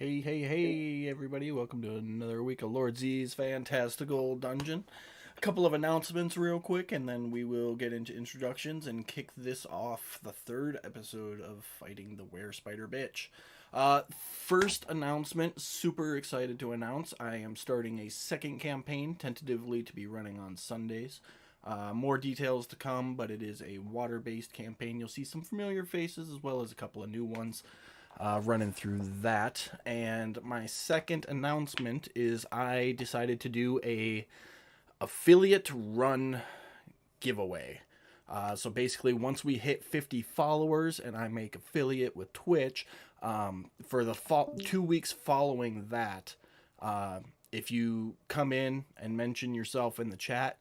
Hey, hey, hey, everybody. Welcome to another week of Lord Z's Fantastical Dungeon. A couple of announcements, real quick, and then we will get into introductions and kick this off the third episode of Fighting the Were Spider Bitch. First announcement, super excited to announce I am starting a second campaign, tentatively to be running on Sundays. More details to come, but it is a water based campaign. You'll see some familiar faces as well as a couple of new ones running through that. And my second announcement is I decided to do a affiliate run giveaway. So basically, once we hit 50 followers and I make affiliate with Twitch, for the 2 weeks following that, if you come in and mention yourself in the chat,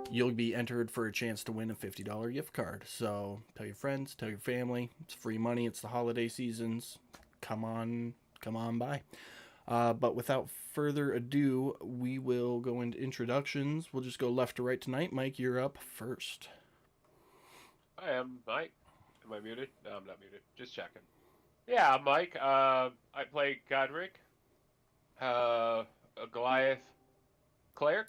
you'll be entered for a chance to win a $50 gift card. So tell your friends, tell your family. It's free money. It's the holiday seasons. Come on by. But without further ado, we will go into introductions. We'll just go left to right tonight. Mike, you're up first. Hi, I'm Mike. Am I muted? No, I'm not muted. Just checking. Yeah, I'm Mike. I play Godric, a Goliath cleric,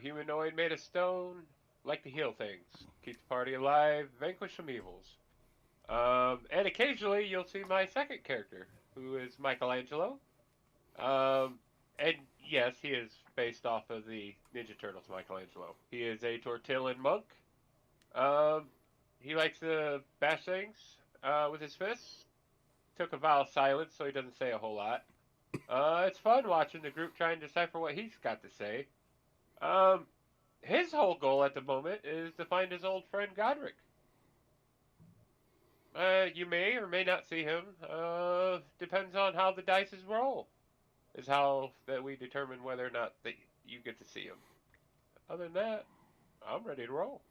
humanoid made of stone, like to heal things, keep the party alive, vanquish some evils. And occasionally you'll see my second character, who is Michelangelo. Um, and yes, he is based off of the Ninja Turtles Michelangelo. He is a Tortillan monk. Um, he likes to bash things with his fists. Took a vow of silence so he doesn't say a whole lot. It's fun watching the group try and decipher what he's got to say. Um, his whole goal at the moment is to find his old friend Godric. You may or may not see him. Depends on how the dices roll. Is how that we determine whether or not that you get to see him. Other than that, I'm ready to roll.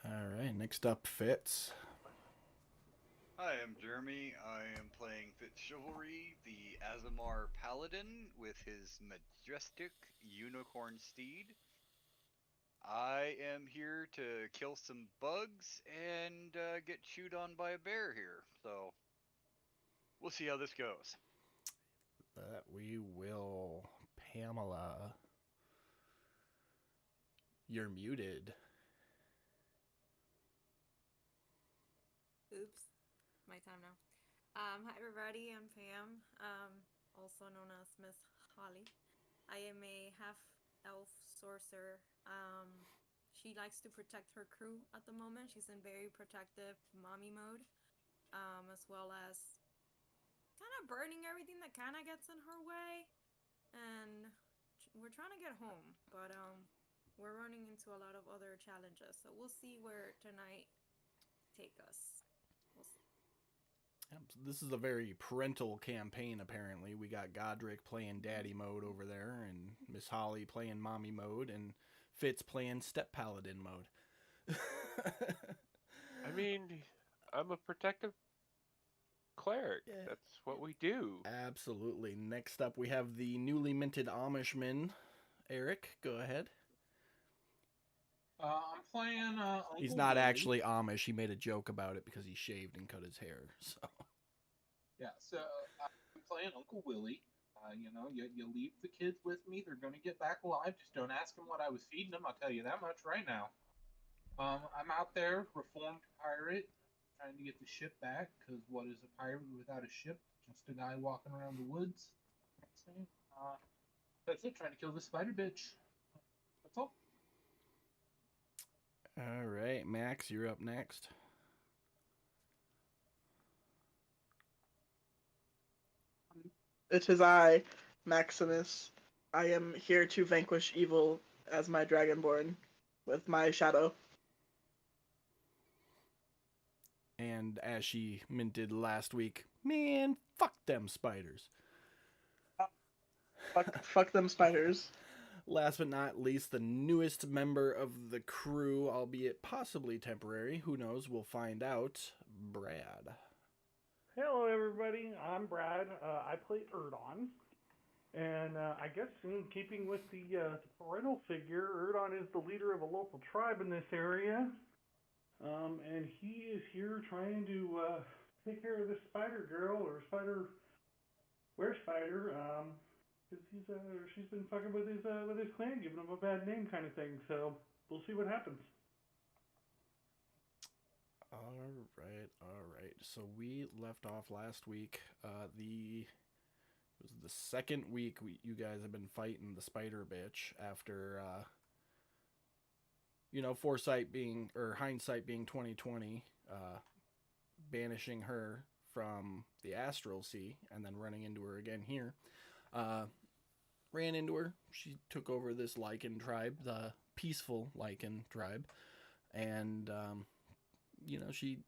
All right, next up, Fitz. Hi, I'm Jeremy. I am playing Fit Chivalry, the Azamar Paladin with his majestic unicorn steed. I am here to kill some bugs and get chewed on by a bear here, so we'll see how this goes. That we will. Pamela, you're muted. Oops, my time now. Hi everybody, I'm Pam, also known as Miss Holly. I am a half elf sorcerer. She likes to protect her crew at the moment. She's in very protective mommy mode, as well as kind of burning everything that kind of gets in her way. And we're trying to get home, but we're running into a lot of other challenges. So we'll see where tonight take us. We'll see. This is a very parental campaign, apparently. We got Godric playing daddy mode over there, and Miss Holly playing mommy mode, and Fitz playing step paladin mode. I mean, I'm a protective cleric. Yeah, That's what we do. absolutely. Next up, we have the newly minted Amishman. Eric, go ahead. I'm playing He's Uncle not Willie. actually Amish. He made a joke about it because he shaved and cut his hair. So Yeah, so I'm playing Uncle Willie. You leave the kids with me; they're going to get back alive. Just don't ask them what I was feeding them. I'll tell you that much right now. I'm out there, reformed pirate, trying to get the ship back. Because what is a pirate without a ship? Just a guy walking around the woods. Uh, that's it. Trying to kill the spider bitch. That's all. all right, Max, you're up next. It is I, Maximus. I am here to vanquish evil as my dragonborn with my shadow. And as she minted last week, man, fuck them spiders. Fuck them spiders. Last but not least, the newest member of the crew, albeit possibly temporary. Who knows? We'll find out. Brad. Hello, everybody. I'm Brad. I play Erdon. And I guess in keeping with the parental figure, Erdon is the leader of a local tribe in this area. And he is here trying to take care of this spider girl or spider Where's Spider? Because she's been fucking with his clan, giving him a bad name, kind of thing. So we'll see what happens. All right. So we left off last week. It was the second week you guys have been fighting the spider bitch after, hindsight being 2020, banishing her from the Astral Sea and then running into her again here. Ran into her. She took over this Lycan tribe, the peaceful Lycan tribe, and she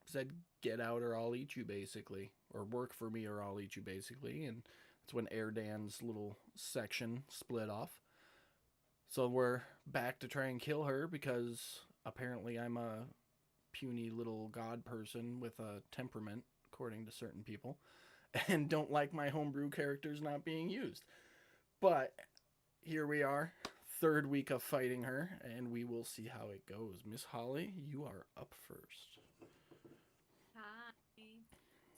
said, "Get out or I'll eat you," basically, or "Work for me or I'll eat you," basically, and that's when Erdan's little section split off. So we're back to try and kill her because apparently I'm a puny little god person with a temperament, according to certain people, and don't like my homebrew characters not being used. But here we are, third week of fighting her, and we will see how it goes. Miss Holly, you are up first. Hi.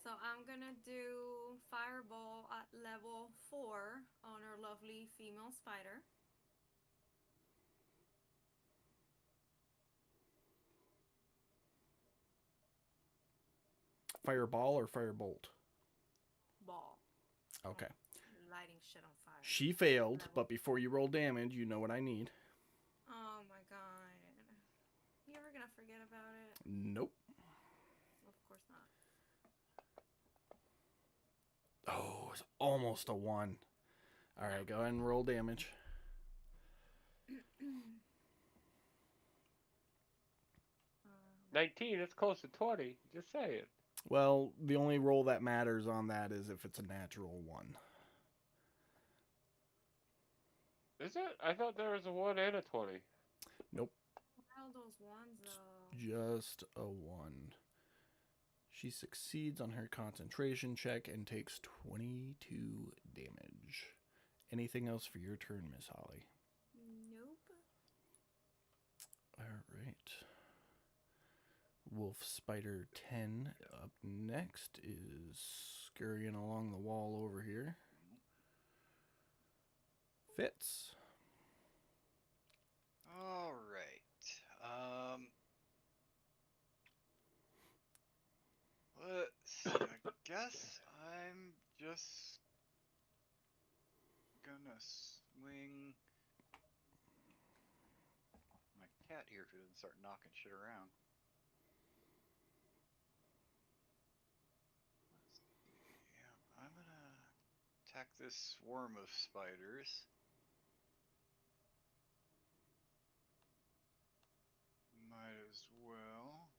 So I'm gonna do Fireball at level 4 on our lovely female spider. Fireball or firebolt? Ball. Okay. Lighting shit on fire. She failed, but before you roll damage, you know what I need. Oh my god. You ever gonna forget about it? Nope. Of course not. Oh, it's almost a 1. All right, go ahead and roll damage. 19, it's close to 20. Just say it. Well, the only roll that matters on that is if it's a natural 1. Is it? I thought there was a 1 and a 20. Nope. All those ones though. Just a 1. She succeeds on her concentration check and takes 22 damage. Anything else for your turn, Miss Holly? Nope. All right. Wolf Spider 10 up next is scurrying along the wall over here. Fitz. All right. Let's see. I guess I'm just gonna swing my cat here so it doesn't start knocking shit around. Let's see. Yeah, I'm gonna attack this swarm of spiders. Might as well.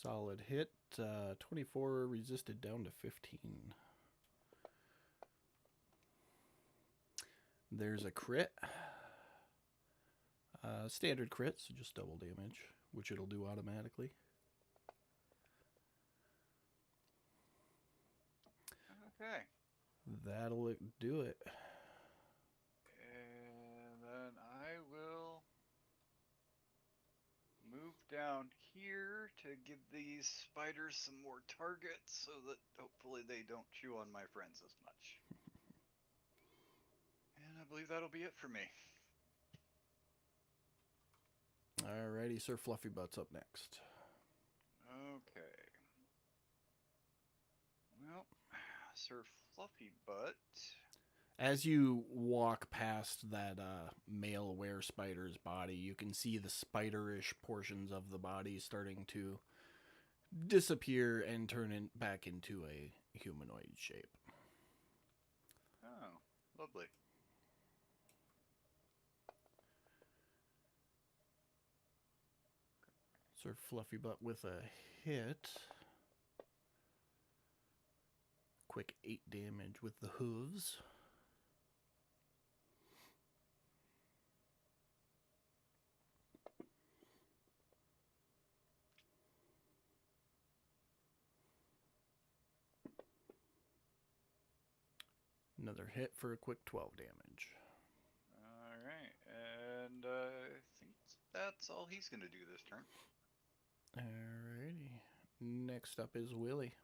Solid hit. 24 resisted down to 15. There's a crit. Standard crit, so just double damage, which it'll do automatically. Okay. That'll do it. And then I will move down here to give these spiders some more targets so that hopefully they don't chew on my friends as much. And I believe that'll be it for me. Alrighty, Sir Fluffy Butt's up next. Okay. Well, Sir Fluffy Butt. As you walk past that male were-spider's body, you can see the spiderish portions of the body starting to disappear and turn back into a humanoid shape. Oh, lovely. Sir Fluffy Butt with a hit. Quick 8 damage with the hooves. Another hit for a quick 12 damage. And I think that's all he's gonna do this turn. Alrighty. Next up is Willie.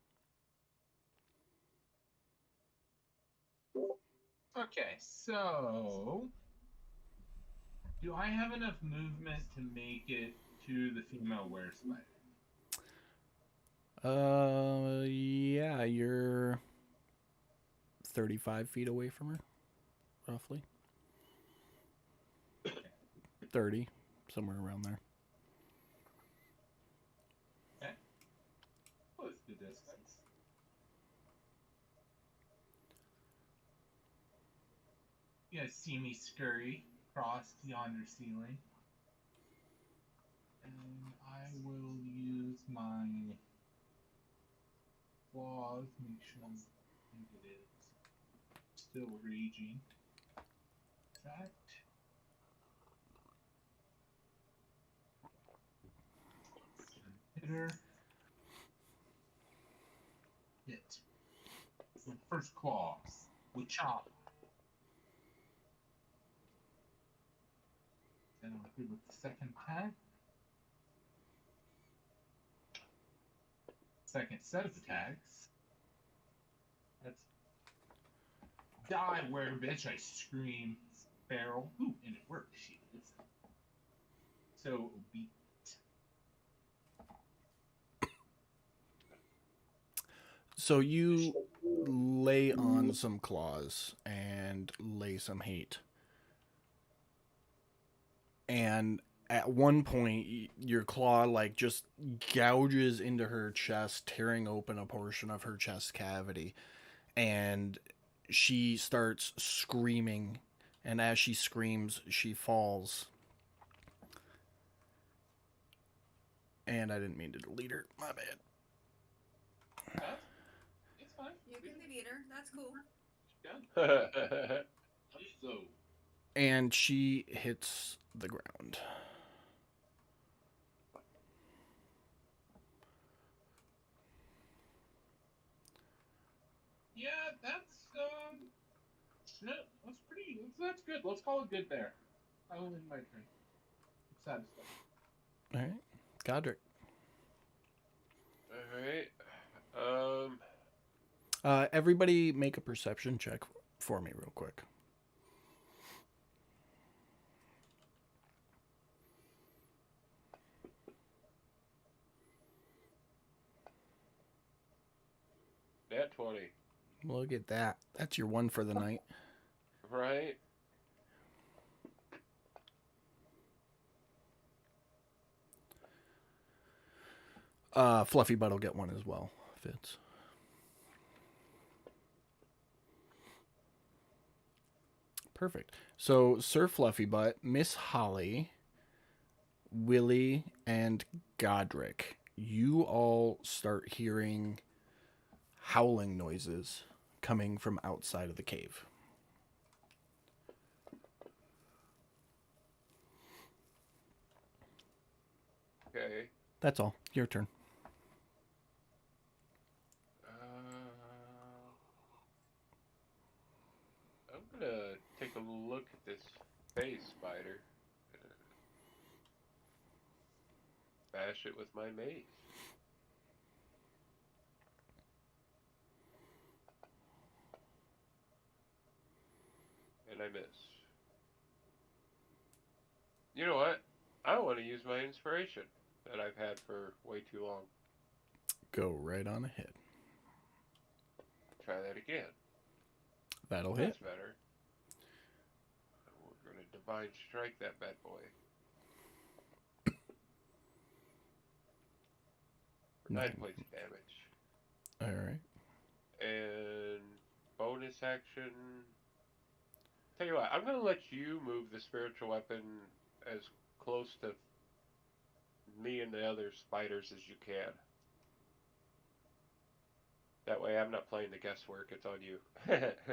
Okay, so do I have enough movement to make it to the female were spider? Yeah, you're 35 feet away from her, roughly. 30, somewhere around there. Okay. What's the distance? You guys see me scurry across yonder ceiling. And I will use my claws, make sure I think it is still raging. Fact. Hitter. Hit. So first claw. We chop. Then I'll do with the second attack. Second set of attacks. That's die where bitch I scream barrel. Ooh, and it worked, shit. So beat. So you lay on some claws and lay some heat. And at one point, your claw like just gouges into her chest, tearing open a portion of her chest cavity. And she starts screaming. And as she screams, she falls. And I didn't mean to delete her. My bad. It's fine. You can delete her. That's cool. So. And she hits the ground. Yeah, that's that's pretty. That's good. Let's call it good there. I will end my turn. I'm satisfied. All right, Godric. All right. Everybody, make a perception check for me, real quick. Net 20. Look at that. That's your one for the night. Right. Fluffy Butt will get one as well, Fitz. Perfect. So, Sir Fluffy Butt, Miss Holly, Willie, and Godric, you all start hearing howling noises coming from outside of the cave. Okay. That's all. Your turn. I'm gonna take a look at this face spider. Bash it with my mace. And I miss. You know what? I want to use my inspiration that I've had for way too long. Go right on ahead. Try that again. That'll That's hit. better. We're going to divine strike that bad boy. 9 points of damage. All right. And bonus action. Tell you what, I'm going to let you move the spiritual weapon as close to me and the other spiders as you can. That way I'm not playing the guesswork, it's on you.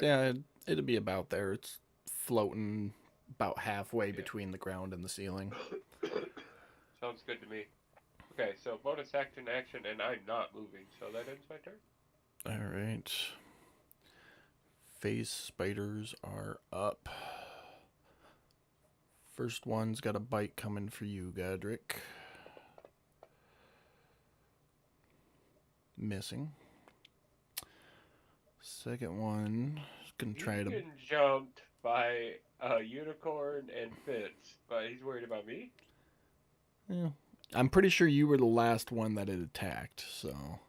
Yeah, it'll be about there. It's floating about halfway between the ground and the ceiling. Sounds good to me. Okay, so bonus action, and I'm not moving, so that ends my turn. All right. Phase spiders are up. First one's got a bite coming for you, Godric. Missing. Second one is gonna try He's to. getting jumped by a unicorn and Fitz, but he's worried about me. Yeah. I'm pretty sure you were the last one that it attacked, so.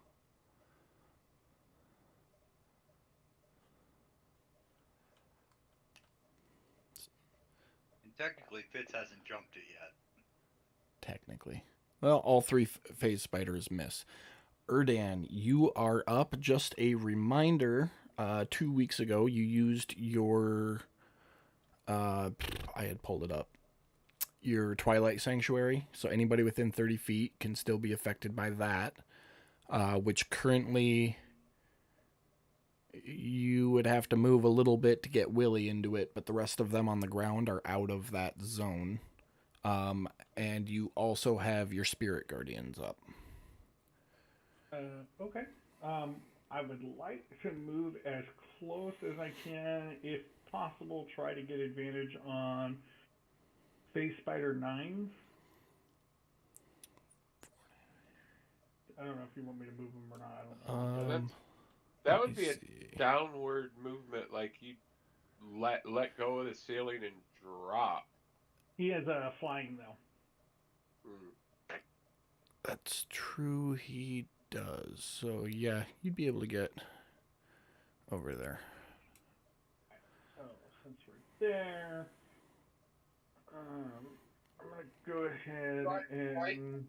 And technically, Fitz hasn't jumped it yet. Technically. Well, all three phase spiders miss. Erdan, you are up. Just a reminder, 2 weeks ago, you used your. I had pulled it up. Your Twilight Sanctuary. So anybody within 30 feet can still be affected by that. Which currently you would have to move a little bit to get Willy into it, but the rest of them on the ground are out of that zone. And you also have your Spirit Guardians up. Okay. I would like to move as close as I can, if possible. Try to get advantage on Phase Spider 9. I don't know if you want me to move him or not. I don't know. That would be a downward movement, like you let go of the ceiling and drop. He has a flying though. That's true, he does. So yeah, you'd be able to get over there. So since we're there, I'm gonna go ahead and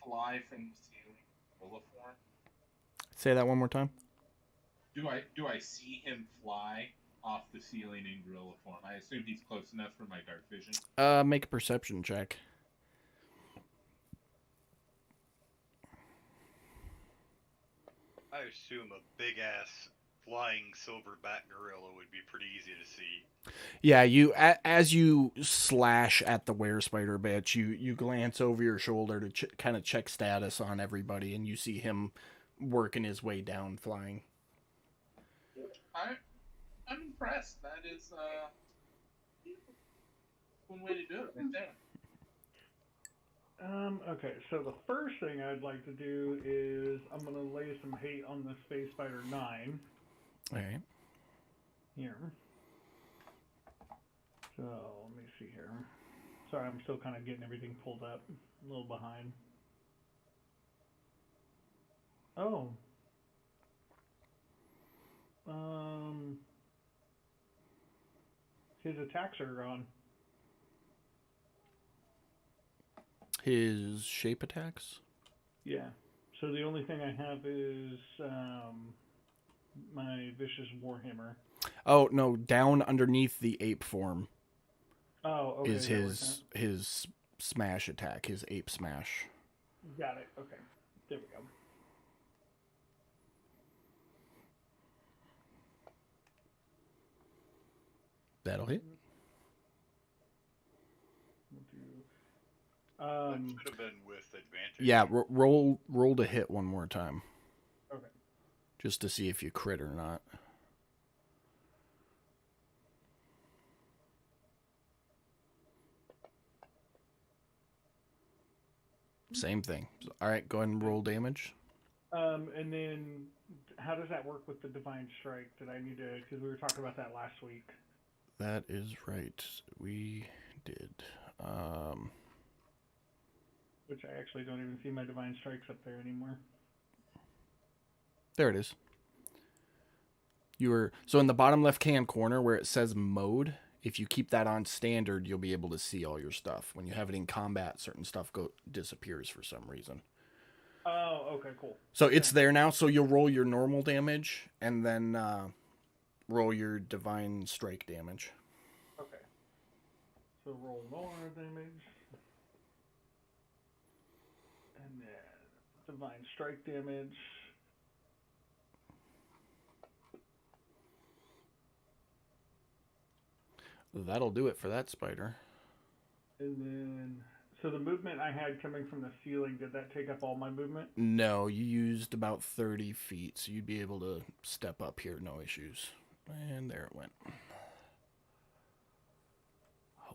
fly from the ceiling. Gorilla form. Say that one more time. Do I see him fly off the ceiling in gorilla form? I assume he's close enough for my dark vision. Make a perception check. I assume a big ass flying silverback gorilla would be pretty easy to see. Yeah, you as you slash at the were spider bitch, you glance over your shoulder to kind of check status on everybody, and you see him working his way down, flying. I'm impressed. That is one way to do it right there. Okay, so the first thing I'd like to do is I'm gonna lay some hate on the Space Spider 9. Alright. Here. So let me see here. Sorry, I'm still kind of getting everything pulled up. A little behind. Oh. His attacks are gone. His shape attacks? Yeah. So the only thing I have is my Vicious Warhammer. Oh, no, down underneath the ape form. Oh, okay. Is his smash attack, his ape smash. Got it. Okay. There we go. That'll hit. That should have been with advantage. Yeah, roll to hit one more time. Okay. Just to see if you crit or not. Same thing. All right, go ahead and roll damage. And then how does that work with the Divine Strike? Did I need to, because we were talking about that last week. That is right. We did. Which I actually don't even see my Divine Strikes up there anymore. There it is. So in the bottom left-hand corner where it says mode, if you keep that on standard, you'll be able to see all your stuff. When you have it in combat, certain stuff disappears for some reason. Oh, okay, cool. So it's there now, so you'll roll your normal damage, and then roll your Divine Strike damage. Okay. So roll more damage. And then Divine Strike damage. That'll do it for that spider. And then, so the movement I had coming from the ceiling, did that take up all my movement? No, you used about 30 feet, so you'd be able to step up here, no issues. And there it went.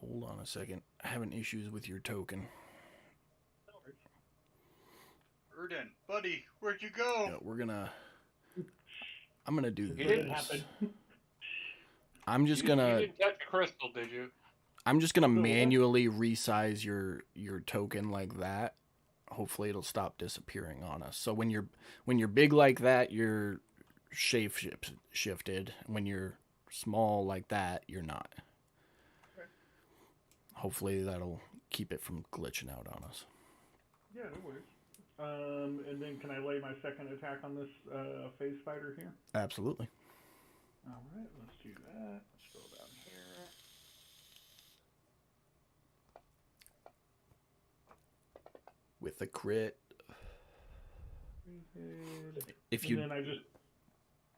Hold on a second. Having issues with your token. Erden, buddy, where'd you go? Yeah, I'm gonna do He this. didn't happen. I'm just You gonna didn't touch a crystal, did you? manually resize your token like that. Hopefully it'll stop disappearing on us. So when you're big like that, you're shifted. When you're small like that, you're not. Okay. Hopefully that'll keep it from glitching out on us. Yeah, no worries. And then can I lay my second attack on this phase spider here? Absolutely. All right, let's do that. Let's scroll down here. With a crit. If And you then I just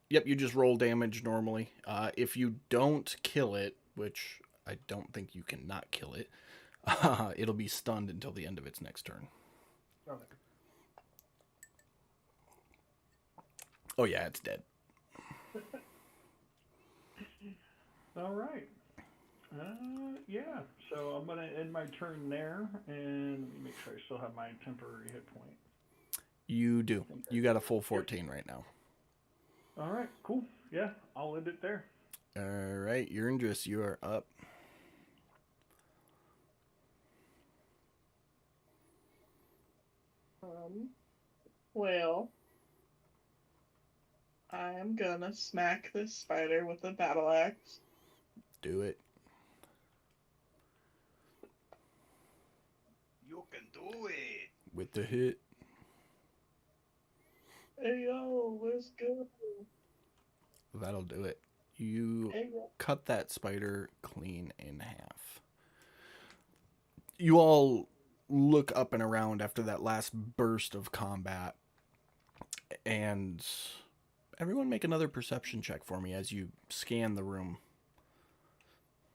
Yep, you just roll damage normally. If you don't kill it, which I don't think you can not kill it, it'll be stunned until the end of its next turn. okay. Oh yeah, it's dead. All right. Yeah. So I'm gonna end my turn there, and let me make sure I still have my temporary hit point. You do. You got a full 14 right now. All right. Cool. Yeah, I'll end it there. All right, Yurndris, you are up. Well, I'm gonna smack this spider with a battle axe. Do it. You can do it. With the hit. Hey yo, let's go. That'll do it. You Hey yo. cut that spider clean in half. You all look up and around after that last burst of combat. And everyone make another perception check for me as you scan the room.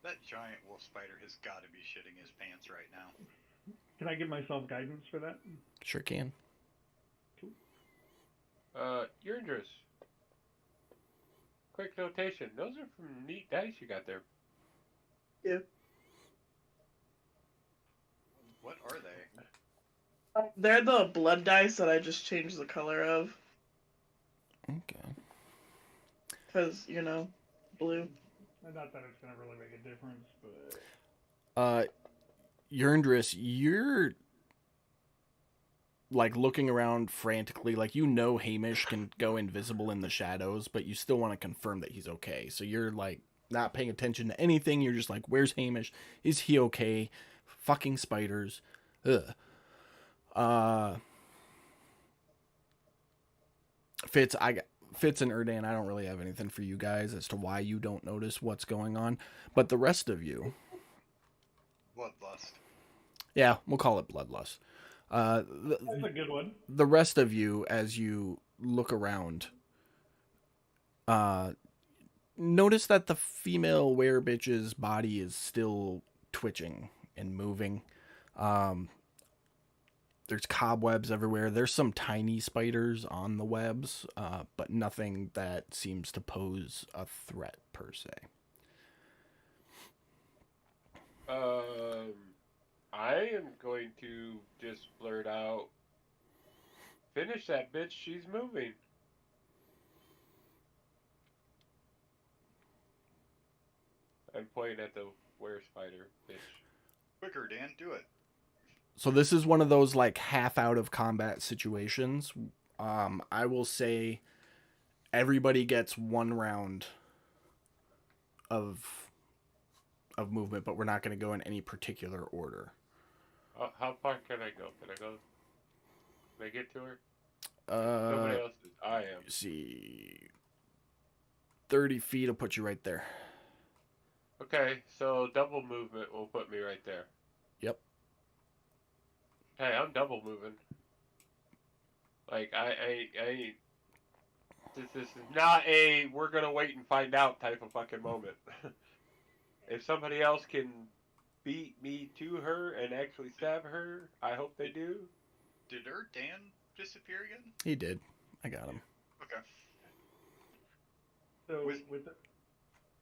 That giant wolf spider has got to be shitting his pants right now. Can I give myself guidance for that? Sure can. Yurndris. Quick notation. Those are from neat dice you got there. Yeah. What are they? They're the blood dice that I just changed the color of. Okay. Because, you know, blue. Not that it's gonna really make a difference, but Yurndris, you're like looking around frantically, like you know Hamish can go invisible in the shadows, but you still want to confirm that he's okay. So you're like not paying attention to anything. You're just like, where's Hamish? Is he okay? Fucking spiders. Ugh. Fitz and Erdan, I don't really have anything for you guys as to why you don't notice what's going on, but the rest of you, Bloodlust. yeah, we'll call it bloodlust. that's a good one. The rest of you, as you look around, notice that the female werebitch's body is still twitching and moving. There's cobwebs everywhere. There's some tiny spiders on the webs, but nothing that seems to pose a threat per se. I am going to just blurt out, finish that bitch, she's moving. I'm pointing at the were spider bitch. Quicker, Dan, do it. So this is one of those like half out of combat situations. I will say everybody gets 1 round of movement, but we're not going to go in any particular order. How far can I go? Can I get to her? Nobody else is. I am. See, 30 feet will put you right there. Okay, so double movement will put me right there. Yep. Hey, I'm double moving. Like I this is not a we're gonna wait and find out type of fucking moment. If somebody else can beat me to her and actually stab her, I hope they do. Did Dan disappear again? He did. I got him. Okay. So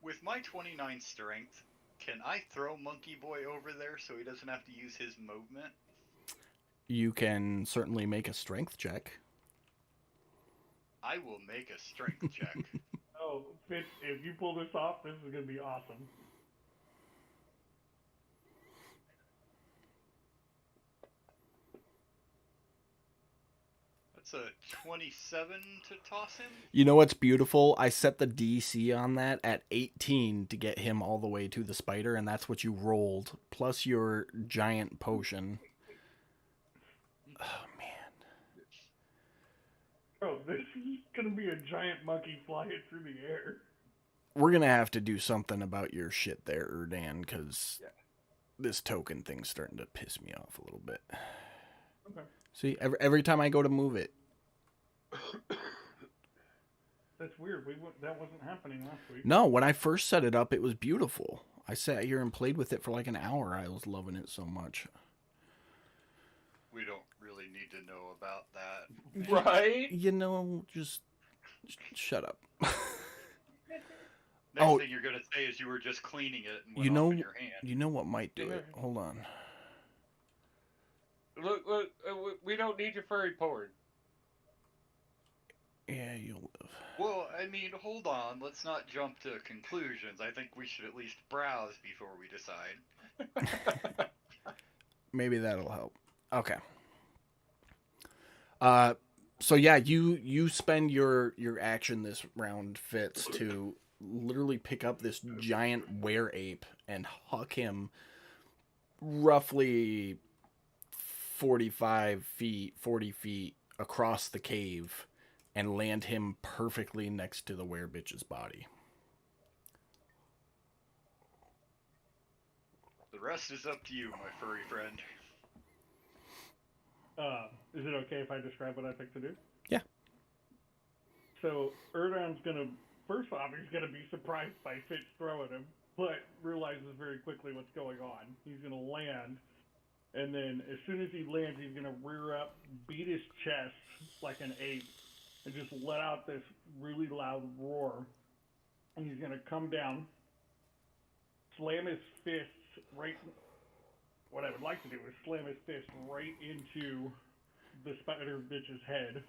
With my 29 strength, Can I throw Monkey Boy over there so he doesn't have to use his movement? You can certainly make a strength check. I will make a strength check. Oh, Fitz, if you pull this off, this is gonna be awesome. That's a 27 to toss him. You know what's beautiful? I set the DC on that at 18 to get him all the way to the spider, and that's what you rolled, plus your giant potion. Oh, man. Bro, this is gonna be a giant monkey flying through the air. We're going to have to do something about your shit there, Erdan, because this token thing's starting to piss me off a little bit. Okay. See, every time I go to move it. That's weird. That wasn't happening last week. No, when I first set it up, it was beautiful. I sat here and played with it for like an hour. I was loving it so much. We don't really need to know about that. Right? You know, just shut up. Next thing you're gonna say is you were just cleaning it and went off in your hand. You know what might do it? Hold on. Look, we don't need your furry porn. Yeah, you'll live. Well, I mean, hold on. Let's not jump to conclusions. I think we should at least browse before we decide. Maybe that'll help. Okay. So yeah, you spend your action this round, Fitz, to literally pick up this giant were ape and huck him roughly 45 feet, 40 feet across the cave and land him perfectly next to the were-bitch's body. The rest is up to you, my furry friend. Is it okay if I describe what I picked to do? Yeah. So Erdan's gonna, first off, he's gonna be surprised by Fitz throwing him, but realizes very quickly what's going on. He's gonna land, and then as soon as he lands, he's gonna rear up, beat his chest like an ape, and just let out this really loud roar. And he's gonna come down, slam his fists right. What I would like to do is slam his fist right into the spider bitch's head.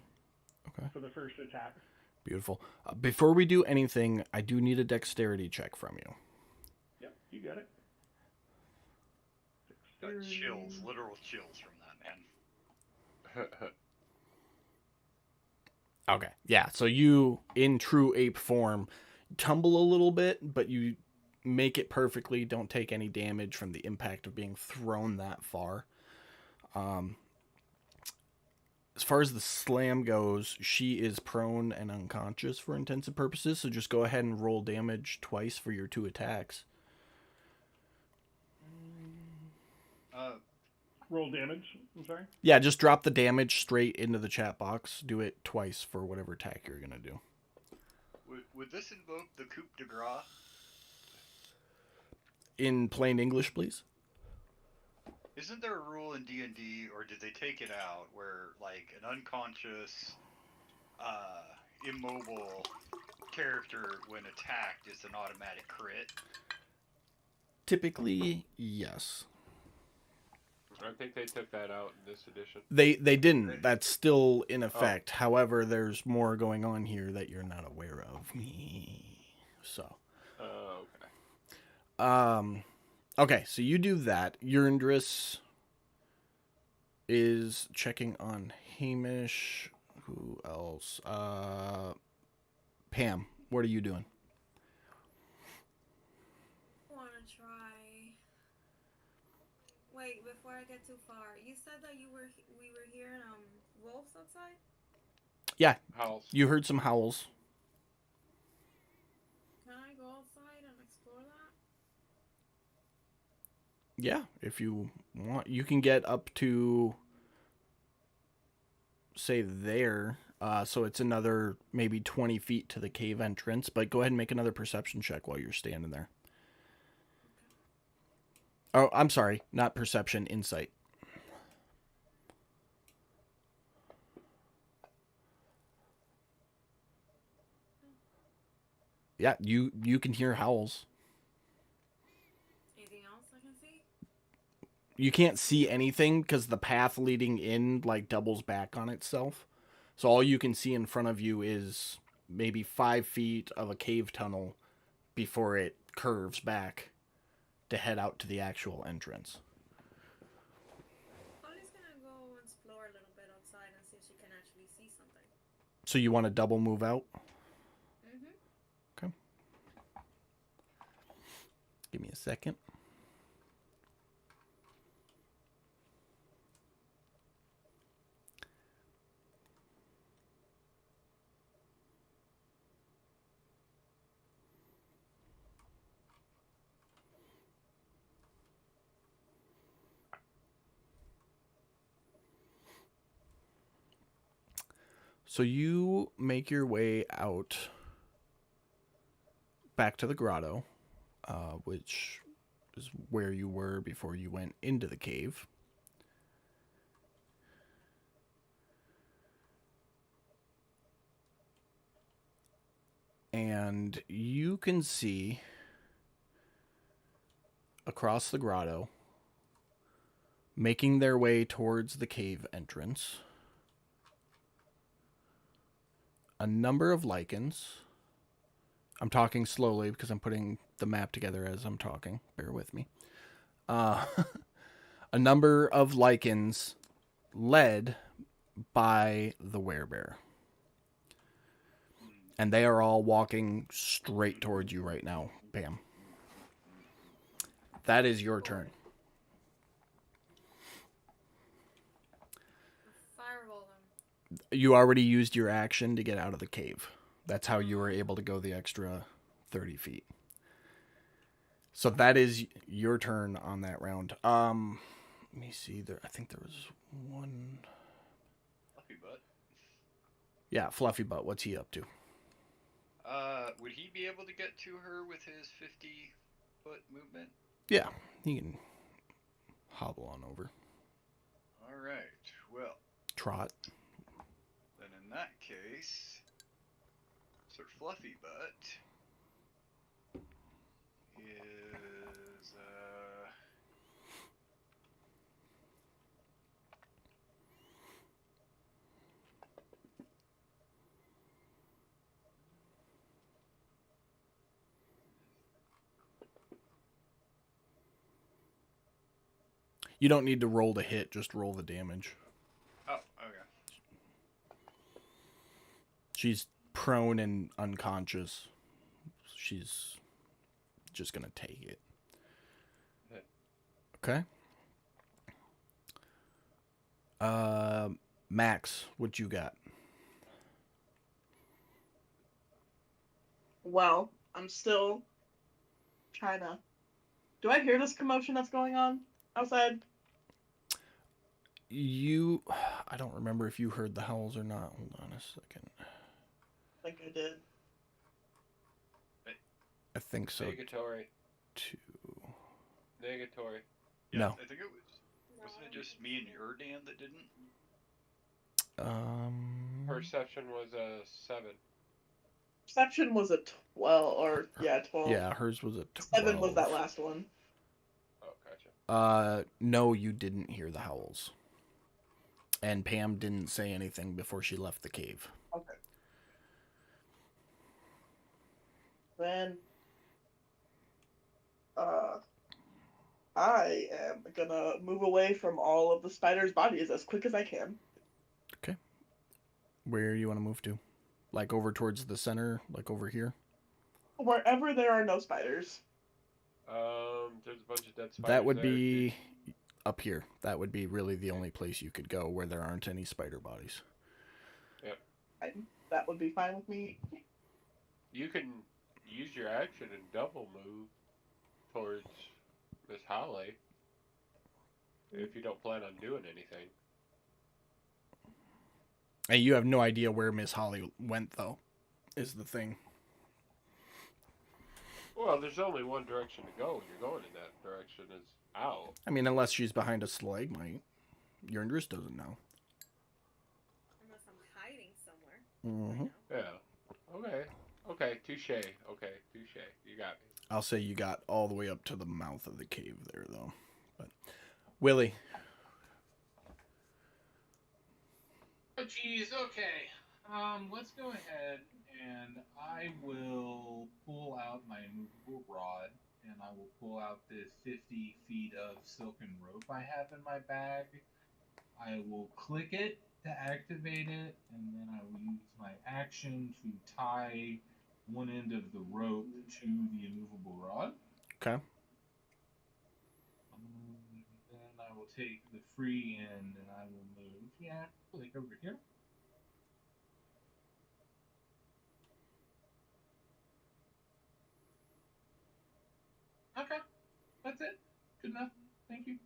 Okay. For the first attack. Beautiful. Before we do anything, I do need a dexterity check from you. Yep, you got it. Got chills, literal chills from that, man. Okay. Yeah, so you, in true ape form, tumble a little bit, but you make it perfectly. Don't take any damage from the impact of being thrown that far. As far as the slam goes, she is prone and unconscious for intensive purposes, so just go ahead and roll damage twice for your 2 attacks. Roll damage, I'm sorry? Yeah, just drop the damage straight into the chat box. Do it twice for whatever attack you're going to do. Would this invoke the coup de grace? In plain English, please. Isn't there a rule in D&D, or did they take it out, where, like, an unconscious, immobile character, when attacked, is an automatic crit? Typically, yes. I think they took that out in this edition. They didn't. That's still in effect. Oh. However, there's more going on here that you're not aware of. So. Okay. Okay, so you do that. Urindris is checking on Hamish. Who else? Pam, what are you doing? I want to try. Wait, before I get too far, you said that we were hearing wolves outside? Yeah. Howls. You heard some howls. Can I go outside and explore that? Yeah, if you want, you can get up to, say, there. So it's another maybe 20 feet to the cave entrance, but go ahead and make another perception check while you're standing there. Oh, I'm sorry, not perception, insight. Yeah, you can hear howls. you can't see anything because the path leading in like doubles back on itself. So all you can see in front of you is maybe 5 feet of a cave tunnel before it curves back to head out to the actual entrance. Holly's gonna go explore a little bit outside and see if she can actually see something. So you want to double move out? Mm-hmm. Okay. Give me a second. So you make your way out back to the grotto, which is where you were before you went into the cave. And you can see across the grotto, making their way towards the cave entrance, a number of lichens. I'm talking slowly because I'm putting the map together as I'm talking. Bear with me. A number of lichens led by the werebear. And they are all walking straight towards you right now, Pam. That is your turn. Fireball them. You already used your action to get out of the cave. That's how you were able to go the extra 30 feet. So that is your turn on that round. Let me see. I think there was one. Fluffy butt. Yeah, Fluffy Butt. What's he up to? Would he be able to get to her with his 50-foot movement? Yeah, he can hobble on over. All right. Well, Trot. then in that case, Sir Fluffy Butt is You don't need to roll the hit, just roll the damage. oh, okay. She's prone and unconscious. She's just going to take it. Okay. Max, what you got? Well, I'm still trying to. Do I hear this commotion that's going on outside? I don't remember if you heard the howls or not. Hold on a second. I think I did. I think so. Negatory. Too. Negatory. Yeah, No. I think it was. Wasn't it just me and Erdan that didn't? Perception was a 7. Perception was a 12, or yeah, 12. Yeah, hers was a 12. 7 was that last one. Oh, gotcha. No, you didn't hear the howls. And Pam didn't say anything before she left the cave. Okay. Then, I am gonna move away from all of the spiders' bodies as quick as I can. Okay. Where you want to move to? Like over towards the center, like over here? Wherever there are no spiders. There's a bunch of dead spiders. That would there. be up here. That would be really the only place you could go where there aren't any spider bodies. Yep. That would be fine with me. You can use your action and double move towards Miss Holly if you don't plan on doing anything. And you have no idea where Miss Holly went, though, is the thing. Well, there's only one direction to go when you're going in that direction is out. I mean, unless she's behind a stalagmite. Yurndris doesn't know. Unless I'm hiding somewhere. Mm-hmm. Yeah. Okay, touche. Okay, touche. You got me. I'll say you got all the way up to the mouth of the cave there, though. But Willie. Oh, geez. Okay. Let's go ahead and I will pull out my immovable rod, and I will pull out this 50 feet of silken rope I have in my bag. I will click it to activate it, and then I will use my action to tie one end of the rope to the immovable rod. Okay. Then I will take the free end and I will move, like over here. Okay, that's it. Good enough. Thank you.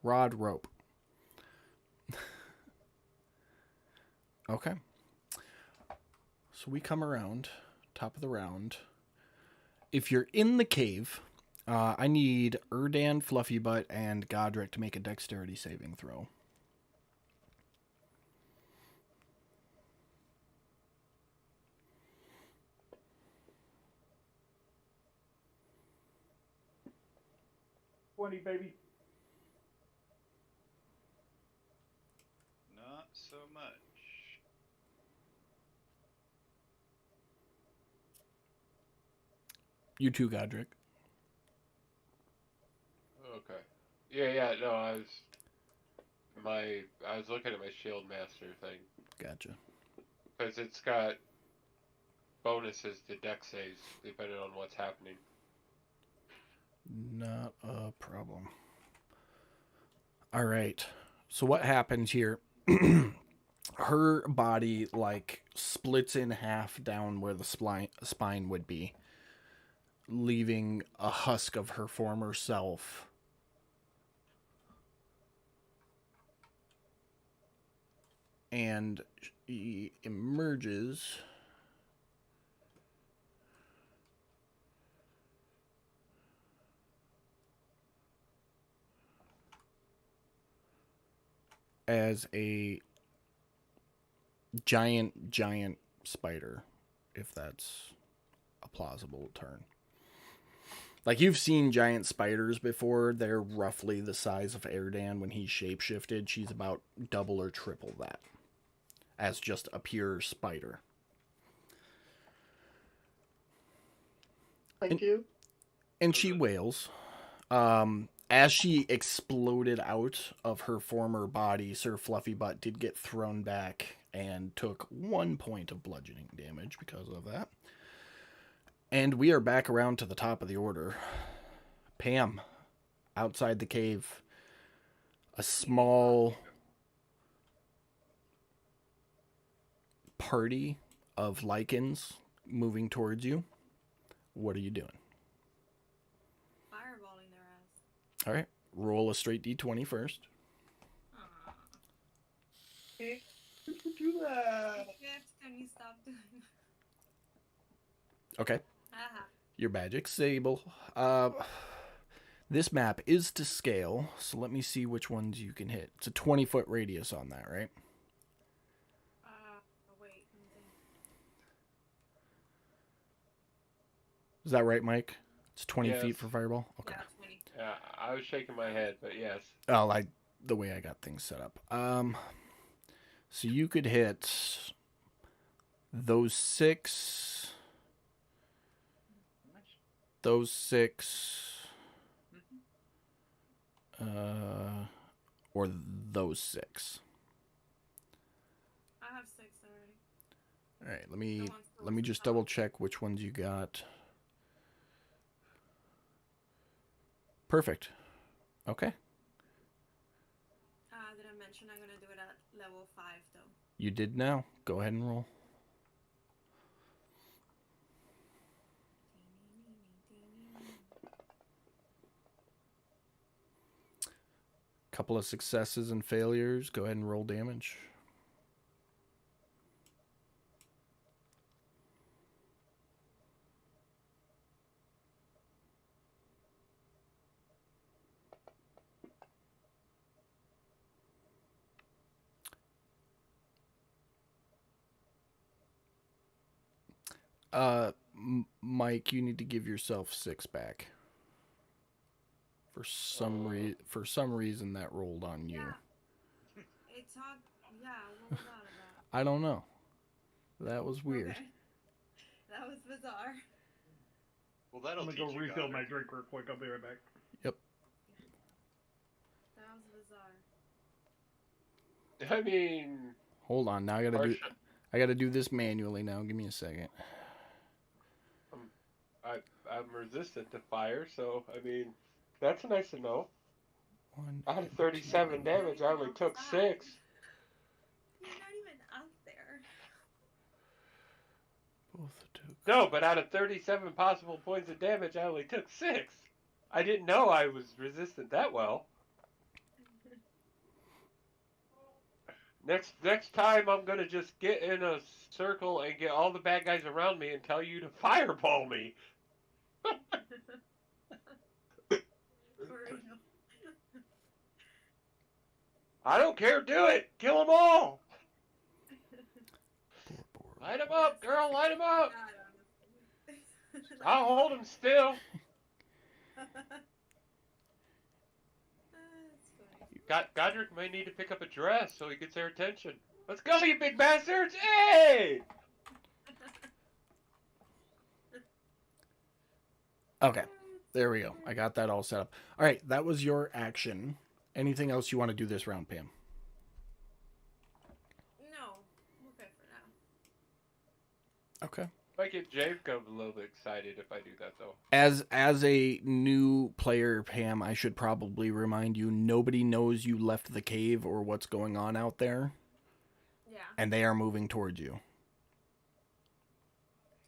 Rod, rope. Okay. So we come around, top of the round. If you're in the cave, I need Erdan, Fluffy Butt, and Godric to make a dexterity saving throw. Baby. Not so much. You too, Godric. Okay. Yeah. No, I was looking at my Shield Master thing Gotcha. because it's got bonuses to dex saves depending on what's happening. Not a problem. All right. So what happens here? Her body like splits in half down where the spine would be, leaving a husk of her former self. And she emerges as a giant spider, if that's a plausible term. Like, you've seen giant spiders before. They're roughly the size of Erdan when he's shapeshifted. She's about double or triple that as just a pure spider. Thank you. And she wails. As she exploded out of her former body, Sir Fluffy Butt did get thrown back and took 1 point of bludgeoning damage because of that. And we are back around to the top of the order. Pam, outside the cave, a small party of lichens moving towards you. What are you doing? Fireballing their ass. All right, roll a straight d20 first. Aw. Hey, you can do that. Can you stop doing that? Okay. Haha. Your magic sable. This map is to scale, so let me see which ones you can hit. It's a 20-foot radius on that, right? Wait. Let me think. Is that right, Mike? It's 20 Yes. feet for fireball? Okay. Yeah, 20. Yeah, I was shaking my head, but yes. Oh, the way I got things set up. So you could hit those 6, those 6, or those 6. I have 6 already. All right, let The me ones let me towards just the top. double check which ones you got. Perfect. Okay. Did I mention I'm gonna do it at level 5 though? You did now. Go ahead and roll. Couple of successes and failures. Go ahead and roll damage. Mike, you need to give yourself 6 back. For some reason, that rolled on you. Yeah. It talked. Yeah, what was that about? I don't know. That was weird. Okay. That was bizarre. Well, that'll I'm teach gonna go you, refill Godric. my drink real quick. I'll be right back. Yep. That was bizarre. I mean, Hold on. Now I gotta do this manually now. Give me a second. I'm resistant to fire, so I mean, that's nice to know. 1, Out of 37 damage, I only took 6. You're not even out there. both took. No, but out of 37 possible points of damage, I only took 6. I didn't know I was resistant that well. Next time, I'm gonna just get in a circle and get all the bad guys around me and tell you to fireball me. For real. I don't care. Do it. Kill them all. Light them up, girl. Light them up. I'll hold them still. Godric may need to pick up a dress so he gets their attention. Let's go, you big bastards! Hey! Okay. There we go. I got that all set up. All right. That was your action. Anything else you want to do this round, Pam? No, I'm okay for now. Okay. I get Jacob a little bit excited if I do that, though. As a new player, Pam, I should probably remind you, nobody knows you left the cave or what's going on out there. Yeah. And they are moving towards you.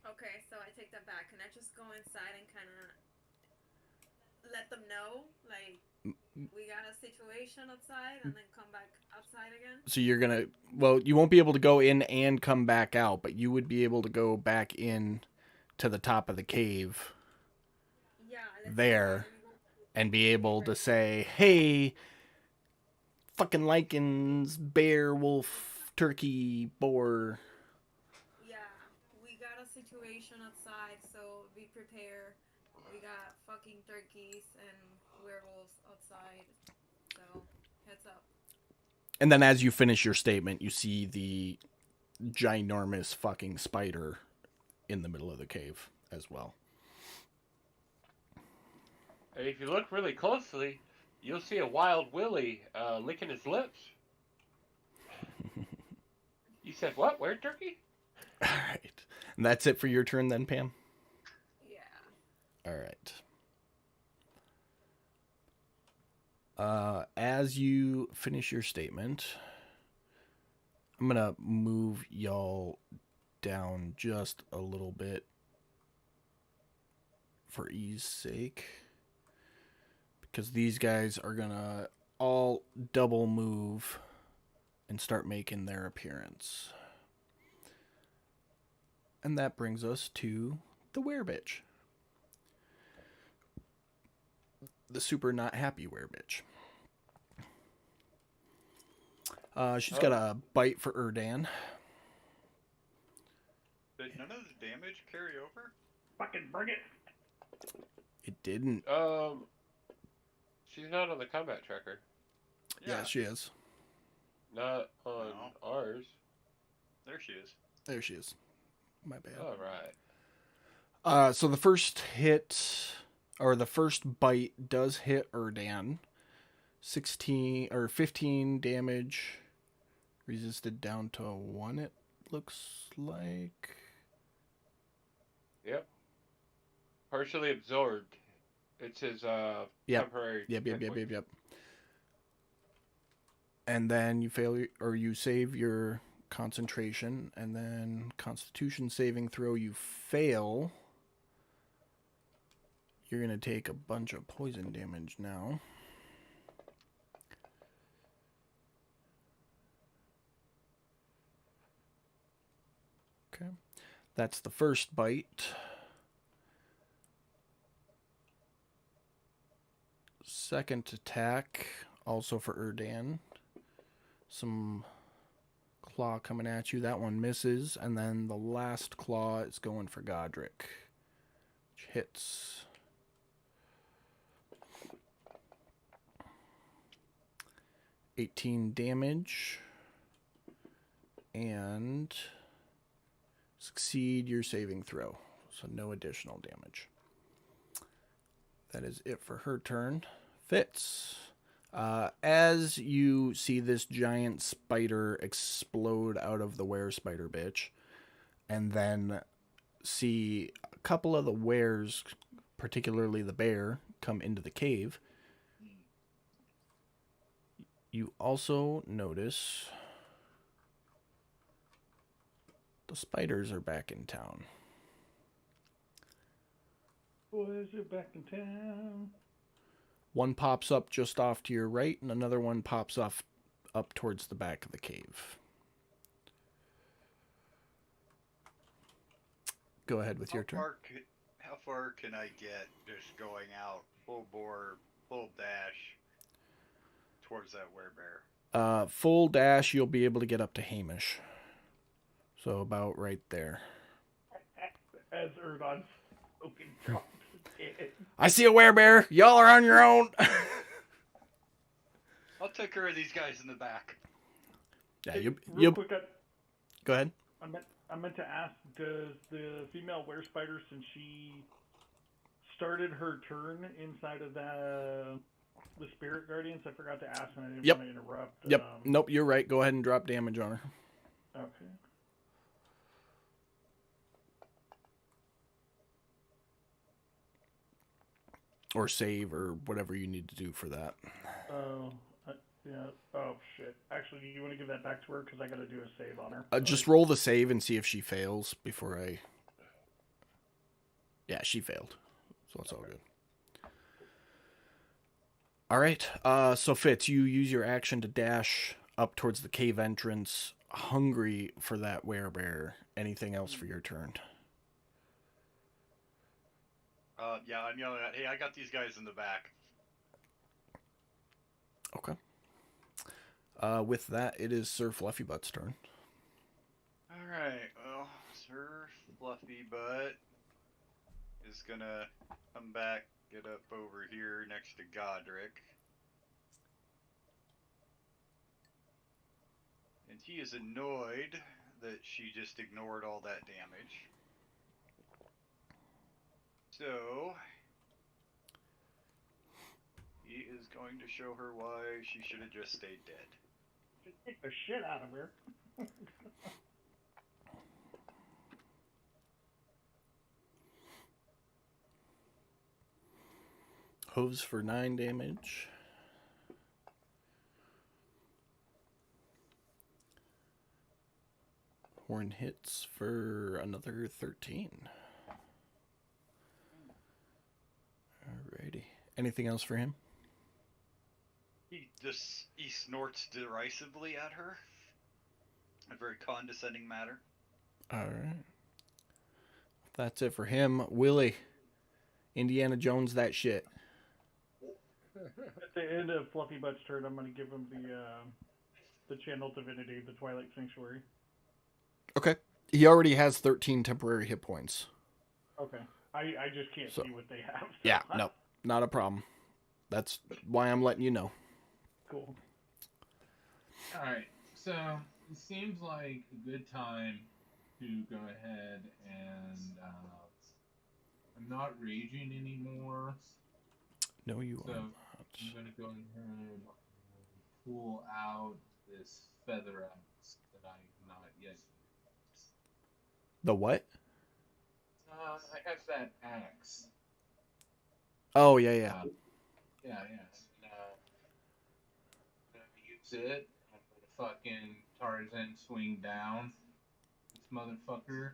Okay, so I take that back. Can I just go inside and kind of let them know, like, we got a situation outside, and then come back outside again? So you're going to, well, you won't be able to go in and come back out, but you would be able to go back in to the top of the cave. Yeah. There. And be able to say, hey, fucking lichens, bear, wolf, turkey, boar. Yeah, we got a situation outside, so be prepared. We got fucking turkeys and werewolves outside, so heads up. And then as you finish your statement, you see the ginormous fucking spider in the middle of the cave as well. And if you look really closely, you'll see a wild Willy licking his lips. You said what? Where, turkey? All right. And that's it for your turn then, Pam? Yeah. All right. As you finish your statement, I'm going to move y'all down just a little bit for ease sake. Because these guys are going to all double move and start making their appearance. And that brings us to the werebitch. The super not happy werebitch. She's got a bite for Erdan. Did none of the damage carry over? Fucking bring it. It didn't. She's not on the combat tracker. Yeah, she is. Not on ours. There she is. There she is. My bad. All right. So the first hit, or the first bite, does hit Erdan. 16 or 15 damage. Resisted down to 1, it looks like. Yep. Partially absorbed. It's his temporary. Yep. And then you fail, or you save your concentration, and then Constitution saving throw, you fail. You're gonna take a bunch of poison damage now. Okay, that's the first bite. Second attack, also for Erdan. Some claw coming at you. That one misses. And then the last claw is going for Godric. hits. $18 damage. And succeed your saving throw. So no additional damage. That is it for her turn. Fitz. As you see this giant spider explode out of the were-spider bitch, and then see a couple of the wares, particularly the bear, come into the cave, you also notice the spiders are back in town. Boys are back in town. One pops up just off to your right, and another one pops off up towards the back of the cave. Go ahead with your turn. How far can I get just going out full bore, full dash towards that werebear? Full dash, you'll be able to get up to Hamish. So about right there. As Erdon's open drops dead. I see a werebear. Y'all are on your own. I'll take care of these guys in the back. Yeah, Real quick, go ahead. I meant to ask, does the female were-spider, since she started her turn inside of the spirit guardians, I forgot to ask and I didn't want to interrupt. Yep. Nope, you're right. Go ahead and drop damage on her. Okay. Or save, or whatever you need to do for that. Yeah. Oh, shit. Actually, you want to give that back to her? Because I got to do a save on her. Just roll the save and see if she fails before I... Yeah, she failed. So it's all good. All right. So, Fitz, you use your action to dash up towards the cave entrance, hungry for that werebear. Anything else for your turn? Yeah, I'm yelling at, hey, I got these guys in the back. Okay. With that, it is Sir Fluffybutt's turn. Alright, well, Sir Fluffybutt is gonna come back, get up over here next to Godric. And he is annoyed that she just ignored all that damage. So, he is going to show her why she should have just stayed dead. Kick the shit out of her. Hooves for 9 damage. Horn hits for another 13. Alrighty. Anything else for him? He snorts derisively at her. A very condescending manner. Alright. That's it for him. Willie. Indiana Jones that shit. At the end of Fluffybutt's turn, I'm going to give him the channel divinity, the Twilight Sanctuary. Okay. He already has 13 temporary hit points. Okay. I just can't see what they have. So. Yeah, no. Not a problem. That's why I'm letting you know. Cool. Alright, so it seems like a good time to go ahead and I'm not raging anymore. No, you So are not. I'm going to go ahead and pull out this feather axe that I have not yet used. The what? I have that axe. Oh, yeah. Yeah. And, I'm going to use it. I'm going to fucking Tarzan swing down this motherfucker.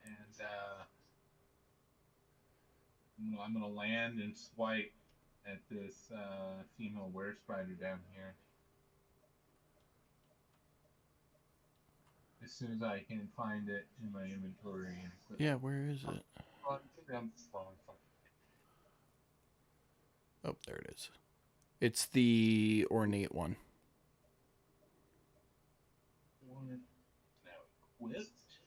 And, I'm going to land and swipe at this female were-spider down here. As soon as I can find it in my inventory. And Yeah, where is it? Oh, there it is. It's the ornate one. Now equipped.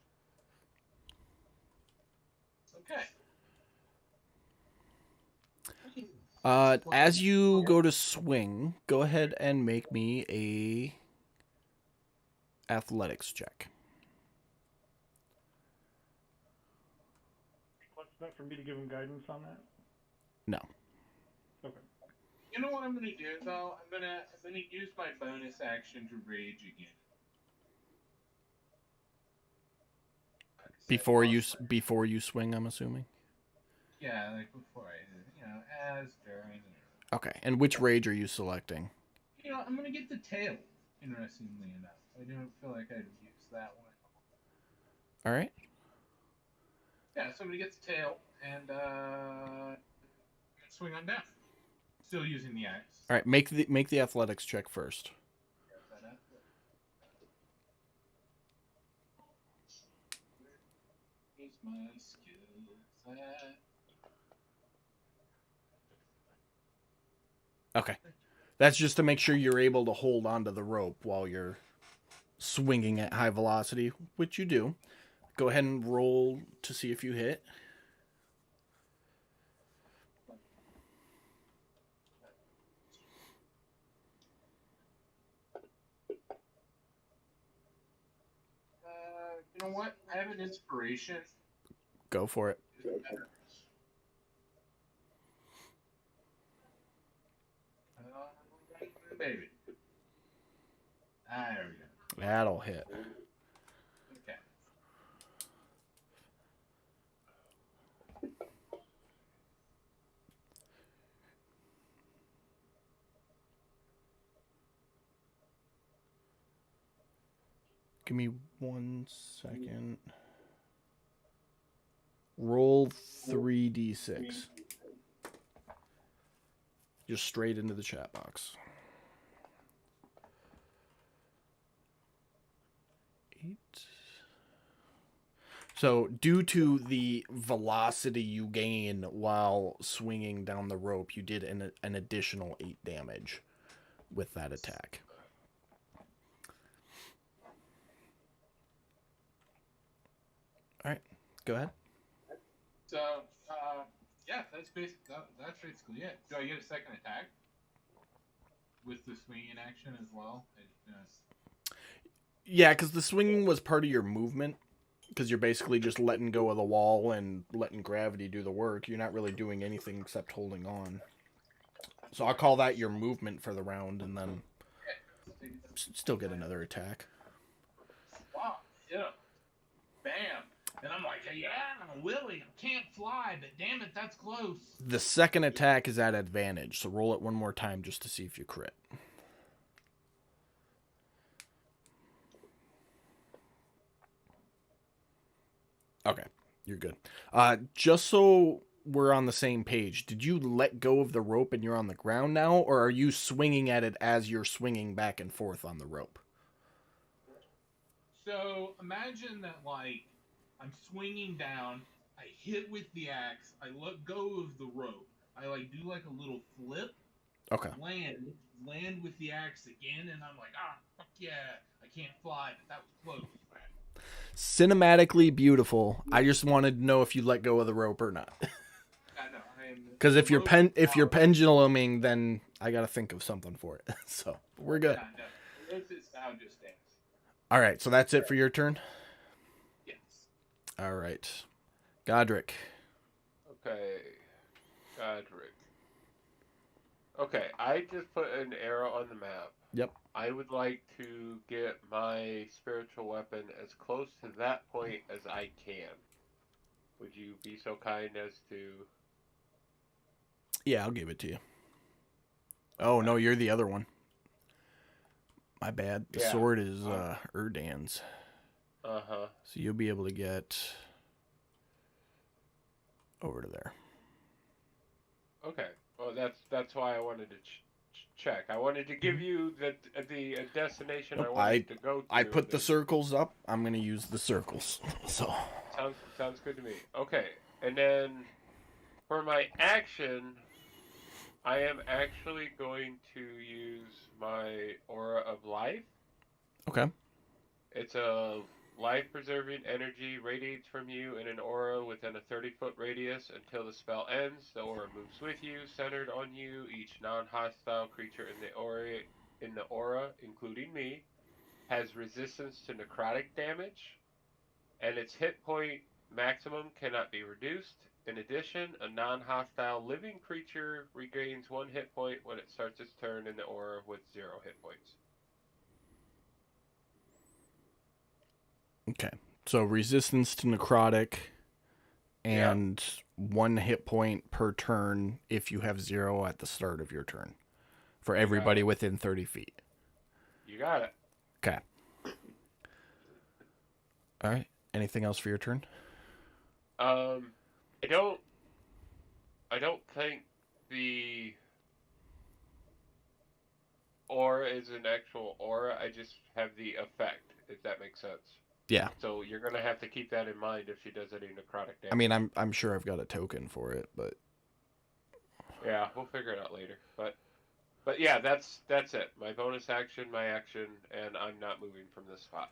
Okay. As you go to swing, go ahead and make me a athletics check. What's that for me to give him guidance on that? No. Okay. You know what I'm gonna do though? I'm gonna use my bonus action to rage again. Before you swing, I'm assuming. Yeah, like before as during. Okay. And which rage are you selecting? I'm gonna get the tail. Interestingly enough, I don't feel like I'd use that one. All right. Yeah, so I'm gonna get the tail and swing on down. Still using the axe. All right. Make the athletics check first. Where's my skills at? Okay. That's just to make sure you're able to hold onto the rope while you're swinging at high velocity, which you do. Go ahead and roll to see if you hit. You know what? I have an inspiration. Go for it. Baby. There we go. That'll hit. Okay. Give me 1 second. Roll 3d6. Just straight into the chat box. 8. So, due to the velocity you gain while swinging down the rope, you did an additional 8 damage with that attack. All right, go ahead. So, yeah, that's basically it. Do I get a second attack with the swinging action as well? Yeah, because the swinging was part of your movement. Because you're basically just letting go of the wall and letting gravity do the work. You're not really doing anything except holding on. So I'll call that your movement for the round, and then still get another attack. Wow, yeah. Bam. And I'm like, yeah, Willie, I can't fly, but damn it, that's close. The second attack is at advantage, so roll it one more time just to see if you crit. Okay, you're good. Just so we're on the same page, did you let go of the rope and you're on the ground now, or are you swinging at it as you're swinging back and forth on the rope? So imagine that, like, I'm swinging down, I hit with the axe, I let go of the rope, I, like, do, like, a little flip, Okay. land with the axe again, and I'm like, fuck yeah, I can't fly, but that was close. Cinematically beautiful. I just wanted to know if you let go of the rope or not. Because if you're penduluming, then I gotta think of something for it. So we're good. All right, so that's it for your turn. Yes. All right, Godric. Okay, Godric. Okay, I just put an arrow on the map. Yep. I would like to get my spiritual weapon as close to that point as I can. Would you be so kind as to... Yeah, I'll give it to you. Oh, no, you're the other one. My bad. The sword is Erdan's. Uh-huh. So you'll be able to get over to there. Okay. Well, that's why I wanted to check. I wanted to give you the destination I wanted to go to. I put the circles up. I'm going to use the circles. So sounds good to me. Okay. And then for my action, I am actually going to use my Aura of Life. Okay. It's a life-preserving energy radiates from you in an aura within a 30-foot radius until the spell ends. The aura moves with you, centered on you. Each non-hostile creature in the aura, including me, has resistance to necrotic damage, and its hit point maximum cannot be reduced. In addition, a non-hostile living creature regains 1 hit point when it starts its turn in the aura with 0 hit points. Okay. So resistance to necrotic and 1 hit point per turn if you have 0 at the start of your turn. For everybody within 30 feet. You got it. Okay. All right. Anything else for your turn? I don't think the aura is an actual aura. I just have the effect, if that makes sense. Yeah. So you're gonna have to keep that in mind if she does any necrotic damage. I mean, I'm sure I've got a token for it, but yeah, we'll figure it out later. But yeah, that's it. My bonus action, my action, and I'm not moving from this spot.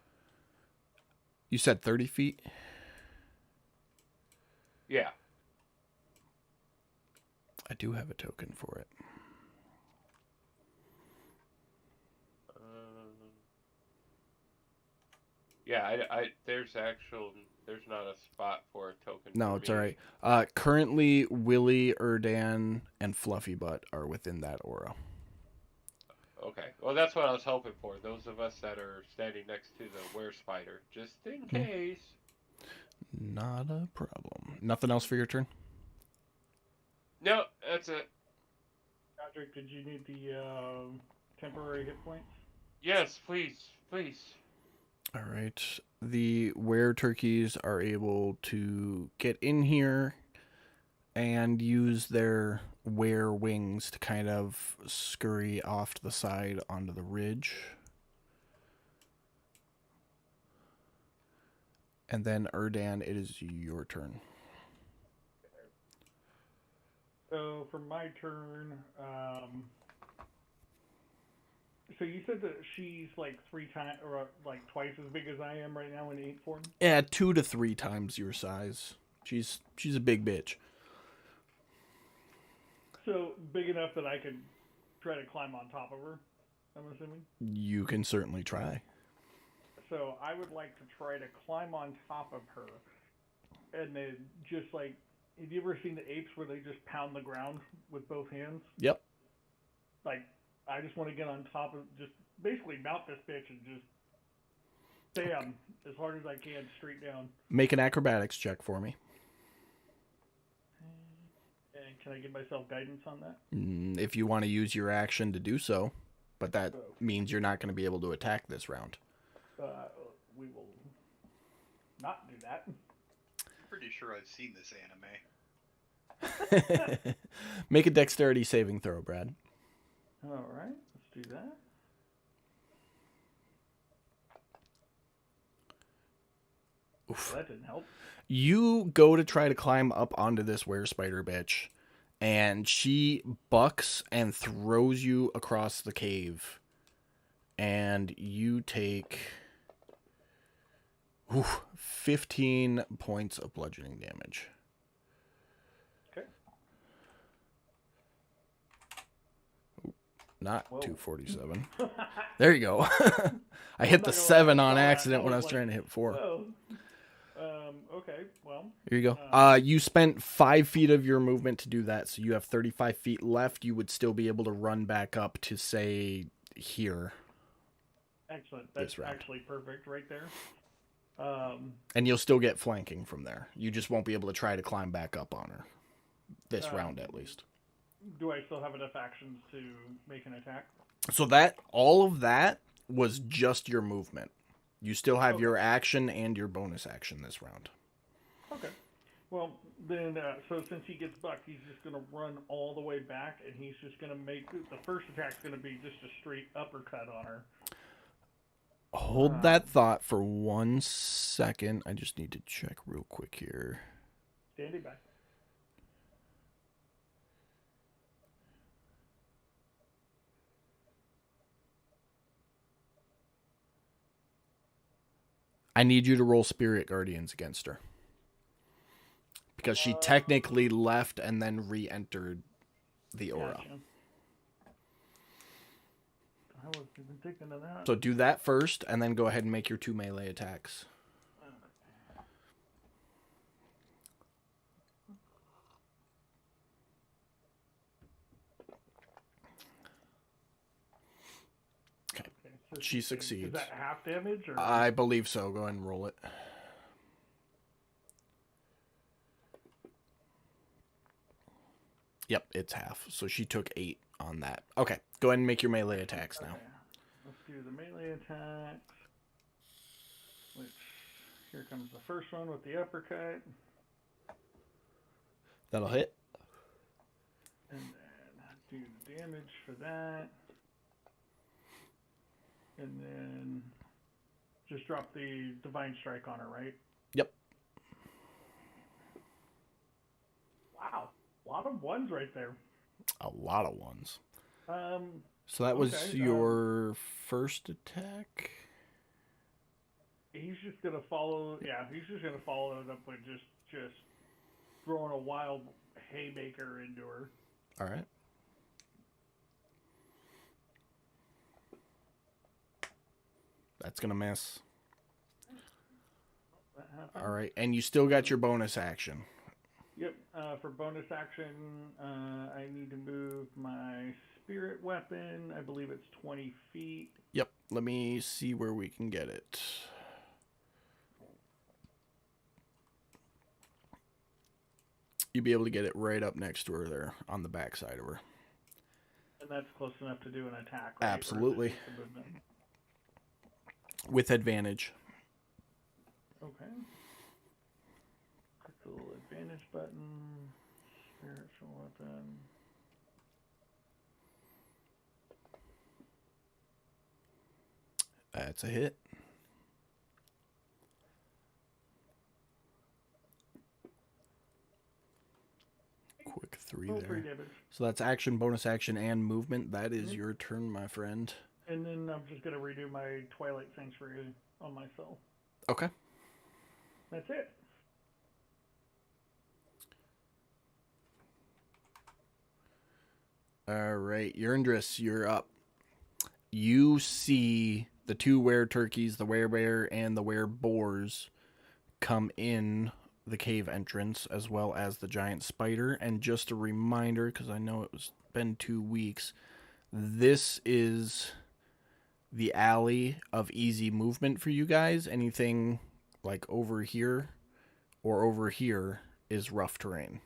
You said 30 feet? Yeah. I do have a token for it. Yeah, there's not a spot for a token. No, for it's me. all right. Currently, Willie, Erdan, and Fluffy Butt are within that aura. Okay. Well, that's what I was hoping for. Those of us that are standing next to the were spider, just in case. Not a problem. Nothing else for your turn? No, that's it. Patrick, did you need the temporary hit points? Yes, please. All right. The were turkeys are able to get in here and use their were wings to kind of scurry off to the side onto the ridge. And then Erdan, it is your turn. So for my turn, so you said that she's like 3 times or like twice as big as I am right now in 8 form? Yeah, 2 to 3 times your size. She's a big bitch. So big enough that I could try to climb on top of her, I'm assuming? You can certainly try. So I would like to try to climb on top of her and then just like, have you ever seen the apes where they just pound the ground with both hands? Yep. Like, I just want to get on top of, just basically mount this bitch and just bam, as hard as I can, straight down. Make an acrobatics check for me. And can I give myself guidance on that? If you want to use your action to do so, but that means you're not going to be able to attack this round. We will not do that. I'm pretty sure I've seen this anime. Make a dexterity saving throw, Brad. All right, let's do that. Oof. Well, that didn't help. You go to try to climb up onto this were spider bitch, and she bucks and throws you across the cave. And you take 15 points of bludgeoning damage. Okay. Not Whoa. 247. There you go. I hit the 7 on accident when I was trying to hit 4. Oh. Okay, well. Here you go. You spent 5 feet of your movement to do that, so you have 35 feet left. You would still be able to run back up to, say, here. Excellent. That's actually perfect right there. And you'll still get flanking from there. You just won't be able to try to climb back up on her. This round, at least. Do I still have enough actions to make an attack? So all of that was just your movement. You still have your action and your bonus action this round. Okay. Well, then, so since he gets bucked, he's just going to run all the way back, and he's just going to make, the first attack's going to be just a straight uppercut on her. Hold that thought for 1 second. I just need to check real quick here. Standing by. I need you to roll Spirit Guardians against her. Because she technically left and then re-entered the aura. Gotcha. I wasn't even thinking of that. So do that first, and then go ahead and make your 2 melee attacks. Okay. So She is succeeds. that half damage? Or? I believe so. Go ahead and roll it. Yep, it's half. So she took 8 on that. Okay, go ahead and make your melee attacks now. Okay. Let's do the melee attacks. Which, here comes the first one with the uppercut. That'll hit. And then do the damage for that. And then just drop the Divine Strike on her, right? Yep. Wow. A lot of ones right there. A lot of ones. Um, So that was okay, your first attack? he's just gonna follow. Yeah, he's just gonna follow it up with just throwing a wild haymaker into her. All right. That's going to miss. That happened. All right. And you still got your bonus action. Yep. For bonus action, I need to move my spirit weapon. I believe it's 20 feet. Yep. Let me see where we can get it. You'd be able to get it right up next to her there on the back side of her. And that's close enough to do an attack, right? Or is it Absolutely. just a movement? With advantage. Okay. Click the little advantage button. Spiritual weapon. That's a hit. Quick 3 Oh, there. 3 damage. So that's action, bonus action, and movement. That is your turn, my friend. And then I'm just going to redo my Twilight Sanctuary on myself. Okay. That's it. All right, Yurndris, you're up. You see the 2 were-turkeys, the werebear, and the were-boars come in the cave entrance, as well as the giant spider. And just a reminder, because I know it was been 2 weeks, this is the alley of easy movement for you guys. Anything like over here or over here is rough terrain.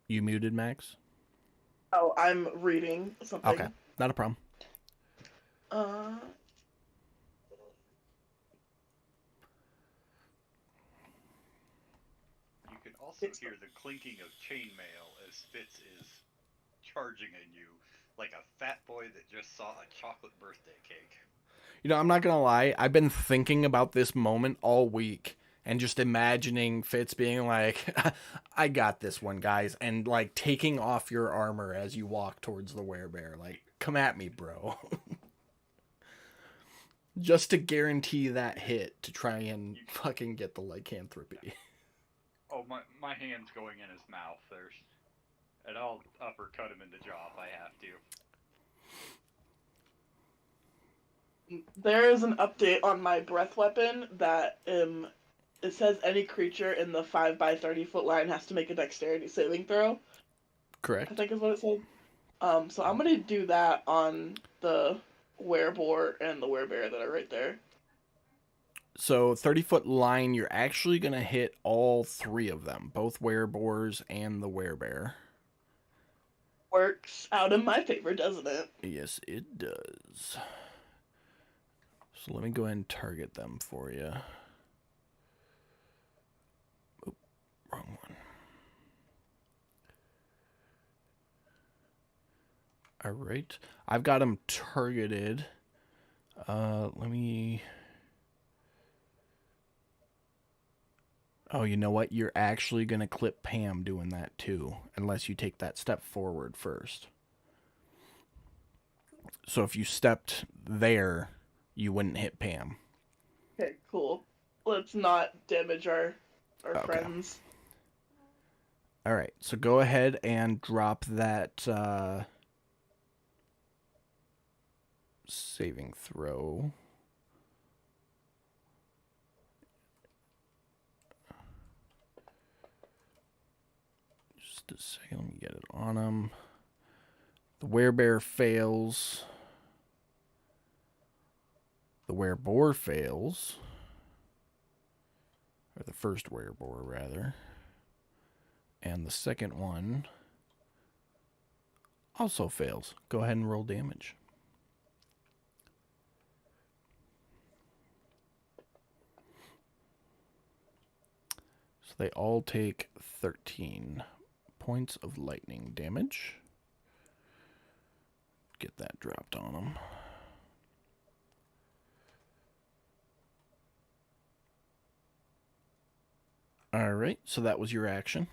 You muted, Max? Oh, I'm reading something. Okay, not a problem. You can also hear the clinking of chainmail as Fitz is charging at you like a fat boy that just saw a chocolate birthday cake. You know, I'm not going to lie. I've been thinking about this moment all week and just imagining Fitz being like, I got this one, guys. And like taking off your armor as you walk towards the werebear. Like, come at me, bro. Just to guarantee that hit to try and fucking get the lycanthropy. Oh, my hand's going in his mouth. And I'll uppercut him in the jaw if I have to. There is an update on my breath weapon that it says any creature in the 5 by 30 foot line has to make a dexterity saving throw. I Correct. think is what it said. So I'm gonna do that on the wereboar and the werebear that are right there. So 30-foot line, you're actually going to hit all 3 of them. Both wereboars and the werebear. Works out in my favor, doesn't it? Yes, it does. So let me go ahead and target them for you. Oop, wrong one. All right. I've got them targeted. Let me Oh, you know what? You're actually going to clip Pam doing that too, unless you take that step forward first. So if you stepped there, you wouldn't hit Pam. Okay, cool. Let's not damage our Okay. friends. All right, so go ahead and drop that saving throw. Just a second, let me get it on him. The werebear fails. The wereboar fails. Or the first wereboar, rather. And the second one also fails. Go ahead and roll damage. So they all take 13 points of lightning damage. Get that dropped on them. All right, so that was your action.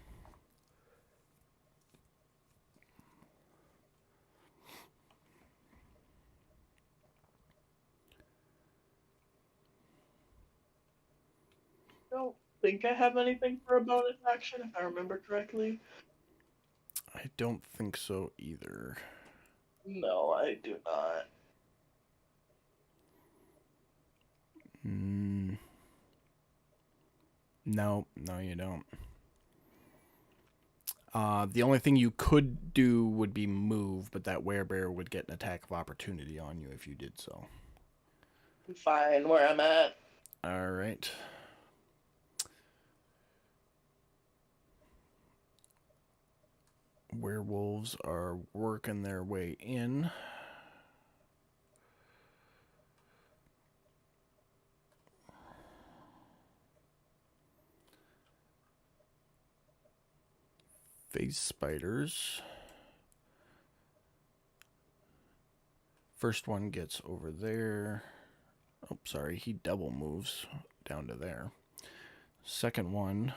I don't think I have anything for a bonus action, if I remember correctly. I don't think so either. No, I do not. No, you don't. The only thing you could do would be move, but that werebear would get an attack of opportunity on you if you did so. I'm fine where I'm at. All right. Werewolves are working their way in. Face spiders. First one gets over there. Oh, sorry, he double moves down to there. Second one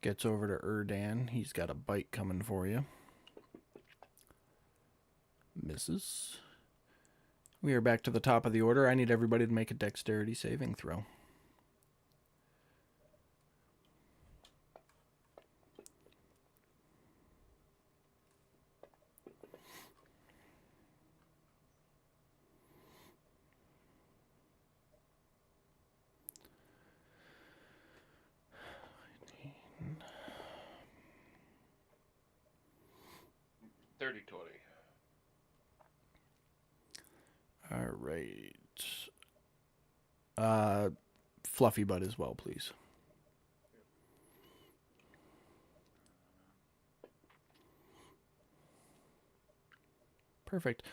gets over to Erdan. He's got a bite coming for you. Misses. We are back to the top of the order. I need everybody to make a dexterity saving throw. Dirty 20. All right. Fluffy Bud as well, please. Perfect.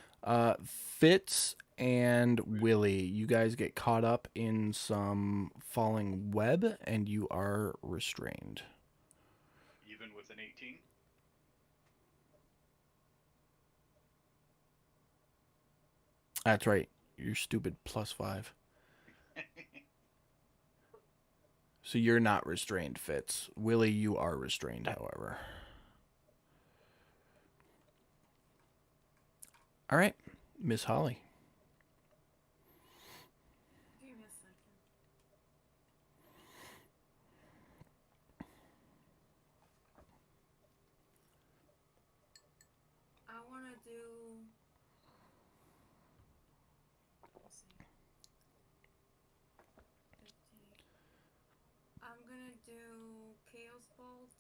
Fitz and Willie, you guys get caught up in some falling web, and you are restrained. Even with an 18? That's right. You're stupid. +5. So you're not restrained, Fitz. Willie, you are restrained, however. All right, Miss Holly. Give me a second. I want to do. Let's see. 15. I'm gonna do Chaos Bolt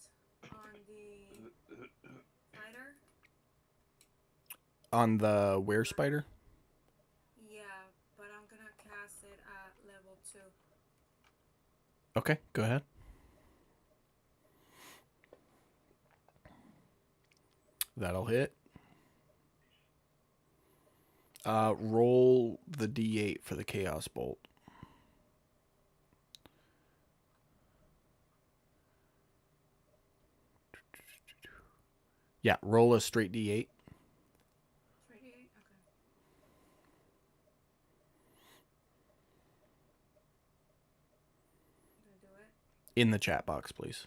on the spider. On the were spider? Yeah, but I'm gonna cast it at level 2. Okay, go ahead. That'll hit. Roll the d8 for the Chaos Bolt. Yeah, roll a straight d8. Straight 8? Okay. Gonna do it. In the chat box, please.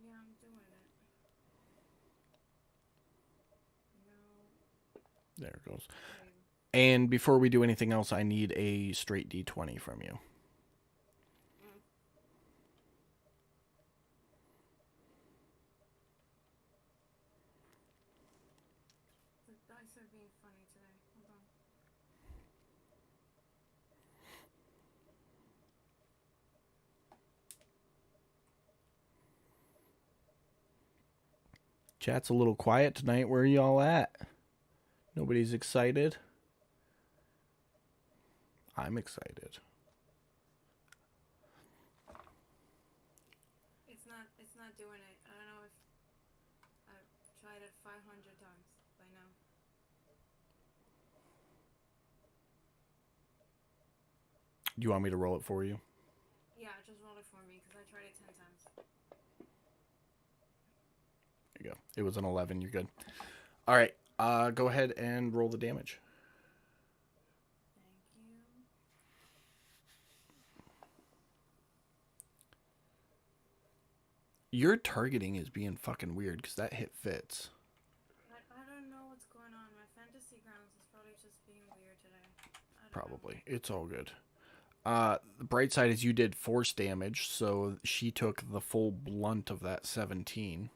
Yeah, I'm doing it. No. There it goes. Okay. And before we do anything else, I need a straight D20 from you. Mm. The dice are being funny today. Hold on. Chat's a little quiet tonight. Where are y'all at? Nobody's excited? I'm excited. It's not doing it. I don't know if I've tried it 500 times by now. Do you want me to roll it for you? Yeah, just roll it for me because I tried it 10 times. There you go. It was an 11. You're good. All right. Go ahead and roll the damage. Thank you. Your targeting is being fucking weird because that hit fits. I don't know what's going on. My fantasy grounds is probably just being weird today. I don't Probably. It's all good. The bright side is you did force damage, so she took the full blunt of that 17.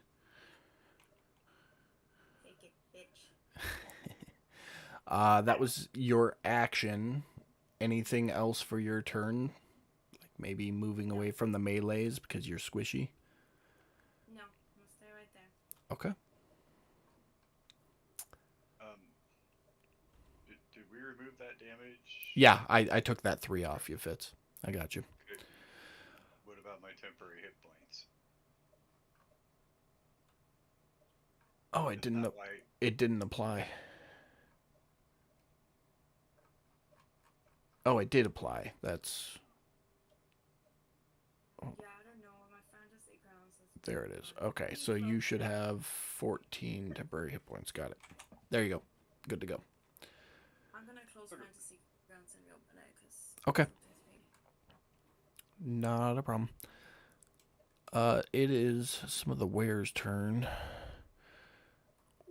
Take it, bitch. That was your action. Anything else for your turn? Like maybe moving away from the melees because you're squishy? No, I'm gonna stay right there. Okay. Did we remove that damage? Yeah, I took that 3 off you, Fitz. I got you. Okay. What about my temporary hit points? Oh, Is that why? it didn't apply. Oh, it did apply. That's... Yeah, I don't know. My fantasy grounds is. There it is. Okay, so you should have 14 temporary hit points. Got it. There you go. Good to go. I'm gonna close fantasy grounds and reopen it because. Okay. Not a problem. It is some of the wares' turn.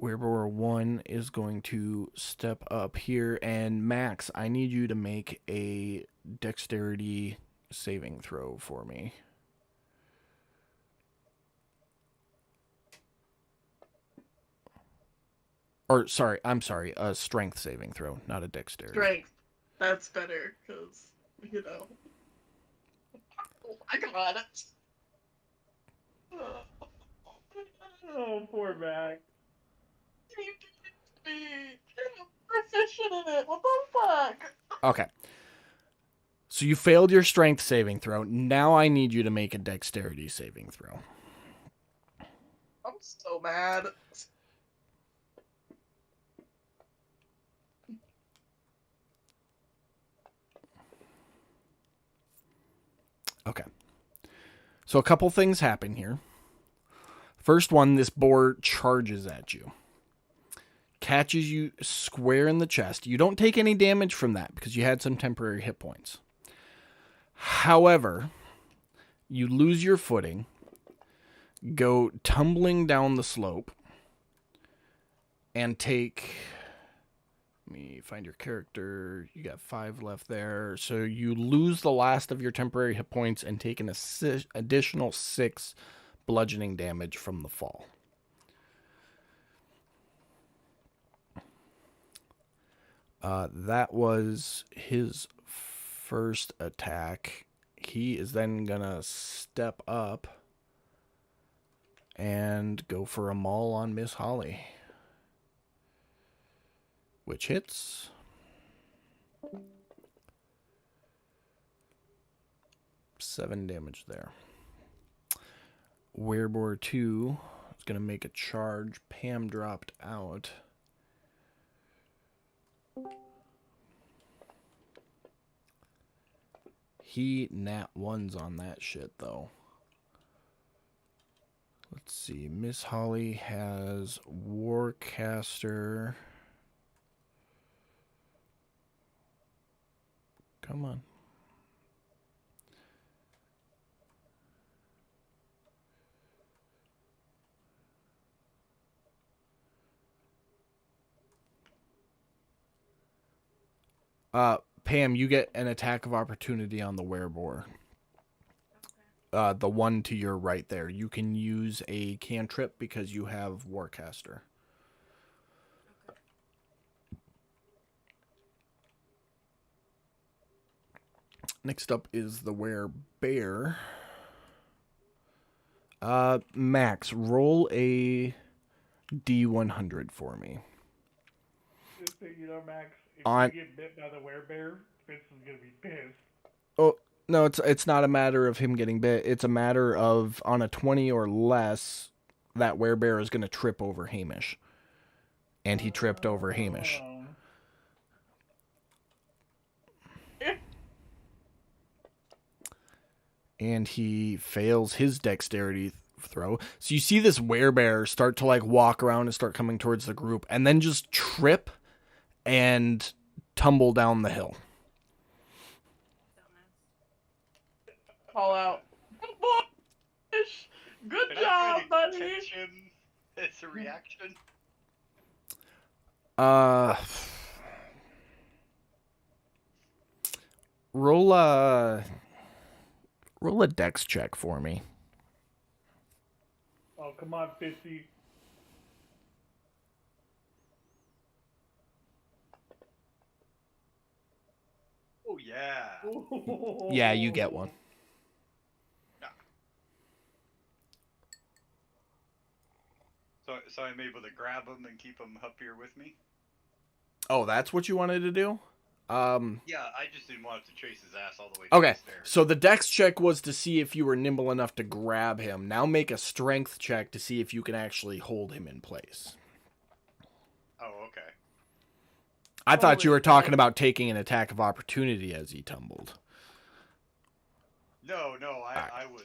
Werebore 1 is going to step up here, and Max, I need you to make a dexterity saving throw for me. Or, I'm sorry, a strength saving throw, not a dexterity. Strength. That's better, because, you know. Oh my god. Oh, poor Mac. You did me. I'm proficient in it. What the fuck? Okay. So you failed your strength saving throw. Now I need you to make a dexterity saving throw. I'm so mad. Okay. So a couple things happen here. First one, this boar charges at you. Catches you square in the chest. You don't take any damage from that because you had some temporary hit points. However, you lose your footing, go tumbling down the slope, and take... Let me find your character. You got 5 left there. So you lose the last of your temporary hit points and take an additional 6 bludgeoning damage from the fall. That was his first attack. He is then gonna step up and go for a maul on Miss Holly, which hits. Seven damage there. Werebore 2 is going to make a charge. Pam dropped out. He nat 1s on that shit, though. Let's see. Miss Holly has Warcaster. Come on. Pam, you get an attack of opportunity on the wereboar. Okay. The one to your right there. You can use a cantrip because you have Warcaster. Okay. Next up is the werebear. Max, roll a D100 for me. Just so you know, Max, if On you get bit by the werebear, Fitz is gonna be pissed. Oh, no, it's not a matter of him getting bit. It's a matter of on a 20 or less, that werebear is going to trip over Hamish. And he tripped over Hamish. And he fails his dexterity throw. So you see this werebear start to like walk around and start coming towards the group and then just trip and tumble down the hill. Dumbass. Call out. Good Can job, I buddy. catch him as a reaction? Roll a dex check for me. Oh, come on, Fitzy. Oh yeah. Yeah, you get one. So I'm able to grab him and keep him up here with me? Oh, that's what you wanted to do? Yeah, I just didn't want to chase his ass all the way to Okay, the stairs. so the dex check was to see if you were nimble enough to grab him. Now make a strength check to see if you can actually hold him in place. Oh, okay. I thought Holy you were shit. talking about taking an attack of opportunity as he tumbled. No, Alright. I was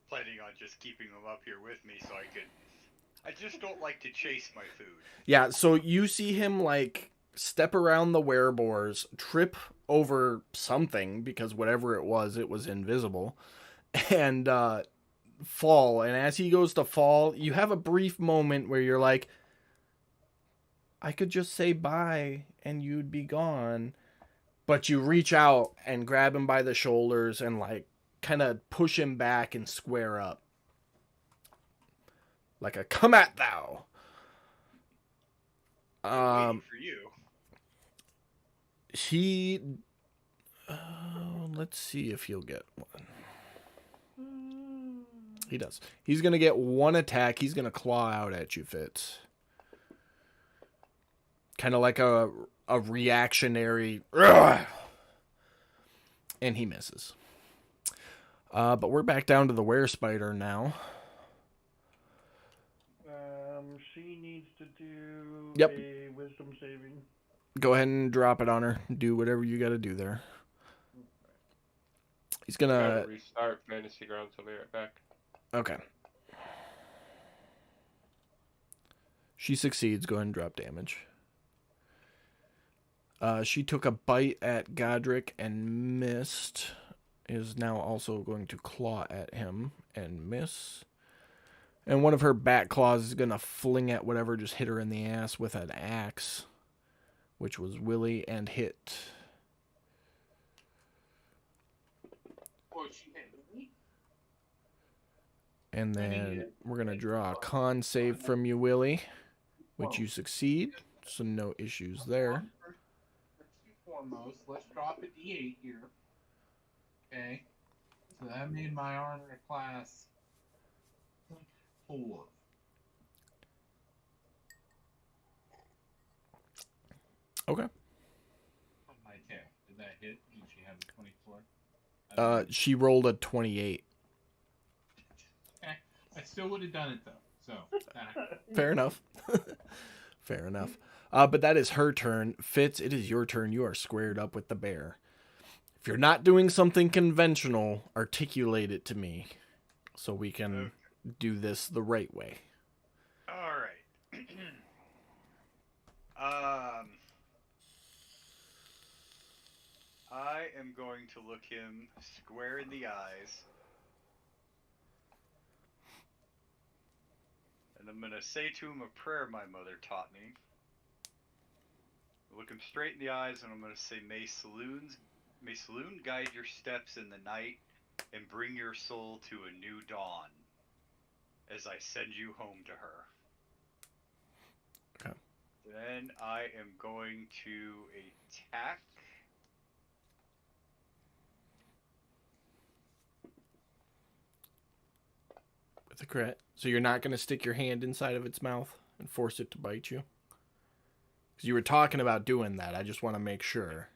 planning on just keeping him up here with me so I could... I just don't like to chase my food. Yeah, so you see him, like, step around the werebears, trip over something, because whatever it was invisible, and fall. And as he goes to fall, you have a brief moment where you're like, I could just say bye and you'd be gone. But you reach out and grab him by the shoulders and, like, kind of push him back and square up. Like a come at thou. Waiting for you. He. Let's see if he'll get one. He does. He's going to get one attack. He's going to claw out at you, Fitz. Kind of like a reactionary. And he misses. But we're back down to the were-spider now. She needs to do Yep. a wisdom saving. Go ahead and drop it on her. Do whatever you got to do there. He's going Gotta to... restart Fantasy Grounds. I'll be right back. Okay. She succeeds. Go ahead and drop damage. She took a bite at Godric and missed. Is now also going to claw at him and miss. And one of her bat claws is going to fling at whatever just hit her in the ass with an axe, which was Willie, and hit. Oh, she hit me? And then we're going to draw a con save from you, Willie, which you succeed. So no issues there. First and foremost, let's drop a D8 here. Okay. So that made my armor class 4. Okay. On my tail. Did that hit? Did she have a 24? She rolled a 28. Okay. I still would have done it though. So Fair enough. Fair enough. But that is her turn. Fitz, it is your turn. You are squared up with the bear. If you're not doing something conventional, articulate it to me so we can do this the right way. All right. I am going to look him square in the eyes. And I'm going to say to him a prayer my mother taught me. look him straight in the eyes, and I'm going to say, may Saloon guide your steps in the night and bring your soul to a new dawn as I send you home to her. Okay. Then I am going to attack. With a crit. So you're not going to stick your hand inside of its mouth and force it to bite you? Because you were talking about doing that. I just want to make sure.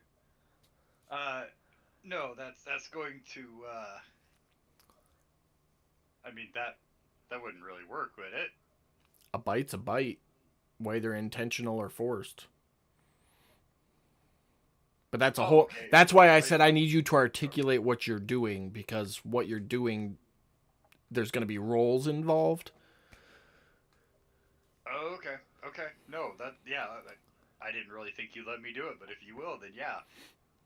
No, that's going to, I mean, that wouldn't really work, would it? A bite's a bite, whether intentional or forced. But that's a whole... Okay. That's why I said I need you to articulate what you're doing, because what you're doing, there's going to be roles involved. Oh, okay. No, I didn't really think you'd let me do it, but if you will, then yeah.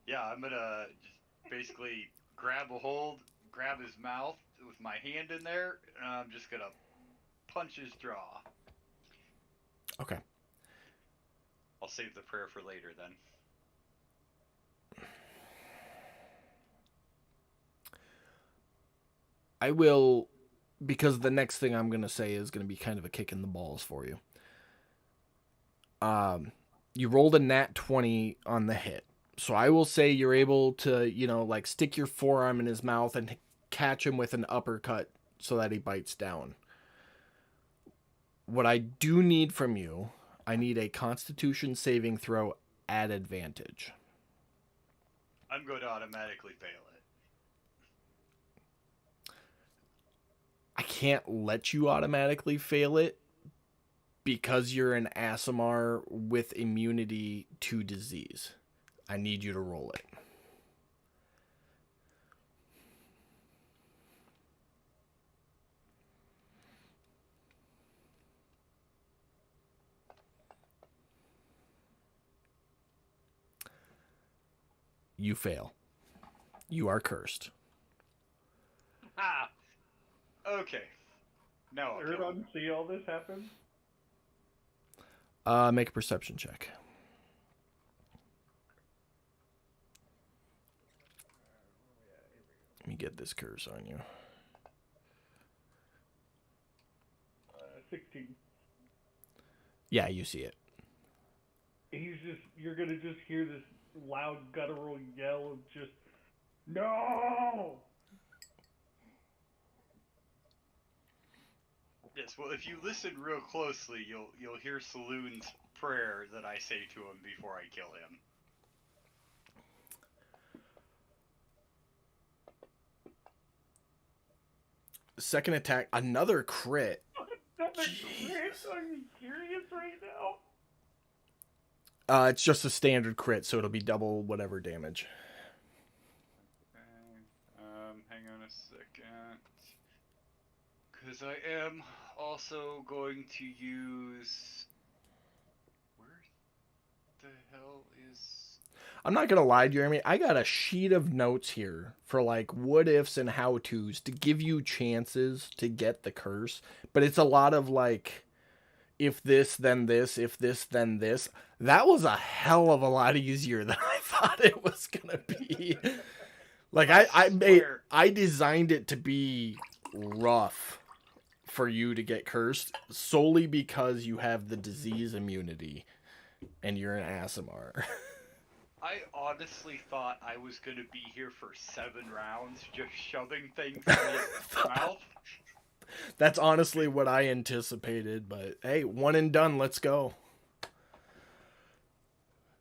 Yeah, I'm gonna just basically grab his mouth with my hand in there, and I'm just gonna punch his jaw. Okay. I'll save the prayer for later then. I will, because the next thing I'm going to say is going to be kind of a kick in the balls for you. You rolled a nat 20 on the hit. So I will say you're able to, like stick your forearm in his mouth and catch him with an uppercut so that he bites down. What I do need from you, I need a Constitution saving throw at advantage. I'm going to automatically fail it. I can't let you automatically fail it because you're an Aasimar with immunity to disease. I need you to roll it. You fail. You are cursed. Ah! Okay. Now I'll kill him. Erdon, see all this happen? Make a perception check. Let me get this curse on you. 16. Yeah, you see it. You're gonna just hear this loud guttural yell of just, no! Yes, well, if you listen real closely, you'll hear Saloon's prayer that I say to him before I kill him. Second attack, another crit. Another crit? Jesus. Are you serious right now? It's just a standard crit, so it'll be double whatever damage. Okay. Hang on a second. Because I am also going to use... Where the hell is... I'm not gonna lie, Jeremy. I got a sheet of notes here for like what ifs and how to's to give you chances to get the curse, but it's a lot of like, if this then this, if this then this. That was a hell of a lot easier than I thought it was gonna be. Like I designed it to be rough for you to get cursed solely because you have the disease immunity and you're an Aasimar. I honestly thought I was going to be here for 7 rounds just shoving things in his mouth. That's honestly what I anticipated, but hey, one and done, let's go.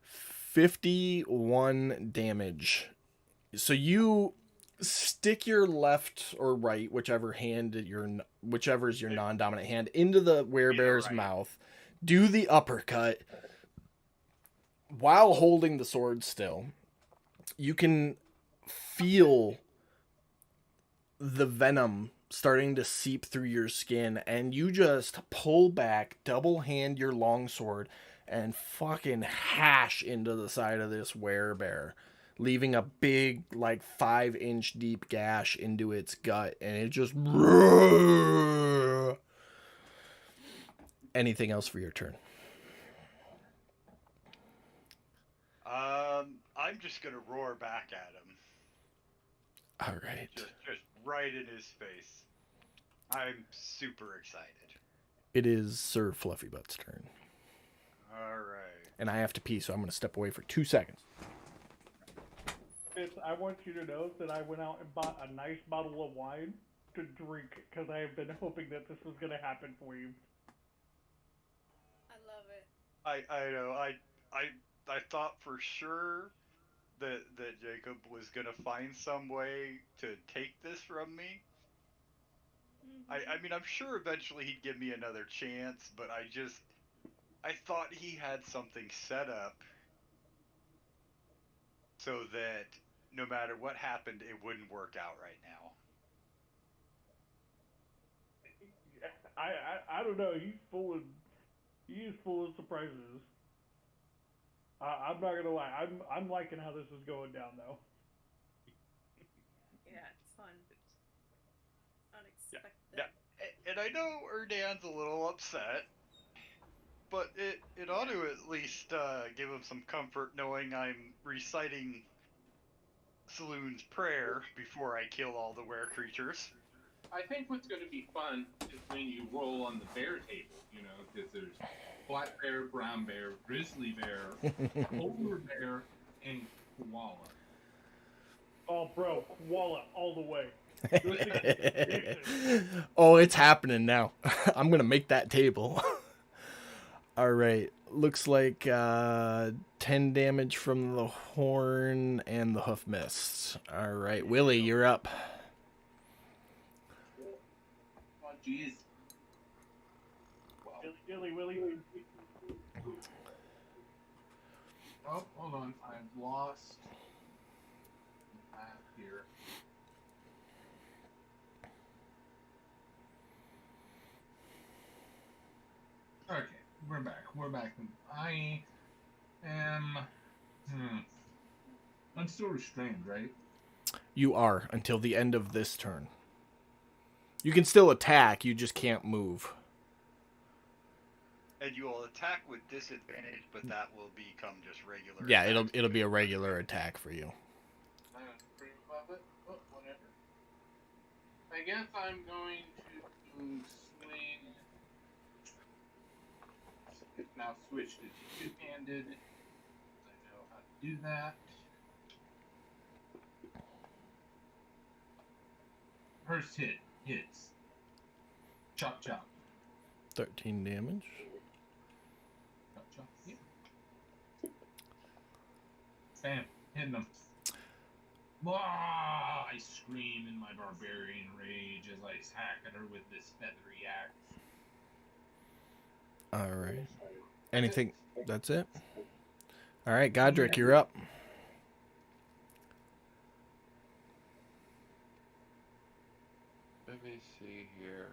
51 damage. So you stick your left or right, whichever is your non-dominant hand, into the werebear's mouth, do the uppercut while holding the sword still. You can feel the venom starting to seep through your skin, and you just pull back, double hand your longsword, and fucking hash into the side of this werebear, leaving a big, like 5-inch deep gash into its gut, and it just... Anything else for your turn? just gonna roar back at him. All right. Just right in his face. I'm super excited. It is Sir Fluffy Butt's turn. All right. And I have to pee, so I'm going to step away for 2 seconds. Fitz, I want you to know that I went out and bought a nice bottle of wine to drink because I have been hoping that this was going to happen for you. I love it. I know. I thought for sure that Jacob was gonna find some way to take this from me. I mean, I'm sure eventually he'd give me another chance, but I thought he had something set up so that no matter what happened, it wouldn't work out right now. I don't know. He is full of surprises. I'm not gonna lie. I'm liking how this is going down though. Yeah, it's fun. Unexpected. Yeah. And I know Erdan's a little upset, but it ought to at least give him some comfort knowing I'm reciting Saloon's prayer before I kill all the were creatures. I think what's going to be fun is when you roll on the bear table, because there's black bear, brown bear, grizzly bear, polar bear, and koala. Oh, bro, koala all the way. Oh, it's happening now. I'm going to make that table. All right. Looks like 10 damage from the horn and the hoof missed. All right. Willie, you're up. Oh, jeez. Willie. Oh, hold on. I've lost the map here. Okay, we're back. I am... I'm still restrained, right? You are until the end of this turn. You can still attack, you just can't move. And you will attack with disadvantage, but that will become just regular. Yeah, attacks. it'll be a regular attack for you. I don't approve of it, but whatever. I guess I'm going to swing. It's now switched to two-handed. I know how to do that. First hit hits. Chop chop. 13 damage. Chop chop. Yep. Bam. Hitting them. Ah, I scream in my barbarian rage as I hack at her with this feathery axe. All right. Anything? That's it? All right, Godric, you're up. Let me see here.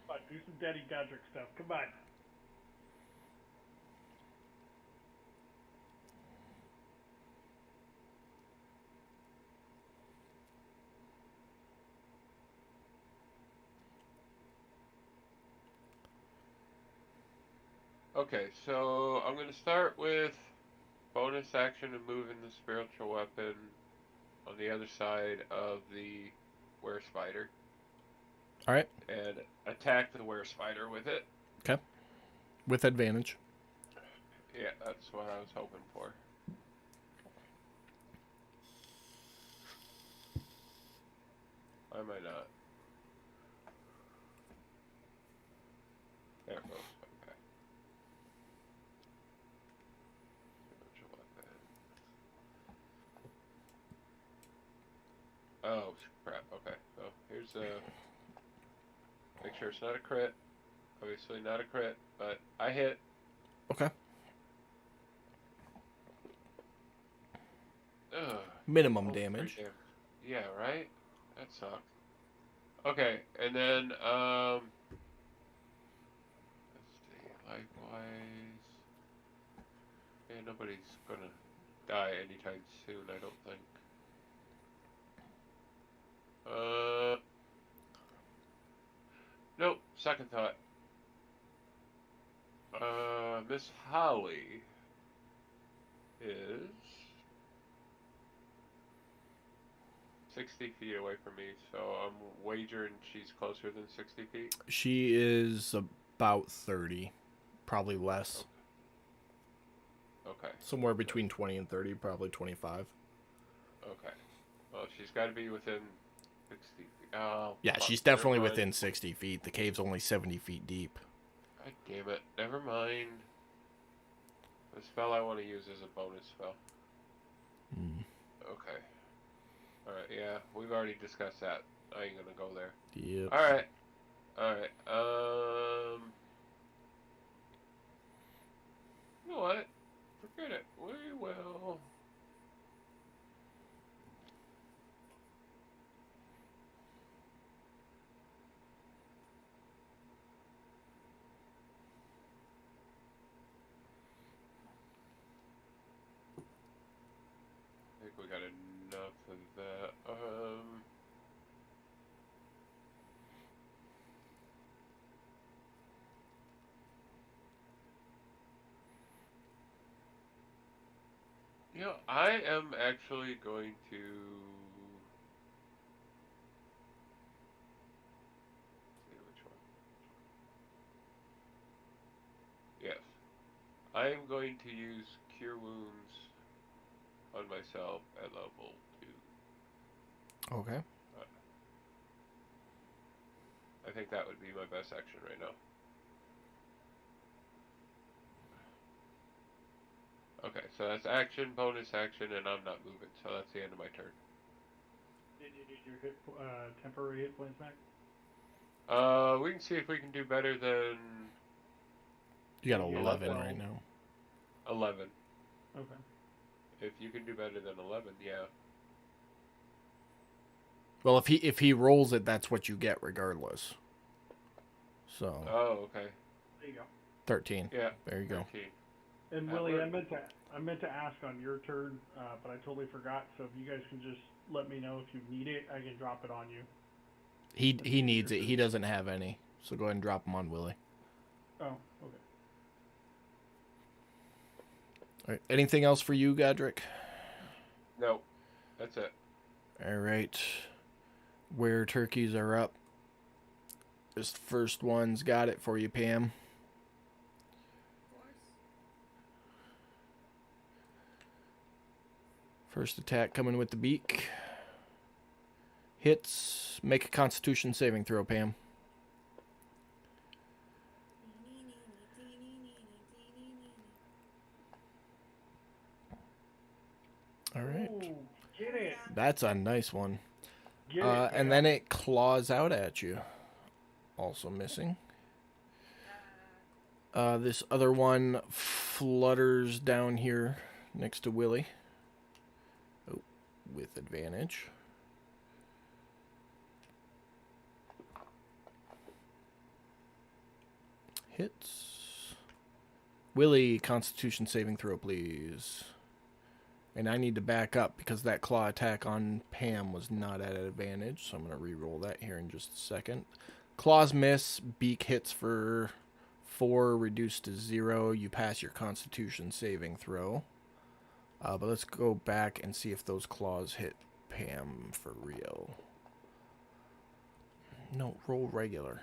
Come on, do some Daddy Godric stuff. Come on. Okay, so I'm going to start with bonus action and moving the spiritual weapon on the other side of the were spider. All right. And attack the were spider with it. Okay. With advantage. Yeah, that's what I was hoping for. Why am I not? There it goes. Okay. Spiritual weapon. Oh, crap. Okay. So here's a... Make sure it's not a crit. Obviously not a crit, but I hit. Okay. Ugh. Minimum damage. Yeah, right? That sucked. Okay, and then, let's see, likewise. Yeah, nobody's gonna die anytime soon, I don't think. Nope, second thought. Miss Holly is 60 feet away from me, so I'm wagering she's closer than 60 feet. She is about 30, probably less. Okay. Somewhere between 20 and 30, probably 25. Okay. Well, she's got to be within 60 feet. Oh, Yeah, fuck, she's never definitely mind. within 60 feet. The cave's only 70 feet deep. God damn it. Never mind. The spell I want to use is a bonus spell. Okay. Alright, yeah, we've already discussed that. I ain't gonna go there. Yep. Alright. You know what? Forget it. We will. I think we got enough of that. You know, I am actually going to see which one. Yes. I am going to use Cure Wounds on myself at level 2. Okay. I think that would be my best action right now. Okay, so that's action, bonus action, and I'm not moving, so that's the end of my turn. Did you need your temporary hit points back? We can see if we can do better than You got Yeah, 11 well. right now. 11. Okay. If you can do better than 11, yeah. Well, if he rolls it, that's what you get regardless. So Oh, okay. There you go. 13. Yeah. There you go. 13. And That Willie, I worked. meant to ask on your turn, but I totally forgot. So if you guys can just let me know if you need it, I can drop it on you. He needs it. He doesn't have any. So go ahead and drop him on Willie. Oh, okay. All right. Anything else for you, Godric? No. That's it. All right. Where turkeys are up. This first one's got it for you, Pam. Of course. First attack coming with the beak. Hits. Make a Constitution saving throw, Pam. All right. Ooh, get it. That's a nice one. Get it. And then it claws out at you. Also missing. This other one flutters down here next to Willie. Oh, with advantage. Hits. Willie, Constitution saving throw, please. And I need to back up because that claw attack on Pam was not at an advantage. So I'm going to re-roll that here in just a second. Claws miss. Beak hits for 4, reduced to 0. You pass your Constitution saving throw. But let's go back and see if those claws hit Pam for real. No, roll regular.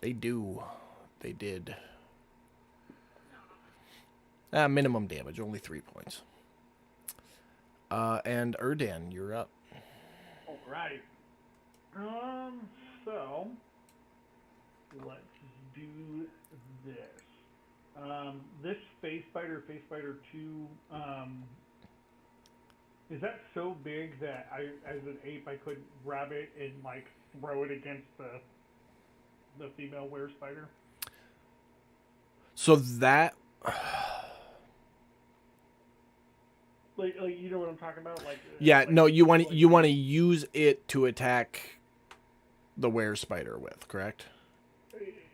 They do. They did. Minimum damage, only 3 points. And Erdan, you're up. All right. So let's do this. This Face Spider 2, is that so big that I, as an ape, I could grab it and like throw it against the female were spider? So that Like you know what I'm talking about? Like yeah, no, you want to use it to attack the were spider with, correct?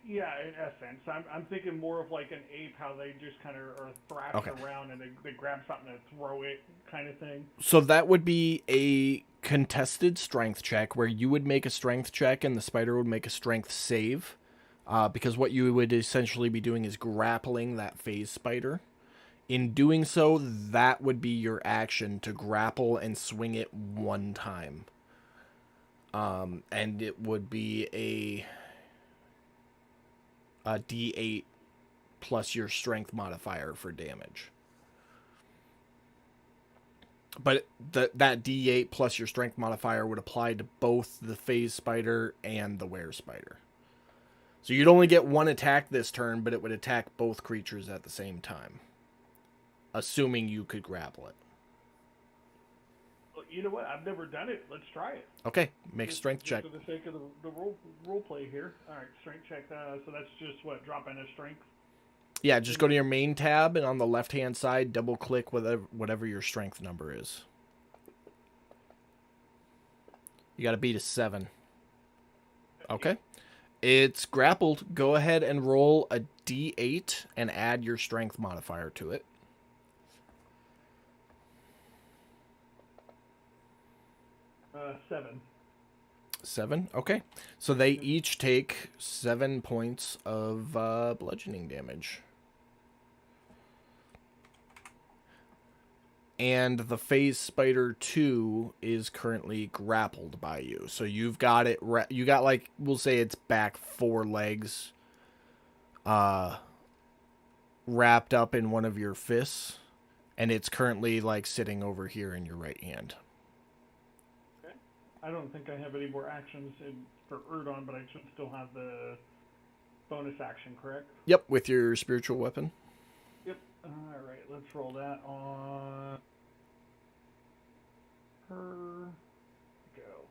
Yeah, in essence, I'm thinking more of like an ape, how they just kind of are thrashed Okay. around and they grab something and throw it, kind of thing. So that would be a contested strength check where you would make a strength check and the spider would make a strength save. because what you would essentially be doing is grappling that phase spider. In doing so, that would be your action to grapple and swing it one time. And it would be a D8 plus your strength modifier for damage. But that D8 plus your strength modifier would apply to both the phase spider and the were spider. So you'd only get one attack this turn, but it would attack both creatures at the same time. Assuming you could grapple it. Well, you know what? I've never done it. Let's try it. Okay, make a strength Just check. for the sake of the role play here. All right, strength check. So that's just what, drop in a strength. Yeah, just go to your main tab, and on the left-hand side, double-click whatever your strength number is. You got to beat a 7. Okay. It's grappled. Go ahead and roll a D8 and add your strength modifier to it. 7. 7? Okay. So they each take 7 points of bludgeoning damage. And the phase spider 2 is currently grappled by you. So you've got it, you got, like, we'll say its back 4 legs wrapped up in one of your fists. And it's currently, like, sitting over here in your right hand. Okay. I don't think I have any more actions for Erdon, but I should still have the bonus action, correct? Yep, with your spiritual weapon. Yep. All right, let's roll that on her. Go.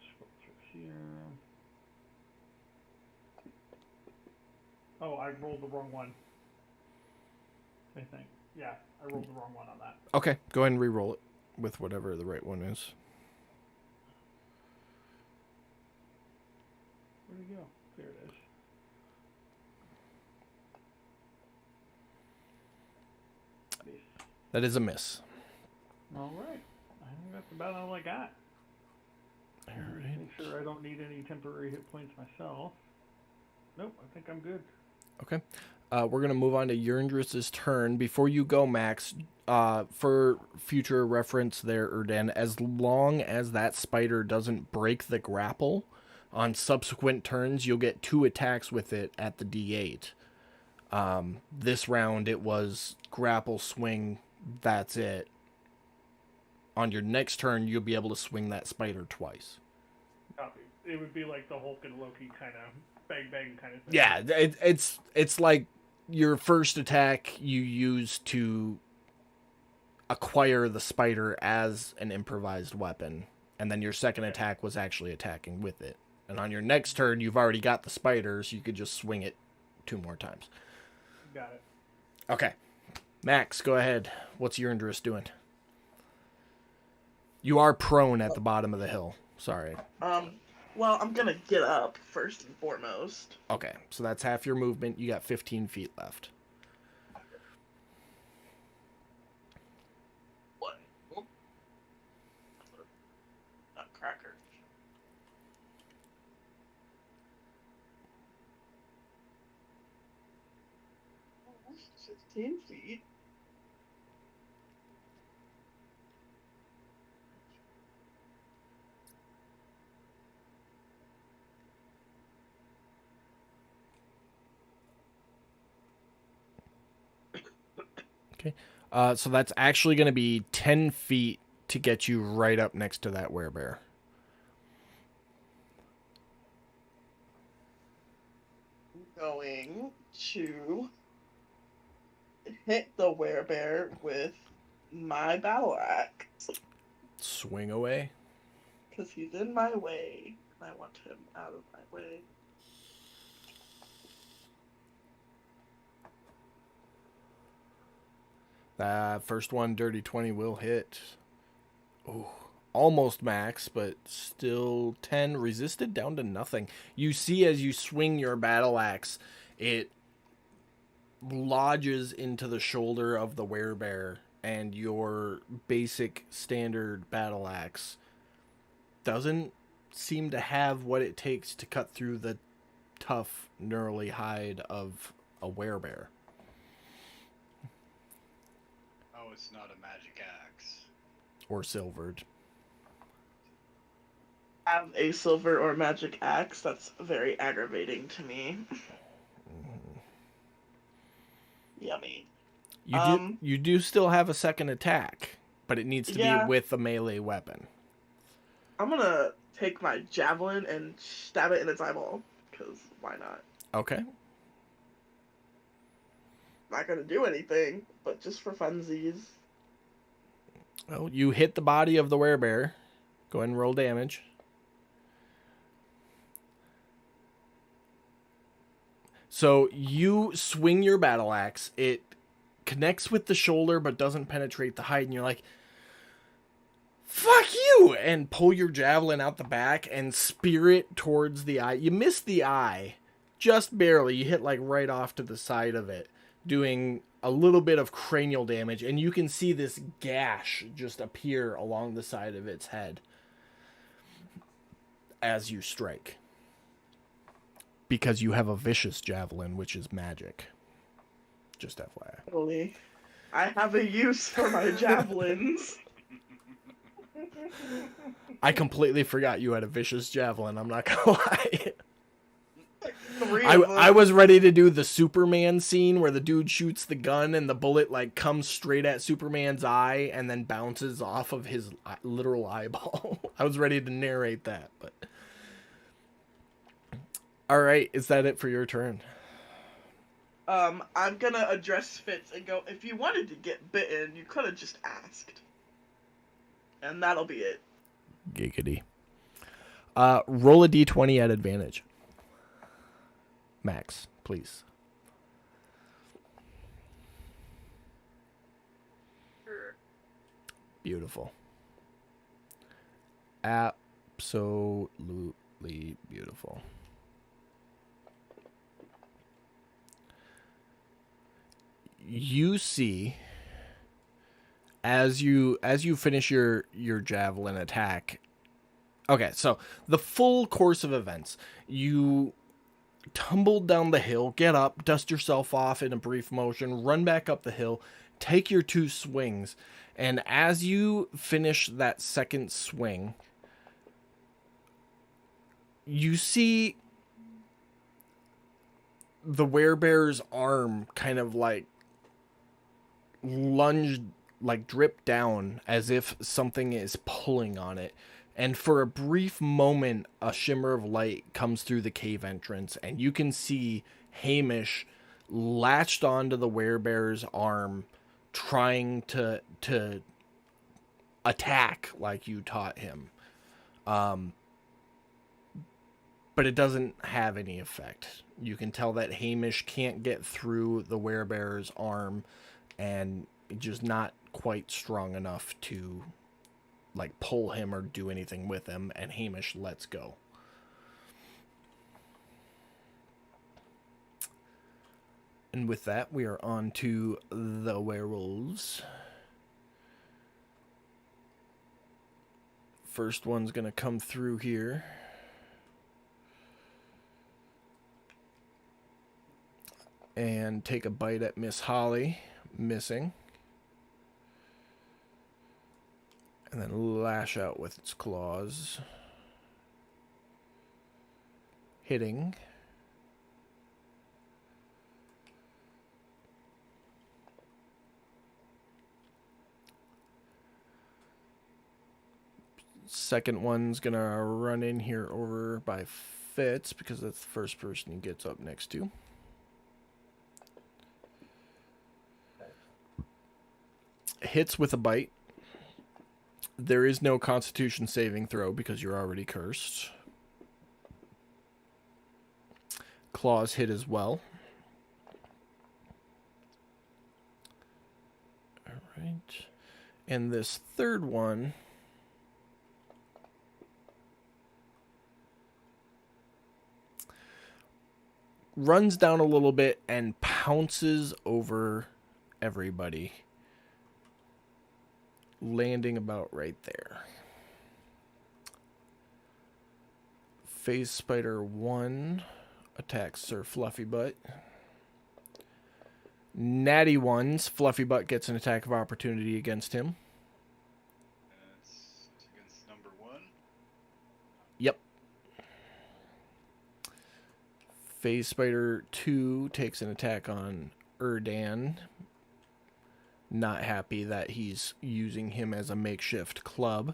Scroll through here. Oh, I rolled the wrong one. I think. Yeah, I rolled the wrong one on that. Okay, go ahead and re-roll it with whatever the right one is. Where'd it go? There it is. That is a miss. All right. I think that's about all I got. All right. Make sure I don't need any temporary hit points myself. Nope, I think I'm good. Okay. We're going to move on to Yurndris' turn. Before you go, Max, for future reference there, Erden, as long as that spider doesn't break the grapple, on subsequent turns, you'll get 2 attacks with it at the D8. This round, it was grapple, swing, that's it. On your next turn, you'll be able to swing that spider twice. Copy. It would be like the Hulk and Loki kind of bang bang kind of thing. Yeah, it's like your first attack you use to acquire the spider as an improvised weapon, and then your second attack was actually attacking with it. And on your next turn, you've already got the spider, so you could just swing it 2 more times. Got it. Okay. Max, go ahead. What's Yurndris doing? You are prone at the bottom of the hill. Sorry. Well, I'm gonna get up first and foremost. Okay, so that's half your movement. You got 15 feet left. What? Oh. Nutcracker. Oh, 16 feet. Okay. So that's actually going to be 10 feet to get you right up next to that werebear. Going to hit the werebear with my battle axe. Swing away. Because he's in my way, and I want him out of my way. First one, dirty 20 will hit. Ooh, almost max, but still 10 resisted down to nothing. You see as you swing your battle axe, it lodges into the shoulder of the werebear, and your basic standard battle axe doesn't seem to have what it takes to cut through the tough, gnarly hide of a werebear. Oh, it's not a magic axe. Or silvered. Have a silver or magic axe. That's very aggravating to me. Yummy. You do still have a second attack, but it needs to be Yeah. with a melee weapon. I'm gonna take my javelin and stab it in its eyeball, because why not? Okay. Not gonna do anything, but just for funsies. Well, you hit the body of the werebear. Go ahead and roll damage. So you swing your battle axe. It connects with the shoulder but doesn't penetrate the hide, and you're like, fuck you! And pull your javelin out the back and spear it towards the eye. You miss the eye just barely. You hit like right off to the side of it, doing a little bit of cranial damage, and you can see this gash just appear along the side of its head as you strike. Because you have a vicious javelin, which is magic. Just FYI. Totally. I have a use for my javelins. I completely forgot you had a vicious javelin. I'm not gonna lie. Three of them. I was ready to do the Superman scene where the dude shoots the gun and the bullet like comes straight at Superman's eye and then bounces off of his literal eyeball. I was ready to narrate that, but all right, is that it for your turn? I'm gonna address Fitz and go, if you wanted to get bitten, you could have just asked. And that'll be it. Giggity. Roll a d20 at advantage. Max, please. Sure. Beautiful. Absolutely beautiful. You see, as you finish your javelin attack. Okay, so the full course of events. You tumble down the hill, get up, dust yourself off in a brief motion, run back up the hill, take your 2 swings, and as you finish that second swing, you see the werebear's arm kind of like lunged, like drip down as if something is pulling on it. And for a brief moment, a shimmer of light comes through the cave entrance, and you can see Hamish latched onto the werebear's arm, trying to attack like you taught him. But it doesn't have any effect. You can tell that Hamish can't get through the werebear's arm, and just not quite strong enough to like pull him or do anything with him, and Hamish lets go. And with that, we are on to the werewolves. First one's gonna come through here. And take a bite at Miss Holly, missing. And then lash out with its claws. Hitting. Second one's gonna run in here over by Fitz, because that's the first person he gets up next to. Hits with a bite. There is no Constitution saving throw because you're already cursed. Claws hit as well. Alright. And this third one runs down a little bit and pounces over everybody, landing about right there. Phase Spider 1 attacks Sir Fluffy Butt. Natty ones, Fluffy Butt gets an attack of opportunity against him. It's against number 1. Yep. Phase Spider 2 takes an attack on Erdan. Not happy that he's using him as a makeshift club.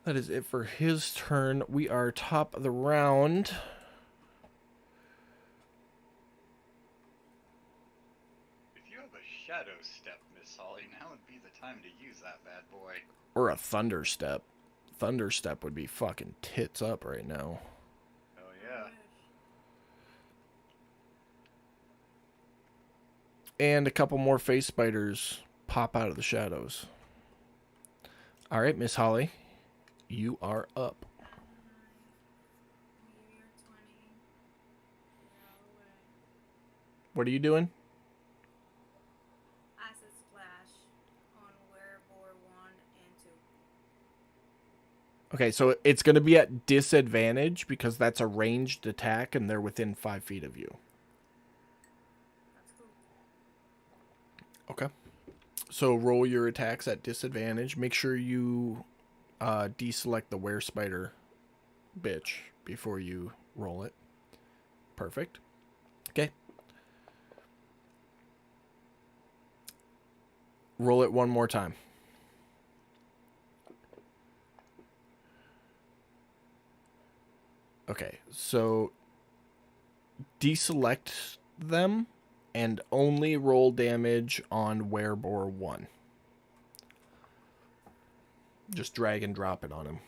That is it for his turn. We are top of the round. If you have a Shadow Step, Miss Holly, now would be the time to use that bad boy. Or a Thunder Step. Thunder Step would be fucking tits up right now. Oh yeah. And a couple more Face Spiders pop out of the shadows. All right, Miss Holly, you are up. What are you doing? Acid Splash on Werebore 1 and 2. Okay, so it's going to be at disadvantage because that's a ranged attack and they're within 5 feet of you. That's cool. Okay. So roll your attacks at disadvantage. Make sure you deselect the Were Spider bitch before you roll it. Perfect. Okay. Roll it one more time. Okay, so deselect them and only roll damage on Werebore 1. Just drag and drop it on him.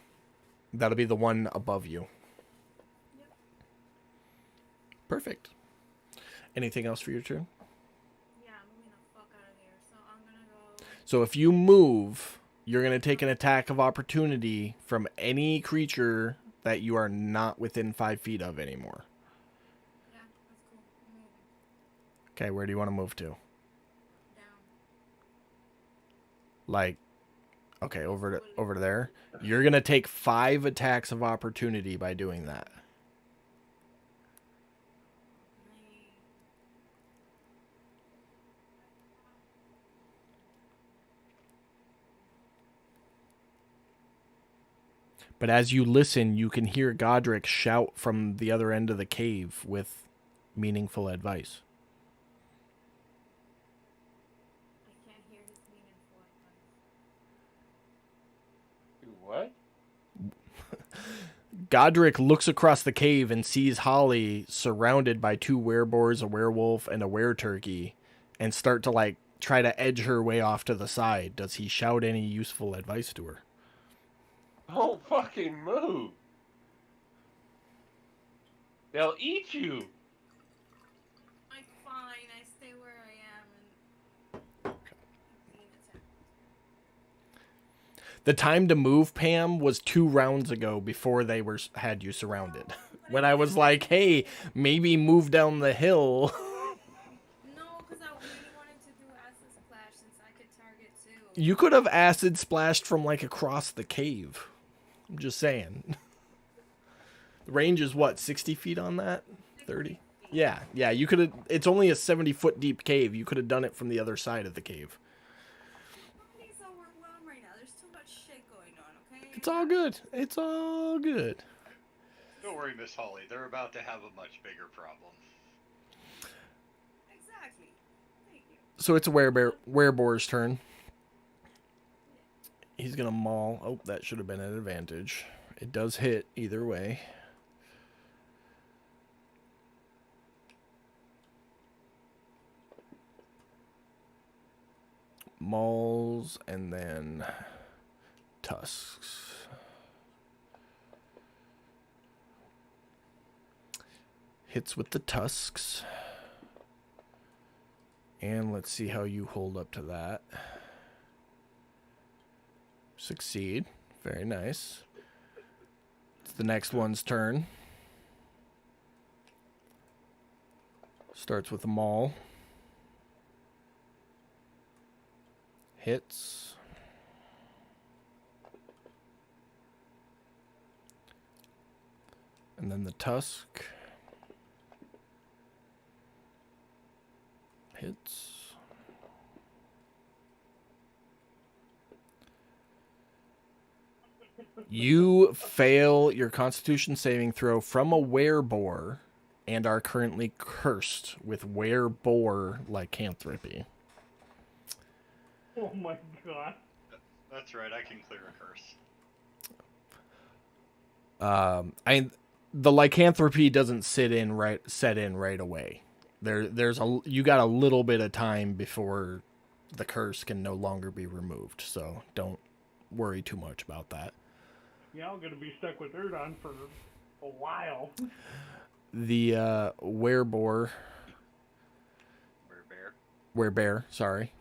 That'll be the one above you. Yep. Perfect. Anything else for your turn? Yeah, I'm moving the fuck out of here. So I'm gonna go. So if you move, you're going to take an attack of opportunity from any creature that you are not within 5 feet of anymore. Yeah, that's cool. I'm moving. Okay, where do you want to move to? Down. Like, okay, over to there. You're going to take 5 attacks of opportunity by doing that. But as you listen, you can hear Godric shout from the other end of the cave with meaningful advice. I can't hear his meaningful advice. What? Godric looks across the cave and sees Holly surrounded by 2 werebores, a werewolf, and a wereturkey, and start to try to edge her way off to the side. Does he shout any useful advice to her? Don't fucking move. They'll eat you. I'm fine. I stay where I am and being attacked. The time to move, Pam, was 2 rounds ago before they had you surrounded. When I was like, hey, maybe move down the hill. No, because I really wanted to do Acid Splash since I could target too. You could have acid splashed from across the cave. I'm just saying. The range is what, 60 feet on that? 30? Yeah, you could have. It's only a 70-foot deep cave. You could have done it from the other side of the cave. Everybody's overwhelmed right now. There's too much shit going on, okay? It's all good. It's all good. Don't worry, Miss Holly. They're about to have a much bigger problem. Exactly. Thank you. So it's a werebore's turn. He's going to maul. Oh, that should have been an advantage. It does hit either way. Mauls and then tusks. Hits with the tusks. And let's see how you hold up to that. Succeed. Very nice. It's the next one's turn. Starts with a maul. Hits. And then the tusk hits. You fail your Constitution saving throw from a werebore and are currently cursed with werebore lycanthropy. Oh my god. That's right, I can clear a curse. The lycanthropy doesn't set in right away. You got a little bit of time before the curse can no longer be removed, so don't worry too much about that. Yeah, I'm gonna be stuck with Erdon for a while. The werebore, werebear, sorry.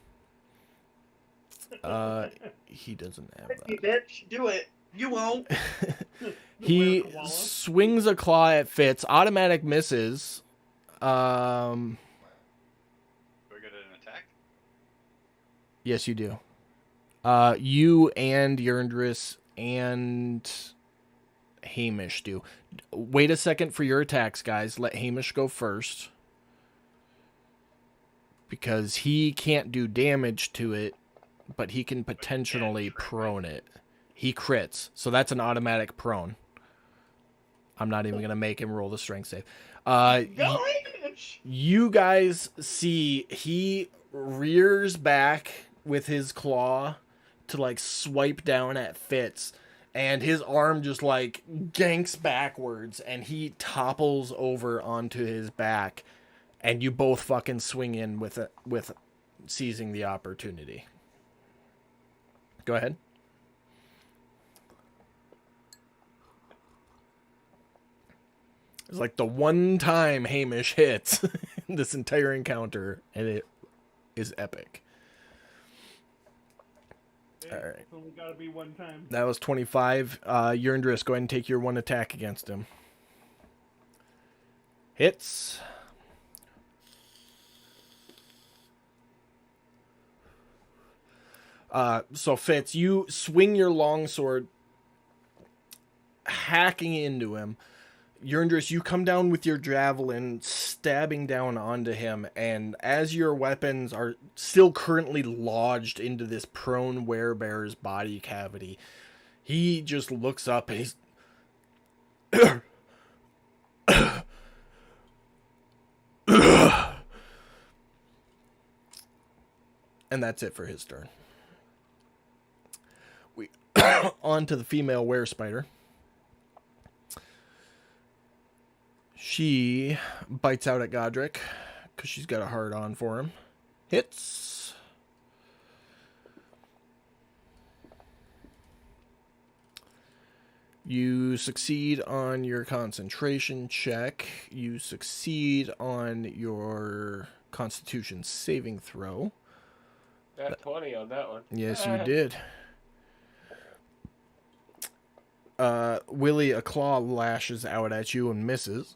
He doesn't have that. Hey, bitch, do it. You won't. He swings a claw at Fitz, automatic misses. Do I get an attack? Yes, you do. You and Yerndris and Hamish do. Wait a second for your attacks, guys. Let Hamish go first. Because he can't do damage to it, but he can potentially prone it. He crits, so that's an automatic prone. I'm not even going to make him roll the strength save. You guys see he rears back with his claw to like swipe down at Fitz, and his arm just like ganks backwards and he topples over onto his back, and you both fucking swing in with seizing the opportunity. Go ahead. It's like the one time Hamish hits in this entire encounter, and it is epic. All right. It's only gotta be one time. That was 25. Yerndris, go ahead and take your one attack against him. Hits. So Fitz, you swing your longsword, hacking into him. Yerndris, you come down with your javelin, stabbing down onto him, and as your weapons are still currently lodged into this prone werebear's body cavity, he just looks up and he's... and that's it for his turn. We on to the female werespider. She bites out at Godric because she's got a hard on for him. Hits. You succeed on your concentration check. You succeed on your Constitution saving throw. Got 20 on that one. Yes, you did. Willie, a claw lashes out at you and misses.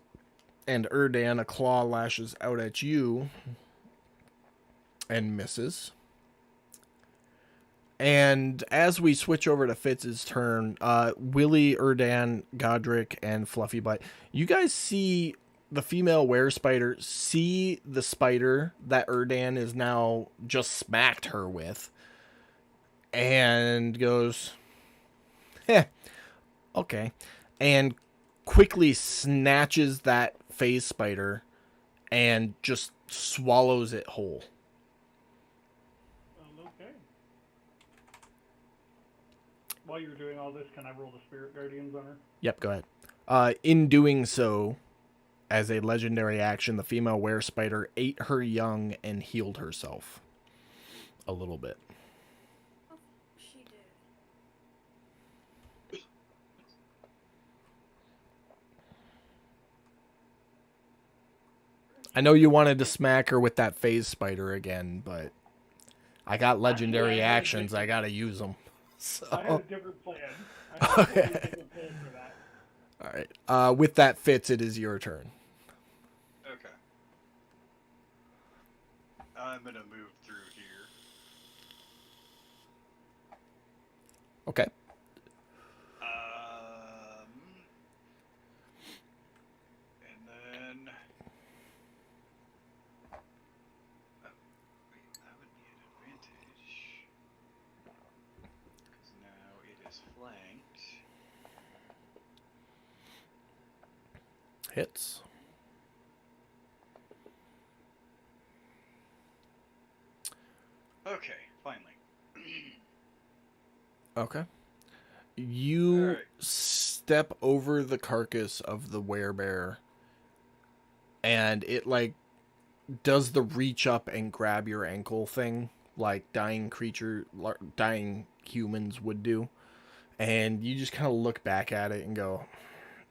And Erdan, a claw lashes out at you and misses. And as we switch over to Fitz's turn, Willie, Erdan, Godric, and Fluffy Butt, you guys see the female werespider see the spider that Erdan is now just smacked her with, and goes, okay, and quickly snatches that phase spider and just swallows it whole. Okay. While you're doing all this, can I roll the Spirit Guardians on her? Yep, go ahead. In doing so, as a legendary action, the female werespider ate her young and healed herself a little bit. She did. I know you wanted to smack her with that phase spider again, but I got legendary actions. I gotta use them. So. I had a different plan. I had a totally different plan for that. All right. With that, Fitz, it is your turn. Okay. I'm gonna move through here. Okay. flanked. Hits. Okay, finally. Okay. You Alright. step over the carcass of the werebear, and it like does the reach up and grab your ankle thing like dying humans would do. And you just kind of look back at it and go,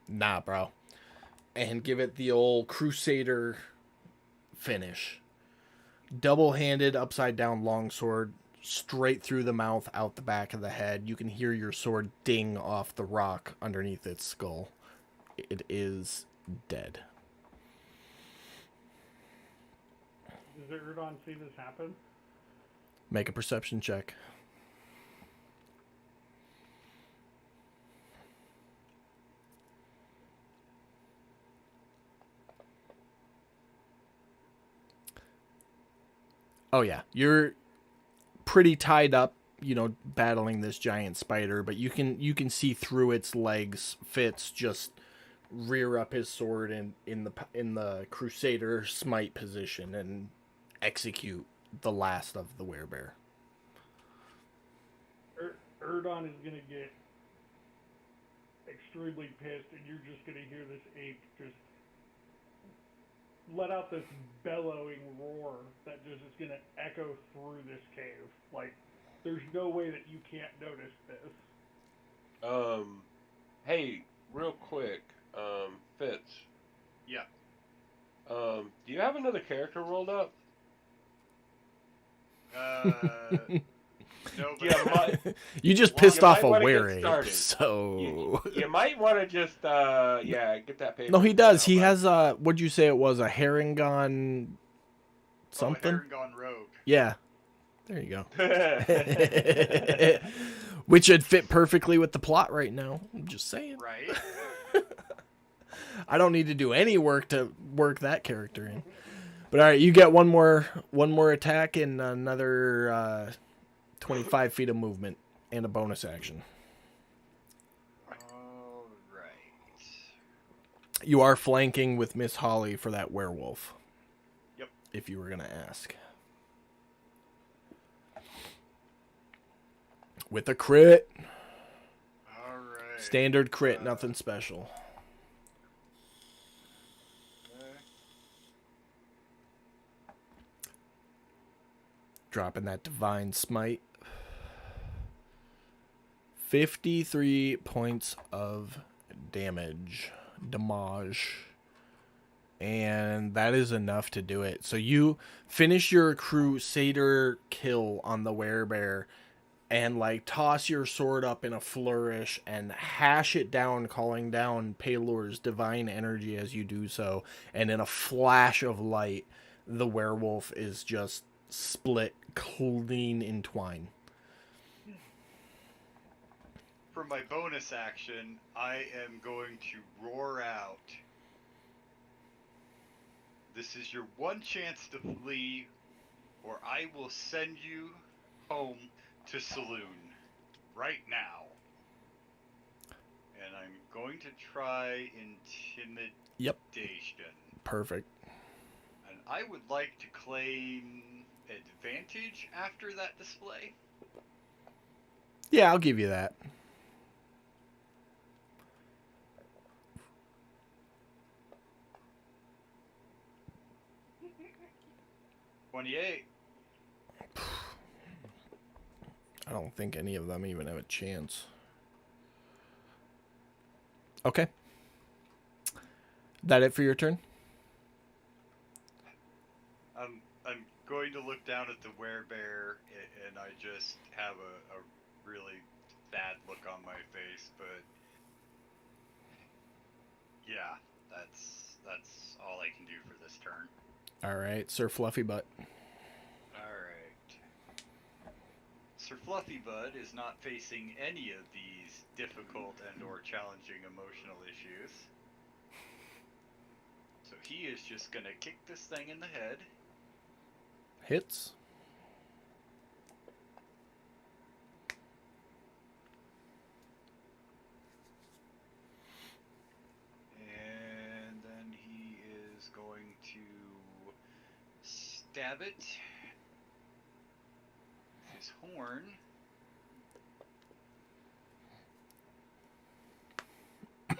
nah, bro. And give it the old Crusader finish. Double-handed, upside-down longsword, straight through the mouth, out the back of the head. You can hear your sword ding off the rock underneath its skull. It is dead. Does Erdon see this happen? Make a perception check. Oh yeah, you're pretty tied up, battling this giant spider, but you can see through its legs. Fitz just rear up his sword in the Crusader smite position and execute the last of the werebear. Erdon is gonna get extremely pissed, and you're just gonna hear this ape just let out this bellowing roar that just is gonna echo through this cave. Like, there's no way that you can't notice this. Hey, real quick, Fitz. Yeah. Do you have another character rolled up? No, but Yeah, You just Well, pissed you off might a wanna get were-ape, started. so... You might want to just, get that paper. No, he does. He out, has what'd you say it was? A Herringon something? Oh, Herringon Rogue. Yeah. There you go. bud. Which would fit perfectly with the plot right now. I'm just saying. Right? I don't need to do any work to work that character in. But all right, you get one more attack and another 25 feet of movement and a bonus action. All right. You are flanking with Miss Holly for that werewolf. Yep. If you were going to ask. With a crit. All right. Standard crit, nothing special. Dropping that divine smite. 53 points of damage. And that is enough to do it. So you finish your Crusader kill on the werebear and like toss your sword up in a flourish and hash it down, calling down Pelor's divine energy as you do so. And in a flash of light, the werewolf is just split clean in twine. For my bonus action, I am going to roar out. This is your one chance to flee, or I will send you home to Saloon right now. And I'm going to try intimidation. Yep. Perfect. And I would like to claim advantage after that display. Yeah, I'll give you that. $28. I don't think any of them even have a chance. Okay. That it for your turn? I'm going to look down at the werebear and I just have a really sad look on my face, but yeah, that's all I can do for this turn. All right, Sir Fluffy Butt. Alright. Sir Fluffy Bud is not facing any of these difficult and or challenging emotional issues. So he is just gonna kick this thing in the head. Hits. stab it with his horn. And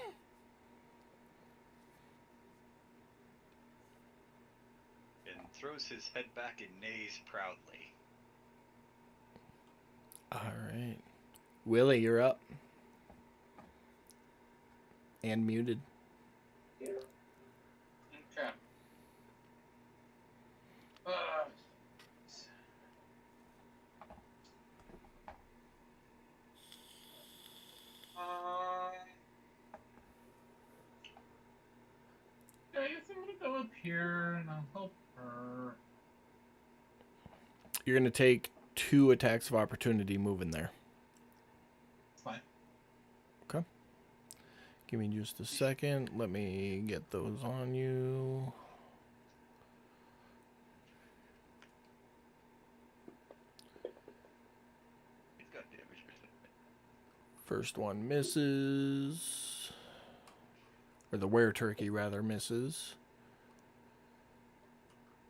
throws his head back and neighs proudly. Alright. Willie, you're up. And muted. Okay. I guess I'm gonna go up here and I'll help her. You're going to take 2 attacks of opportunity moving there. It's fine. Okay. Give me just a second. Let me get those on you. He's got damage resistance. First one misses. Or the were turkey, rather, misses.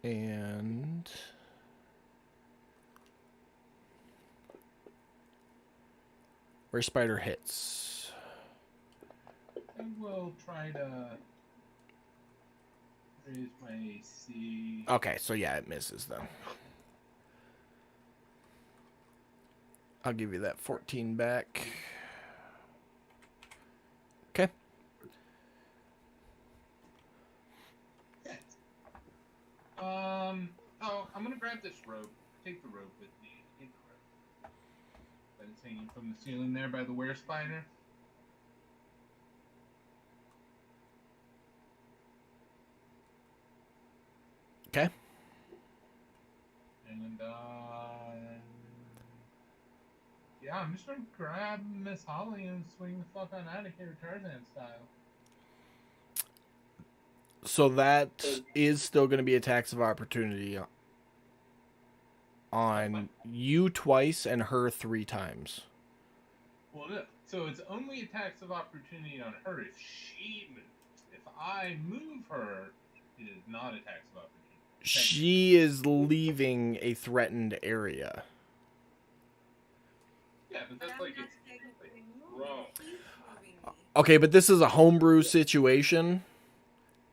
And... where spider hits. I will try to raise my AC. Okay, so yeah, it misses then. I'll give you that 14 back. Okay. Okay. Oh, I'm gonna grab this rope. Take the rope with me. Take the rope. That is hanging from the ceiling there by the were spider. Okay. And yeah, I'm just gonna grab Miss Holly and swing the fuck on out of here, Tarzan style. So that is still going to be attacks of opportunity on you twice and her 3 times. Well, no. So it's only attacks of opportunity on her if she moves. If I move her, it is not attacks of opportunity. She is leaving a threatened area. Yeah, but But that's I'm like not it's technically wrong. moving. He's moving me. Okay, but this is a homebrew situation,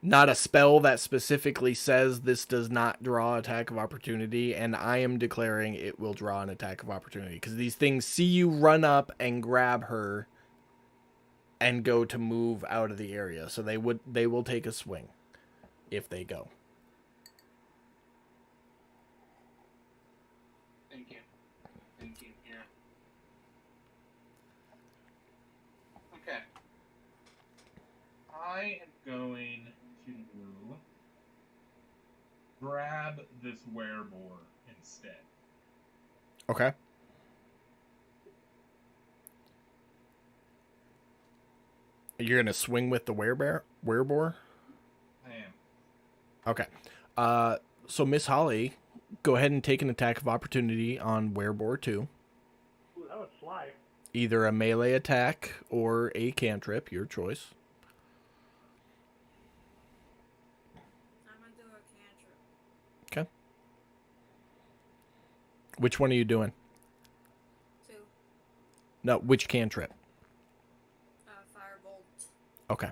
not a spell that specifically says this does not draw attack of opportunity, and I am declaring it will draw an attack of opportunity because these things see you run up and grab her and go to move out of the area, so they will take a swing if they go. Thank you. Thank you. Here. Okay. I am going to grab this werebore instead. Okay. You're gonna swing with the werebore? I am. Okay. So Miss Holly, go ahead and take an attack of opportunity on werebore 2. Ooh, that was sly. Either a melee attack or a cantrip, your choice. I'm gonna do a cantrip. Okay. Which one are you doing? 2. No, which cantrip? Firebolt. Okay.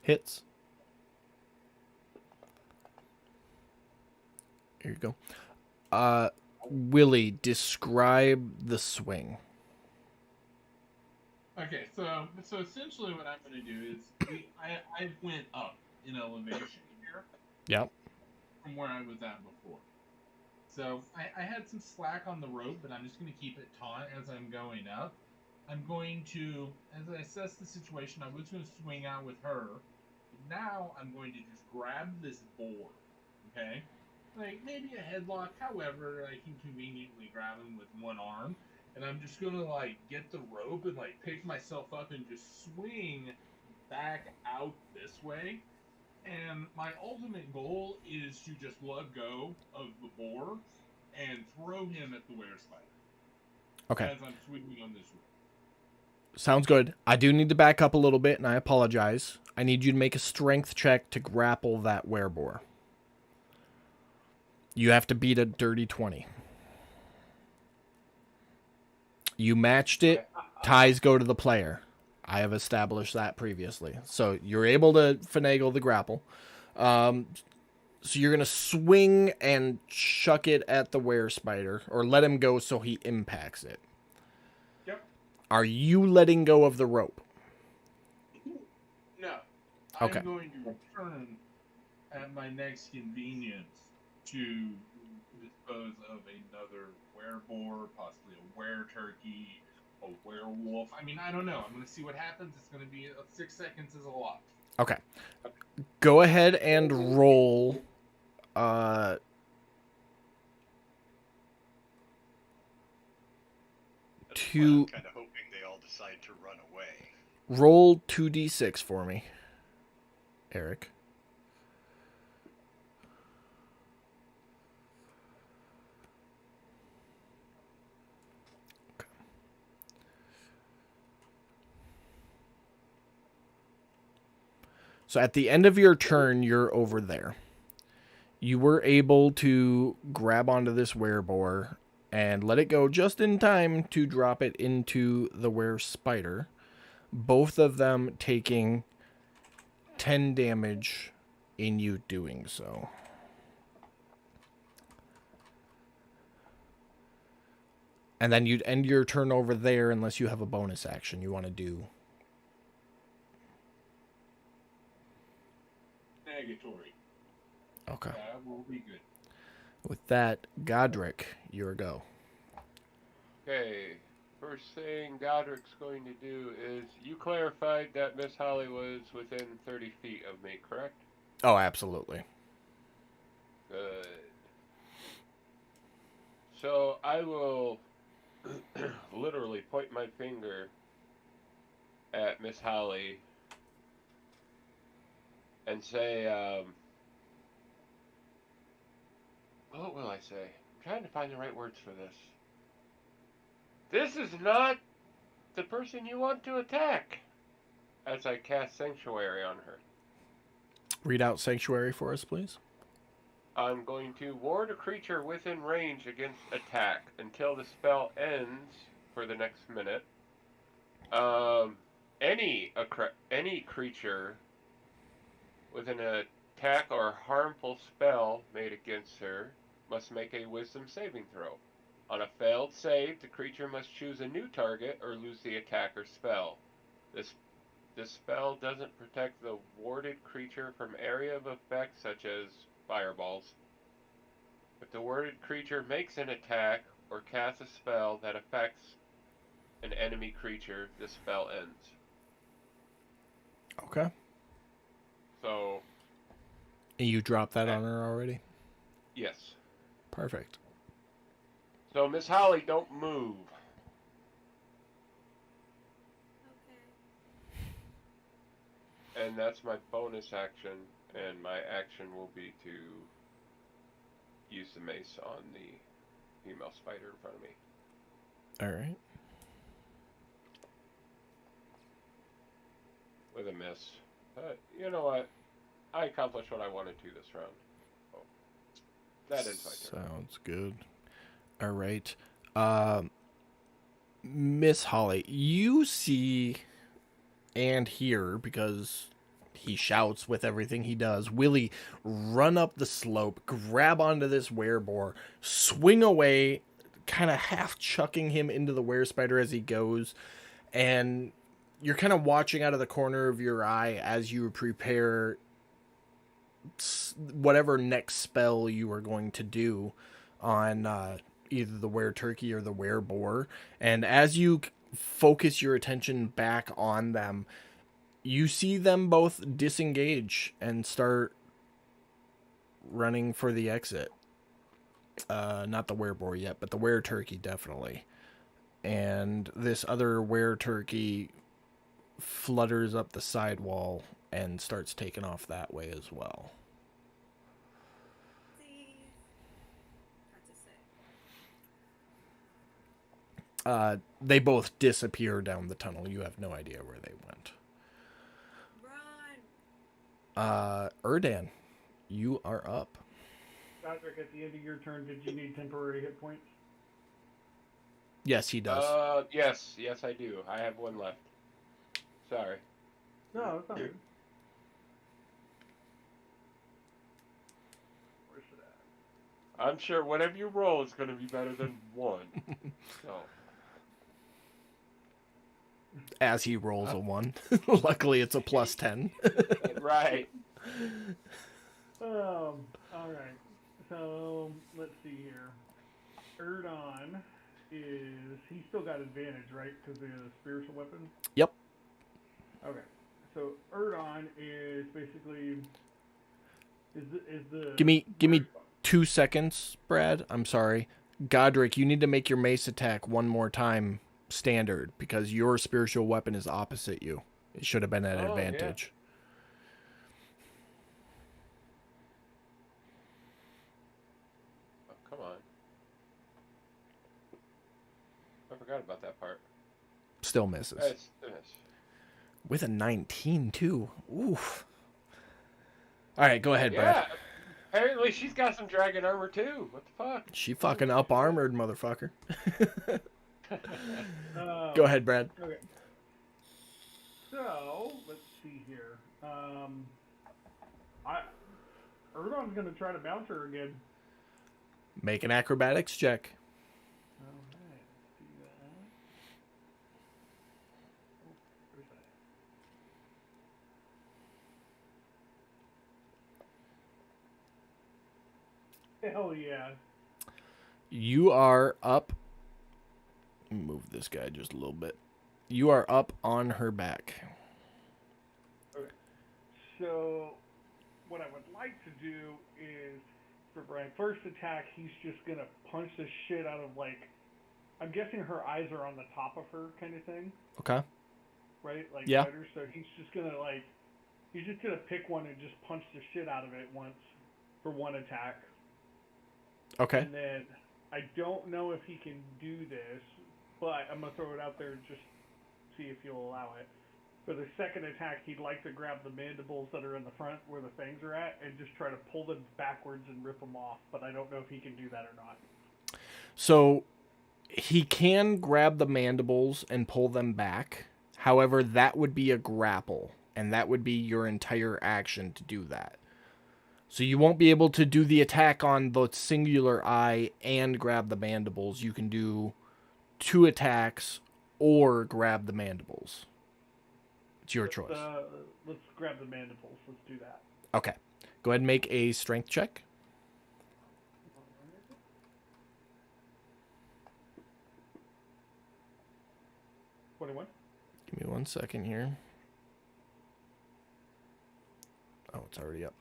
Hits. Here you go. Willie, describe the swing. Okay, so essentially what I'm going to do is I went up in elevation here Yep. from where I was at before. So I had some slack on the rope, but I'm just going to keep it taut as I'm going up. I'm going to, as I assess the situation, I was going to swing out with her. But now I'm going to just grab this board, okay? Like maybe a headlock, however, I can conveniently grab him with one arm. And I'm just gonna like get the rope and like pick myself up and just swing back out this way. And my ultimate goal is to just let go of the boar and throw him at the were spider. Okay. As I'm swinging on this rope. Sounds good. I do need to back up a little bit, and I apologize. I need you to make a strength check to grapple that wereboar. You have to beat a dirty 20. You matched it. Ties go to the player. I have established that previously. So you're able to finagle the grapple. So you're going to swing and chuck it at the were-spider, or let him go so he impacts it. Yep. Are you letting go of the rope? No. Okay. I'm going to return at my next convenience to dispose of another wereboar, possibly a were-turkey, a werewolf. I mean, I don't know. I'm going to see what happens. It's going to be 6 seconds is a lot. Okay. Go ahead and roll. That's why I'm kind of hoping they all decide to run away. Roll 2d6 for me, Eric. Okay. So at the end of your turn, you're over there. You were able to grab onto this wereboar and let it go just in time to drop it into the were-spider. Both of them taking 10 damage in you doing so. And then you'd end your turn over there unless you have a bonus action you want to do. Negatory. Okay. That will be good. With that, Godric, your go. Okay. First thing Godric's going to do is, you clarified that Miss Holly was within 30 feet of me, correct? Oh, absolutely. Good. So I will literally point my finger at Miss Holly and say, what will I say? I'm trying to find the right words for this. This is not the person you want to attack. As I cast Sanctuary on her. Read out Sanctuary for us, please. I'm going to ward a creature within range against attack until the spell ends for the next minute. Any creature with an attack or harmful spell made against her must make a Wisdom saving throw. On a failed save, the creature must choose a new target or lose the attack or spell. This spell doesn't protect the warded creature from area of effect such as fireballs. If the warded creature makes an attack or casts a spell that affects an enemy creature, the spell ends. Okay. So... And you dropped that on her already? Yes. Perfect. So, Miss Holly, don't move. Okay. And that's my bonus action, and my action will be to use the mace on the female spider in front of me. Alright. With a miss. But, you know what? I accomplished what I wanted to this round. Oh. That is my turn. Sounds good. Alright. Miss Holly, you see and hear, because he shouts with everything he does, Willie run up the slope, grab onto this wereboar, swing away, kind of half chucking him into the were-spider as he goes, and you're kind of watching out of the corner of your eye as you prepare whatever next spell you are going to do on either the were-turkey or the were-boar. And as you focus your attention back on them, you see them both disengage and start running for the exit. Not the were-boar yet, but the were-turkey definitely. And this other were-turkey flutters up the sidewall and starts taking off that way as well. See. Hard to say. They both disappear down the tunnel. You have no idea where they went. Run. Erdan, you are up. Patrick, at the end of your turn, did you need temporary hit points? Yes, he does. Yes, I do. I have one left. Sorry. No, it's not good. Where's it at? I'm sure whatever you roll is going to be better than one. So. As he rolls a 1. Luckily, it's a plus 10. Right. All right. So let's see here. Erdon he's still got advantage, right? Because of the spiritual weapon. Yep. Okay. So Erdon is basically is the Give me 2 seconds, Brad. I'm sorry. Godric, you need to make your mace attack one more time standard because your spiritual weapon is opposite you. It should have been at advantage. Yeah. Oh, come on. I forgot about that part. Still misses. It's a miss. With a 19 too. Oof. All right, go ahead, Brad. Yeah. Apparently she's got some dragon armor too. What the fuck? She fucking up armored, motherfucker. Go ahead, Brad. Okay. So let's see here. Erdon's gonna try to bounce her again. Make an acrobatics check. All right, let's do that. Oh, where's that? Hell yeah. You are up. Move this guy just a little bit. You are up on her back. Okay. So, what I would like to do is, for Brian's first attack, he's just gonna punch the shit out of, like, I'm guessing her eyes are on the top of her kind of thing, Okay. right? Like, Yeah. spiders. So he's just gonna, pick one and just punch the shit out of it once for one attack. Okay. And then, I don't know if he can do this, but I'm gonna throw it out there and just see if you'll allow it. For the second attack, he'd like to grab the mandibles that are in the front where the fangs are at and just try to pull them backwards and rip them off, but I don't know if he can do that or not. So he can grab the mandibles and pull them back. However, that would be a grapple, and that would be your entire action to do that. So you won't be able to do the attack on the singular eye and grab the mandibles. You can do 2 attacks or grab the mandibles. It's your choice. Let's grab the mandibles. Let's do that. Okay. Go ahead and make a strength check. $21. Give me 1 second here. Oh, it's already up.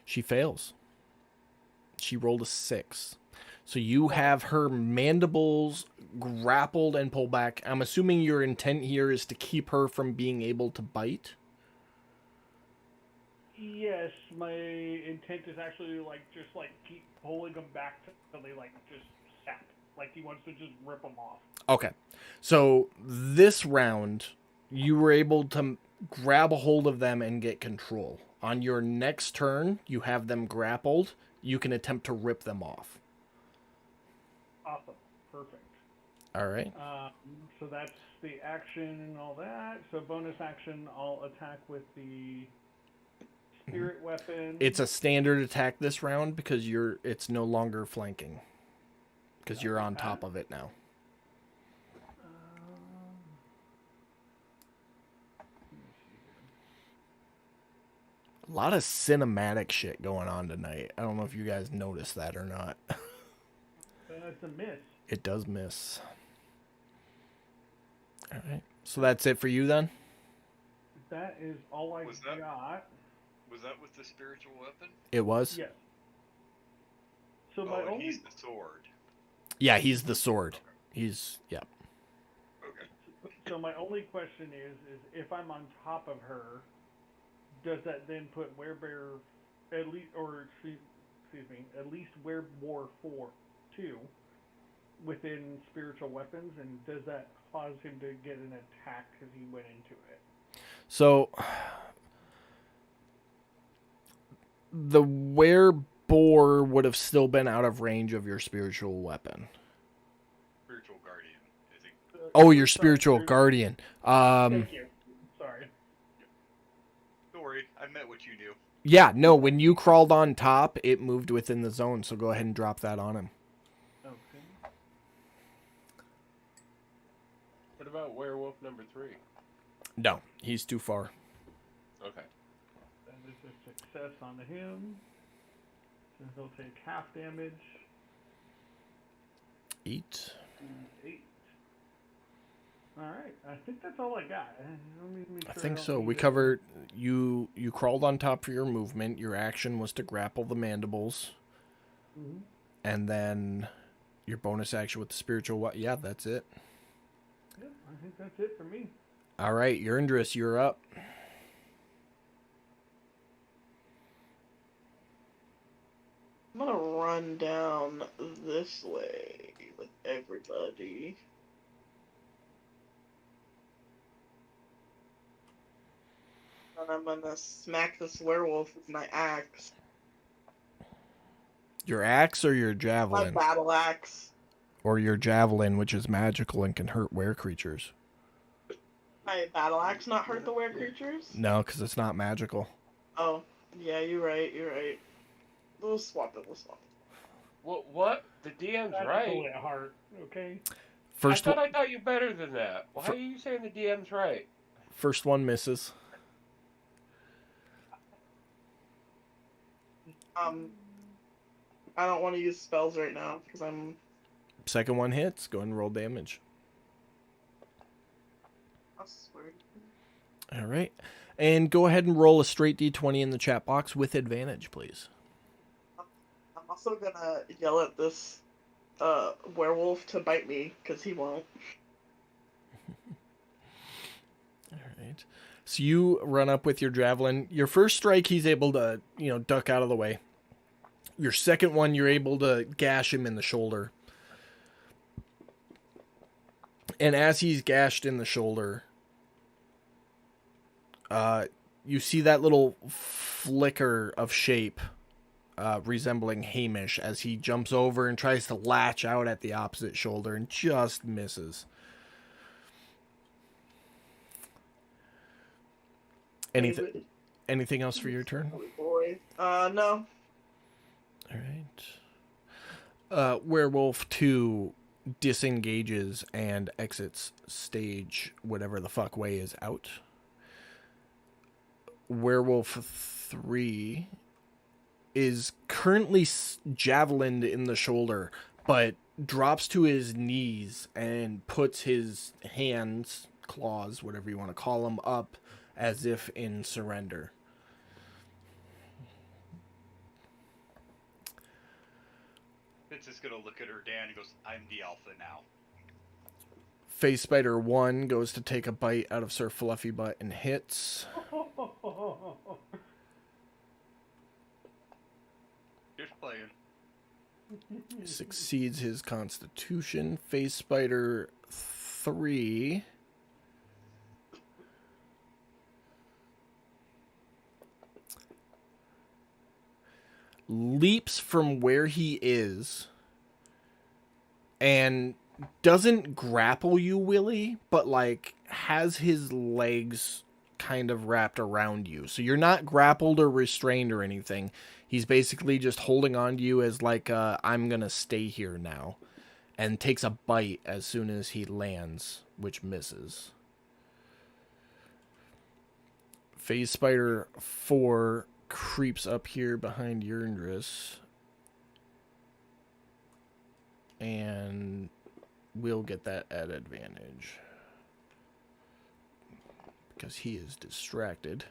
She fails. She rolled a 6. So you have her mandibles grappled and pulled back. I'm assuming your intent here is to keep her from being able to bite. Yes, my intent is actually just keep pulling them back till they just snap. Like he wants to just rip them off. Okay. So this round, you were able to grab a hold of them and get control. On your next turn, you have them grappled. You can attempt to rip them off. Awesome. Perfect. All right. So that's the action and all that. So bonus action, I'll attack with the spirit weapon. It's a standard attack this round because it's no longer flanking. Because you're on top of it now. A lot of cinematic shit going on tonight. I don't know if you guys noticed that or not. It's a miss. It does miss. All right. So that's it for you then? That is all I got. Was that with the spiritual weapon? It was? Yes. So he's the sword. Yeah, he's the sword. Okay. Yeah. Okay. So my only question is if I'm on top of her, does that then put Werebear at least, or at least wear more 2 within spiritual weapons, and does that cause him to get an attack because he went into it? So the werebore would have still been out of range of your spiritual weapon. Spiritual guardian. Is it? Oh, your spiritual guardian. Thank you. Sorry. Don't worry, I met what you do. Yeah, no, when you crawled on top, it moved within the zone, so go ahead and drop that on him. Okay. What about werewolf number 3? No, he's too far. Okay. That is a success on him. So he'll take half damage. 8. 8. Alright, I think that's all I got. Let me make I sure think don't so. We need covered you crawled on top for your movement. Your action was to grapple the mandibles. Mhm. And then your bonus action with the spiritual yeah, that's it. Yep, I think that's it for me. All right, Yurndris, you're up. I'm gonna run down this way with everybody. And I'm gonna smack this werewolf with my axe. Your axe or your My javelin? battle axe. Or your javelin, which is magical and can hurt were creatures. My battle axe not hurt the were creatures? No, because it's not magical. Oh, yeah, you're right. We'll swap it. What? The DM's That's right. only a heart, okay? First I thought you better than that. Why are you saying the DM's right? First one misses. I don't want to use spells right now because I'm. Second one hits. Go ahead and roll damage. I swear. All right. And go ahead and roll a straight d20 in the chat box with advantage, please. I'm also gonna yell at this werewolf to bite me because he won't. All right. So you run up with your javelin. Your first strike, he's able to, duck out of the way. Your second one, you're able to gash him in the shoulder. And as he's gashed in the shoulder, you see that little flicker of shape resembling Hamish as he jumps over and tries to latch out at the opposite shoulder and just misses. Anything else for your turn? Boy. No. All right. Werewolf 2 disengages and exits stage whatever the fuck way is out. Werewolf 3 is currently javelined in the shoulder, but drops to his knees and puts his hands, claws, whatever you want to call them, up as if in surrender. Fitz is gonna look at her Dan and goes, "I'm the alpha now." Face Spider 1 goes to take a bite out of Sir Fluffy Butt and hits. Just playing. Succeeds his constitution. Face Spider 3 leaps from where he is and doesn't grapple you, Willie, but has his legs kind of wrapped around you. So you're not grappled or restrained or anything. He's basically just holding on to you as I'm gonna stay here now, and takes a bite as soon as he lands, which misses. Phase Spider 4 creeps up here behind Yurndris and will get that at advantage because he is distracted,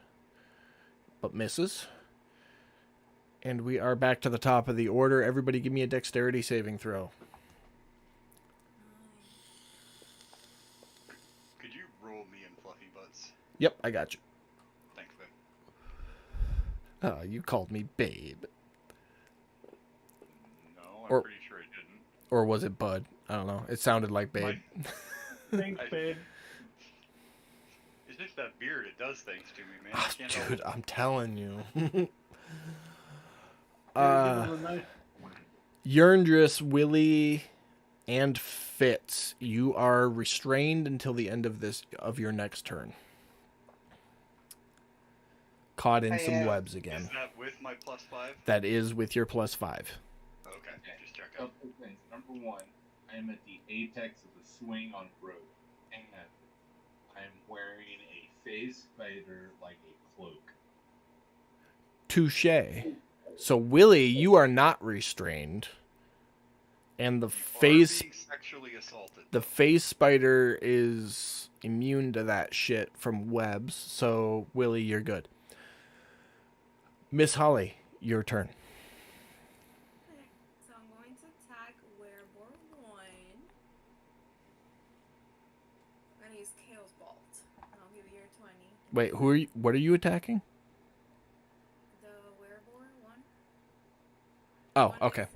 but misses. And we are back to the top of the order. Everybody give me a dexterity saving throw. Could you roll me and Fluffy Butts? Yep, I got you. Thanks, man. Oh, you called me babe. I'm Or- pretty sure it didn't. Or was it Bud? I don't know. It sounded like Babe. Thanks, I- babe. It's just that beard. It does things to me, man. I can't help Dude, it. I'm telling you. Gotta give him a nice. Yerndris, Willie, and Fitz, you are restrained until the end of your next turn. Caught in I some am. webs again. Is that with my +5? That is with your +5. Okay, just check out. Couple things. Number one, I am at the apex of the swing on road, and I'm wearing a phase spider like a cloak. Touche. So, Willie, you are not restrained. And the face Being sexually assaulted. the face spider is immune to that shit from webs. So, Willie, you're good. Miss Holly, your turn. Okay, so I'm going to attack Werebore 1. I'm gonna use Chaos Bolt. I'll give you your 20. Wait, who are you? What are you attacking? The Werebore 1. Oh, One okay. is-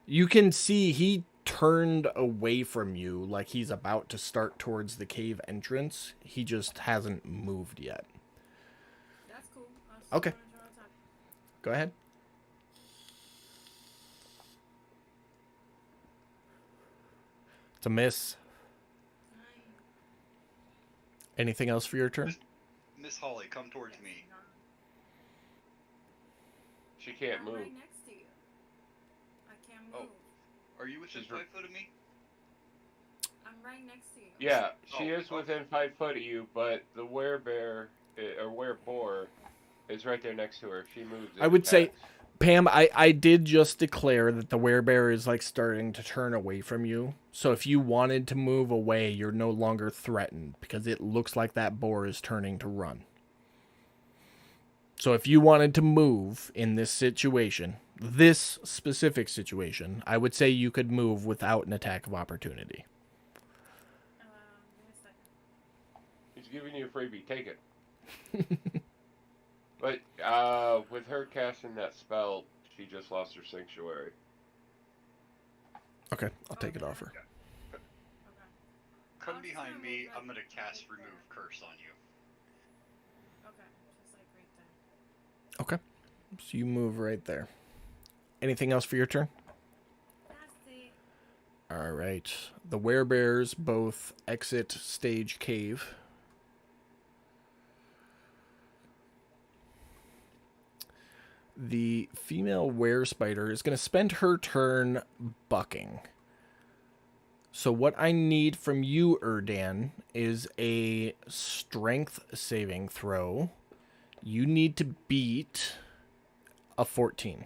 You can see he turned away from you like he's about to start towards the cave entrance. He just hasn't moved yet. That's cool. Okay. Go ahead. It's a miss. Anything else for your turn? Miss Holly, come towards me. She can't I'm move. right next to you. I can't Oh. move. Are you within She's r- 5 foot of me? I'm right next to you. Yeah, she Oh, is within 5 foot of you, but the werebear or wereboar is right there next to her. If she moves, it I would say- attacks. Pam, I did just declare that the werebear is like starting to turn away from you. So if you wanted to move away, you're no longer threatened because it looks like that boar is turning to run. So if you wanted to move in this situation, this specific situation, I would say you could move without an attack of opportunity. Give me a second. He's giving you a freebie. Take it. But with her casting that spell, she just lost her sanctuary. Okay, I'll take it off her. Okay. Come I'm just behind gonna me. move I'm right gonna cast there. Remove Curse on you. Okay. Just like right there. Okay, so you move right there. Anything else for your turn? That's it. All right. The werebears both exit stage cave. The female were spider is going to spend her turn bucking. So what I need from you, Erdan, is a strength saving throw. You need to beat a 14.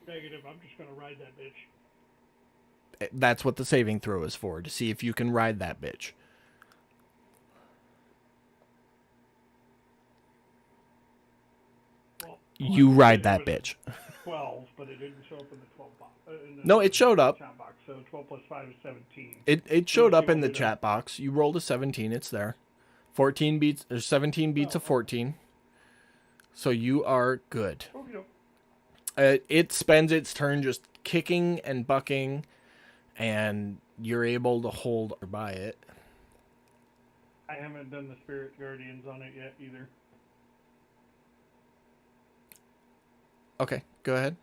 Negative. I'm just gonna ride that bitch. That's what the saving throw is for, to see if you can ride that bitch. Well, You I ride said that it was bitch. 12, but it didn't show up in the 12 box. No, it showed up. Chat box, so 12 plus 5 is 17. It showed Let's up see in what the we do. chat box. You rolled a 17, it's there. 14 beats or 17 beats Oh, a 14. So you are good. Okay. It spends its turn just kicking and bucking, and you're able to hold by it. I haven't done the Spirit Guardians on it yet either. Okay, go ahead.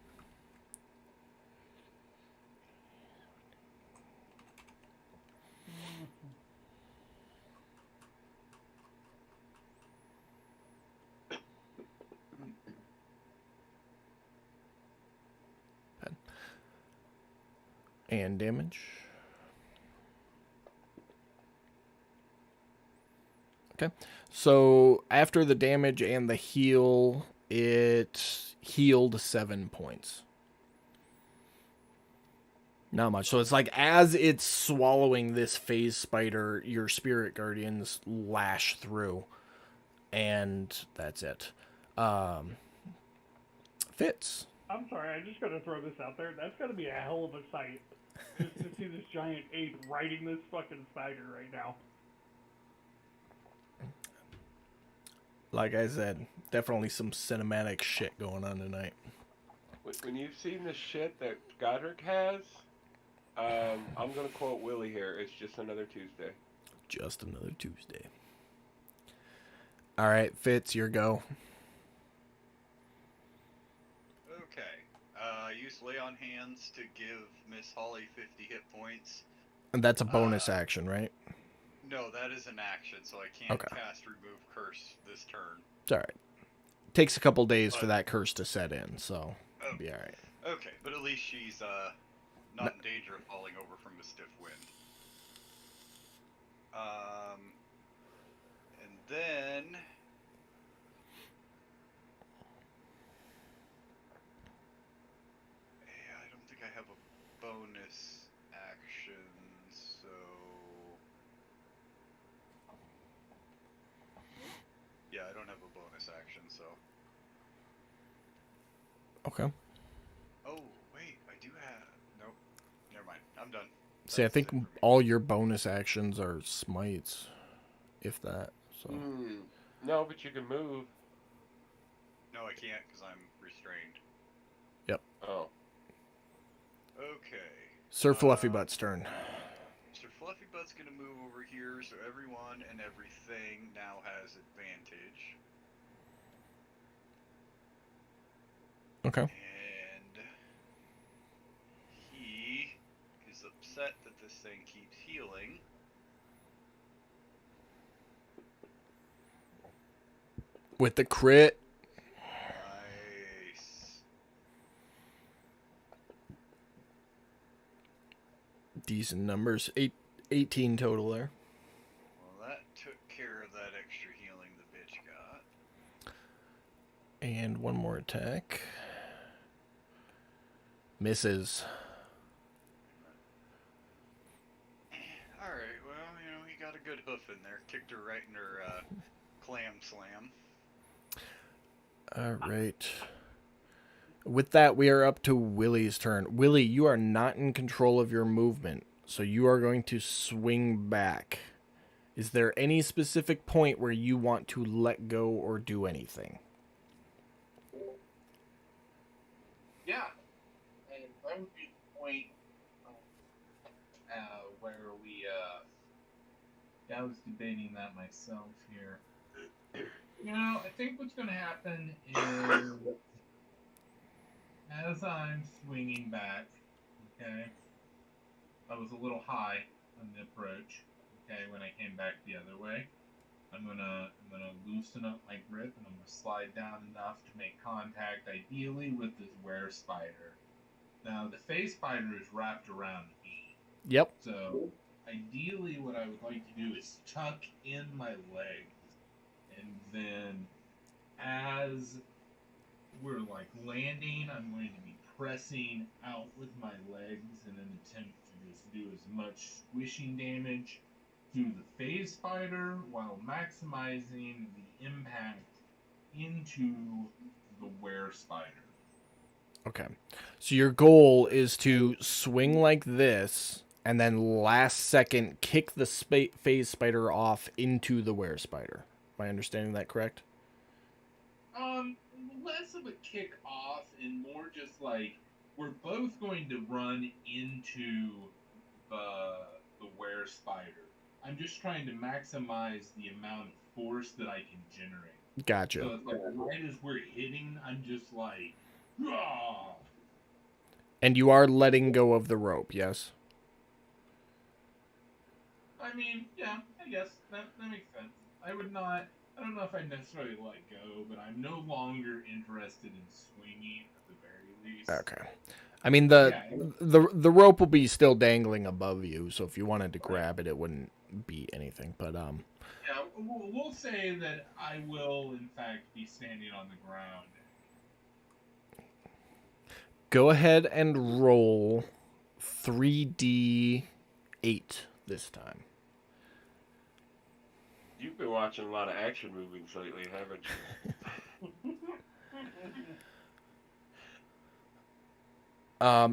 And damage. Okay. So after the damage and the heal, it healed 7 points. Not much. So it's like as it's swallowing this phase spider, your spirit guardians lash through. And that's it. Fitz. I'm sorry, I just gotta throw this out there. That's gotta be a hell of a sight. Just to see this giant ape riding this fucking spider right now. Like I said, definitely some cinematic shit going on tonight. when you've seen the shit that Godric has, I'm gonna quote Willie here. It's just another Tuesday. Just another Tuesday. All right, Fitz, your go. Okay. Use Lay on Hands to give Miss Holly 50 hit points. And that's a bonus action, right? No, that is an action, so I can't Okay. cast Remove Curse this turn. It's all right. Takes a couple days for But- that curse to set in, so it'll be all right. Okay, but at least she's not in danger of falling over from a stiff wind. And then yeah, I don't think I have a bonus action, so yeah, I don't have a bonus action, so Okay. oh wait, I do have nope. Never mind. I'm done. See, I That's think it for me. all your bonus actions are smites, if that. So No, but you can move. No, I can't because I'm restrained. Oh. Okay. Sir Fluffy Butt's turn. Mr. Fluffy Butt's gonna move over here, so everyone and everything now has advantage. Okay. And he is upset that this thing keeps healing. With the crit. Nice. Decent numbers. 18 total there. Well, that took care of that extra healing the bitch got. And one more attack. Misses. Alright, well, he got a good hoof in there. Kicked her right in her clam slam. All right. With that, we are up to Willie's turn. Willie, you are not in control of your movement, so you are going to swing back. Is there any specific point where you want to let go or do anything? Yeah. And that would be the point where we, I was debating that myself here. I think what's going to happen is, as I'm swinging back, okay, I was a little high on the approach, okay, when I came back the other way. I'm gonna loosen up my grip and I'm gonna slide down enough to make contact, ideally with this were spider. Now the phase spider is wrapped around me, Yep. so ideally what I would like to do is tuck in my legs, and then as we're like landing, I'm going to be pressing out with my legs in an attempt to just do as much squishing damage to the phase spider while maximizing the impact into the were spider. Okay. So your goal is to swing like this, and then last second kick the phase spider off into the were spider. Am I understanding that correct? Less of a kick off and more just like we're both going to run into the were spider. I'm just trying to maximize the amount of force that I can generate. Gotcha. So it's like right as we're hitting, I'm just like, ah! And you are letting go of the rope, yes? I mean, yeah, I guess that makes sense. I don't know if I'd necessarily let go, but I'm no longer interested in swinging at the very least. Okay. I mean, the rope will be still dangling above you, so if you wanted to grab it, it wouldn't be anything. But Yeah, we'll say that I will, in fact, be standing on the ground. Go ahead and roll 3d8 this time. You've been watching a lot of action movies lately, haven't you?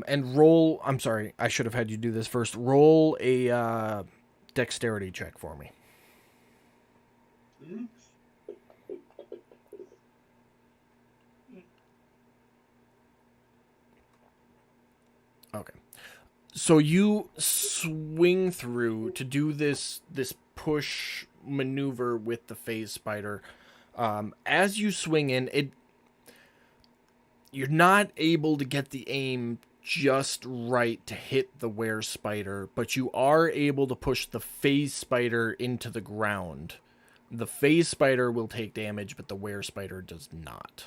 And roll. I'm sorry, I should have had you do this first. Roll a dexterity check for me. Oops. So you swing through to do this push maneuver with the phase spider. As you swing in, you're not able to get the aim just right to hit the were spider, but you are able to push the phase spider into the ground. The phase spider will take damage, but the were spider does not.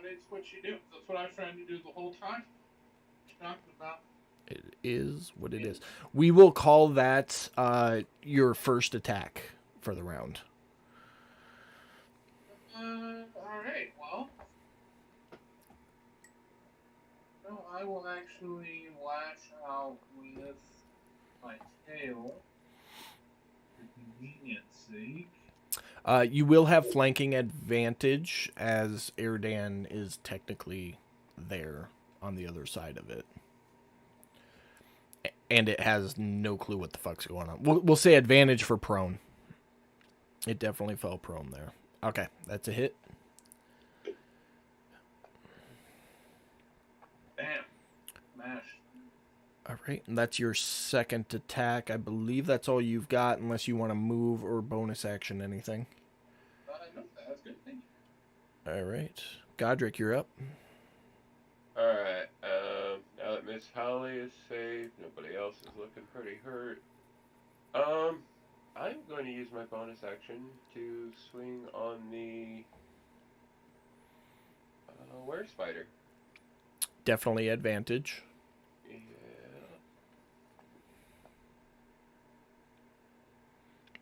It's what you do. That's what I was trying to do the whole time. Talking about. It is what it is. We will call that your first attack for the round. Alright, well. No, I will actually lash out with my tail for convenience sake. You will have flanking advantage as Erdan is technically there on the other side of it. And it has no clue what the fuck's going on. We'll say advantage for prone. It definitely fell prone there. Okay, that's a hit. Bam. Smash. All right, and that's your second attack. I believe that's all you've got, unless you want to move or bonus action anything. No, that's good. Thank you. All right, Godric, you're up. Alright, now that Miss Holly is safe, nobody else is looking pretty hurt. I'm going to use my bonus action to swing on the were spider. Definitely advantage. Yeah.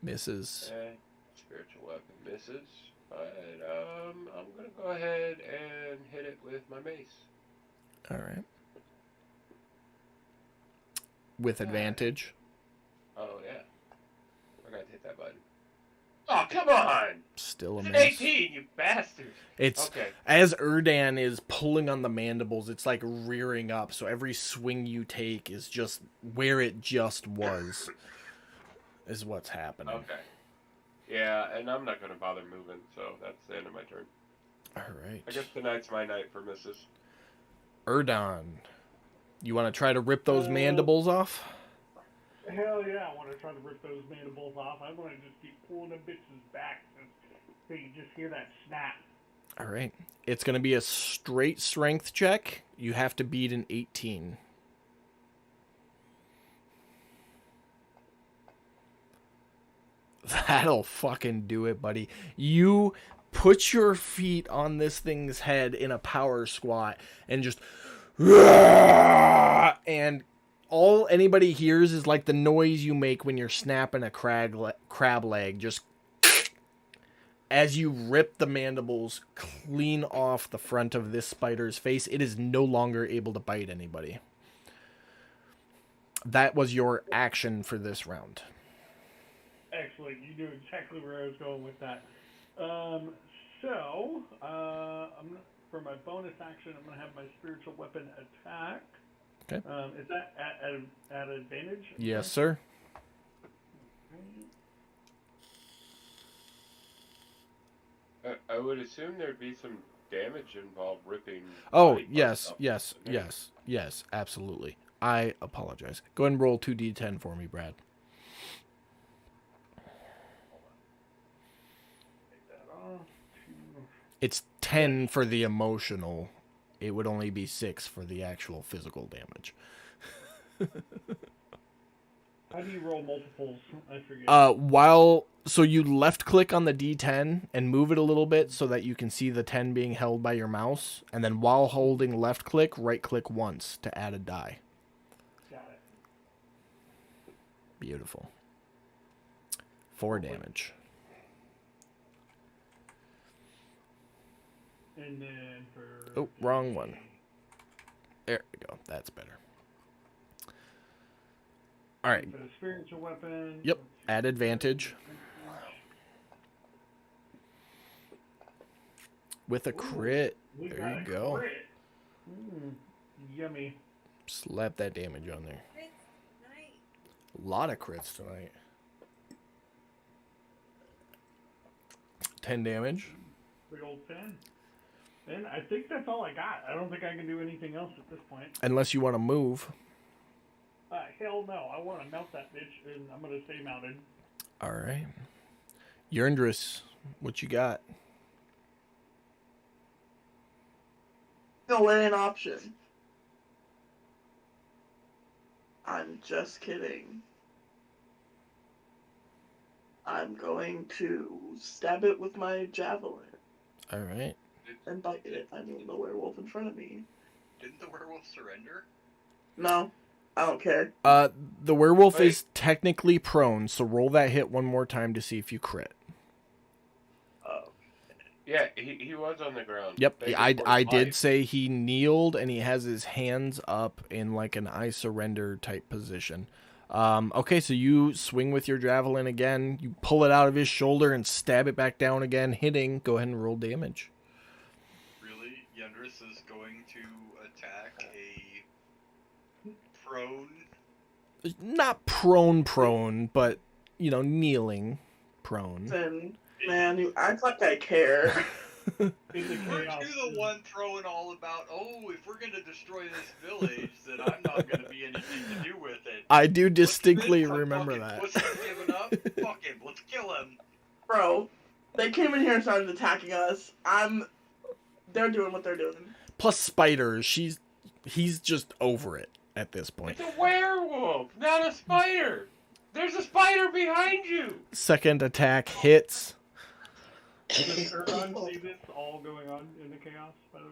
Misses. Spiritual weapon misses, but I'm gonna go ahead and hit it with my mace. All right. With advantage. Oh yeah, forgot to hit that button. Oh come on! Still a It's an miss. 18, you bastard. It's Okay. as Erdan is pulling on the mandibles, it's like rearing up. So every swing you take is just where it just was, is what's happening. Okay. Yeah, and I'm not gonna bother moving, so that's the end of my turn. All right. I guess tonight's my night for misses. Erdan, you want to try to rip those mandibles off? Hell yeah, I want to try to rip those mandibles off. I want to just keep pulling them bitches back so you just hear that snap. All right. It's going to be a straight strength check. You have to beat an 18. That'll fucking do it, buddy. You put your feet on this thing's head in a power squat and just... And all anybody hears is like the noise you make when you're snapping a crab leg. Just as you rip the mandibles clean off the front of this spider's face, it is no longer able to bite anybody. That was your action for this round. Excellent. You knew exactly where I was going with that. For my bonus action, I'm going to have my spiritual weapon attack. Okay. Is that at advantage? Yes, sir. I would assume there'd be some damage involved ripping. Oh, body yes, parts up. yes, yes, yes, absolutely. I apologize. Go ahead and roll 2d10 for me, Brad. It's 10 for the emotional. It would only be 6 for the actual physical damage. How do you roll multiples? I forget. So you left click on the D10 and move it a little bit so that you can see the 10 being held by your mouse. And then while holding left click, right click once to add a die. Got it. Beautiful. 4 damage. And then for... Oh, wrong one. There we go. That's better. All right. For the spiritual weapon... Yep. Add advantage. With a crit. There you go. Crit. Yummy. Slap that damage on there. Night. A lot of crits tonight. 10 damage. Big old 10. And I think that's all I got. I don't think I can do anything else at this point. Unless you want to move. Hell no. I want to mount that bitch, and I'm going to stay mounted. All right. Yerndris, what you got? No, it ain't an option. I'm just kidding. I'm going to stab it with my javelin All right. and bite it. I mean, the werewolf in front of me. Didn't the werewolf surrender? No, I don't care. The werewolf Wait. is technically prone, so roll that hit one more time to see if you crit. Yeah, he was on the ground. Yep, Begging for I his did life. say he kneeled and he has his hands up in like an I surrender type position. Okay, so you swing with your javelin again. You pull it out of his shoulder and stab it back down again, hitting. Go ahead and roll damage. Really? Yendris is going to attack a prone. Not prone, but, you know, kneeling prone. Then, man, you act like I care. In the Weren't chaos. you the one throwing all about, oh, if we're going to destroy this village, then I'm not going to be anything to do with it. I do distinctly What's the remember fucking that. pussy's giving up? Fuck him, let's kill him. Bro, they came in here and started attacking us. They're doing what they're doing. Plus spiders, he's just over it at this point. It's a werewolf, not a spider. There's a spider behind you. Second attack hits. Does Erdon see this all going on in the chaos, by the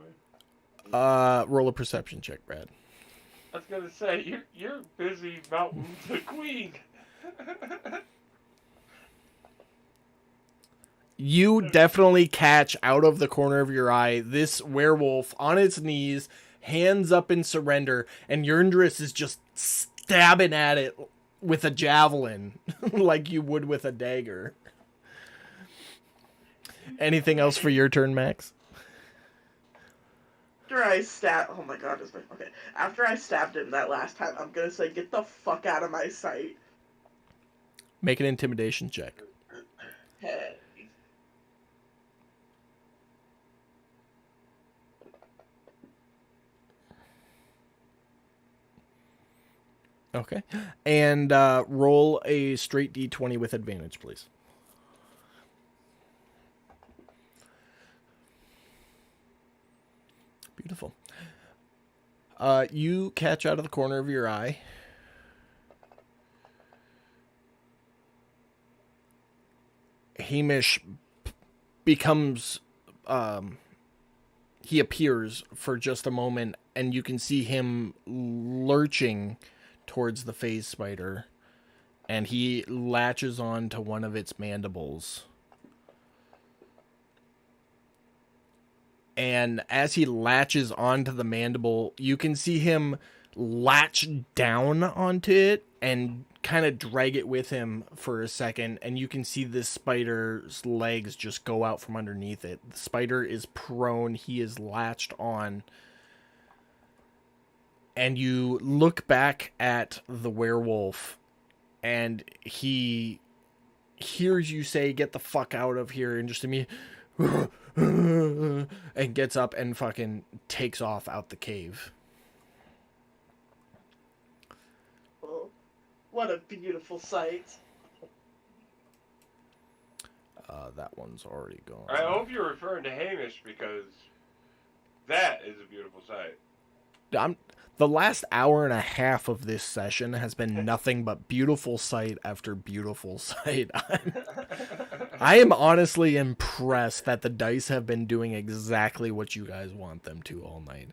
way? Roll a perception check, Brad. I was gonna say you're busy mounting the queen. You definitely catch out of the corner of your eye this werewolf on its knees, hands up in surrender, and Yerndris is just stabbing at it with a javelin like you would with a dagger. Anything else for your turn, Max? After I oh my god, okay. After I stabbed him that last time, I'm gonna say, get the fuck out of my sight. Make an intimidation check. Hey. Okay. And roll a straight d20 with advantage, please. Beautiful. You catch out of the corner of your eye Hamish becomes he appears for just a moment, and you can see him lurching towards the phase spider, and he latches on to one of its mandibles. And as he latches onto the mandible, you can see him latch down onto it and kind of drag it with him for a second, and you can see this spider's legs just go out from underneath it. The spider is prone, he is latched on. And you look back at the werewolf, and he hears you say, "Get the fuck out of here," and just immediately and gets up and fucking takes off out the cave. Oh, what a beautiful sight. That one's already gone. I hope you're referring to Hamish, because that is a beautiful sight. The last hour and a half of this session has been nothing but beautiful sight after beautiful sight. I am honestly impressed that the dice have been doing exactly what you guys want them to all night.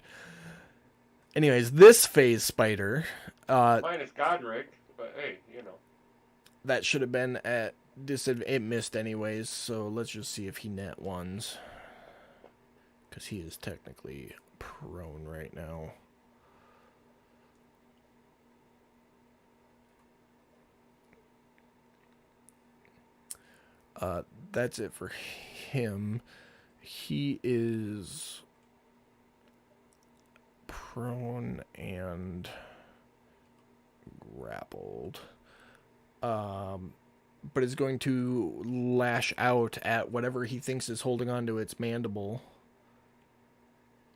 Anyways, this phase spider, Minus Godric, but hey, you know. that should have been at disadvantage. It missed anyways, so let's just see if he net ones. Because he is technically prone right now. That's it for him. He is prone and grappled. But is going to lash out at whatever he thinks is holding onto its mandible.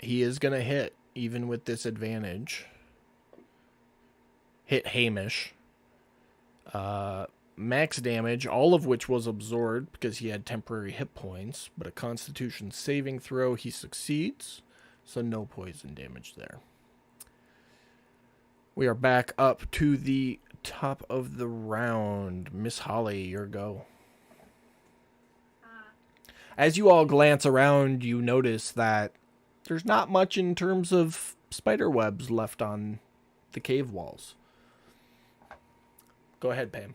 He is going to hit, even with disadvantage. Hit Hamish. Max damage, all of which was absorbed because he had temporary hit points, but a Constitution saving throw, he succeeds, so no poison damage there. We are back up to the top of the round. Miss Holly, your go. As you all glance around, you notice that there's not much in terms of spider webs left on the cave walls. Go ahead, Pam.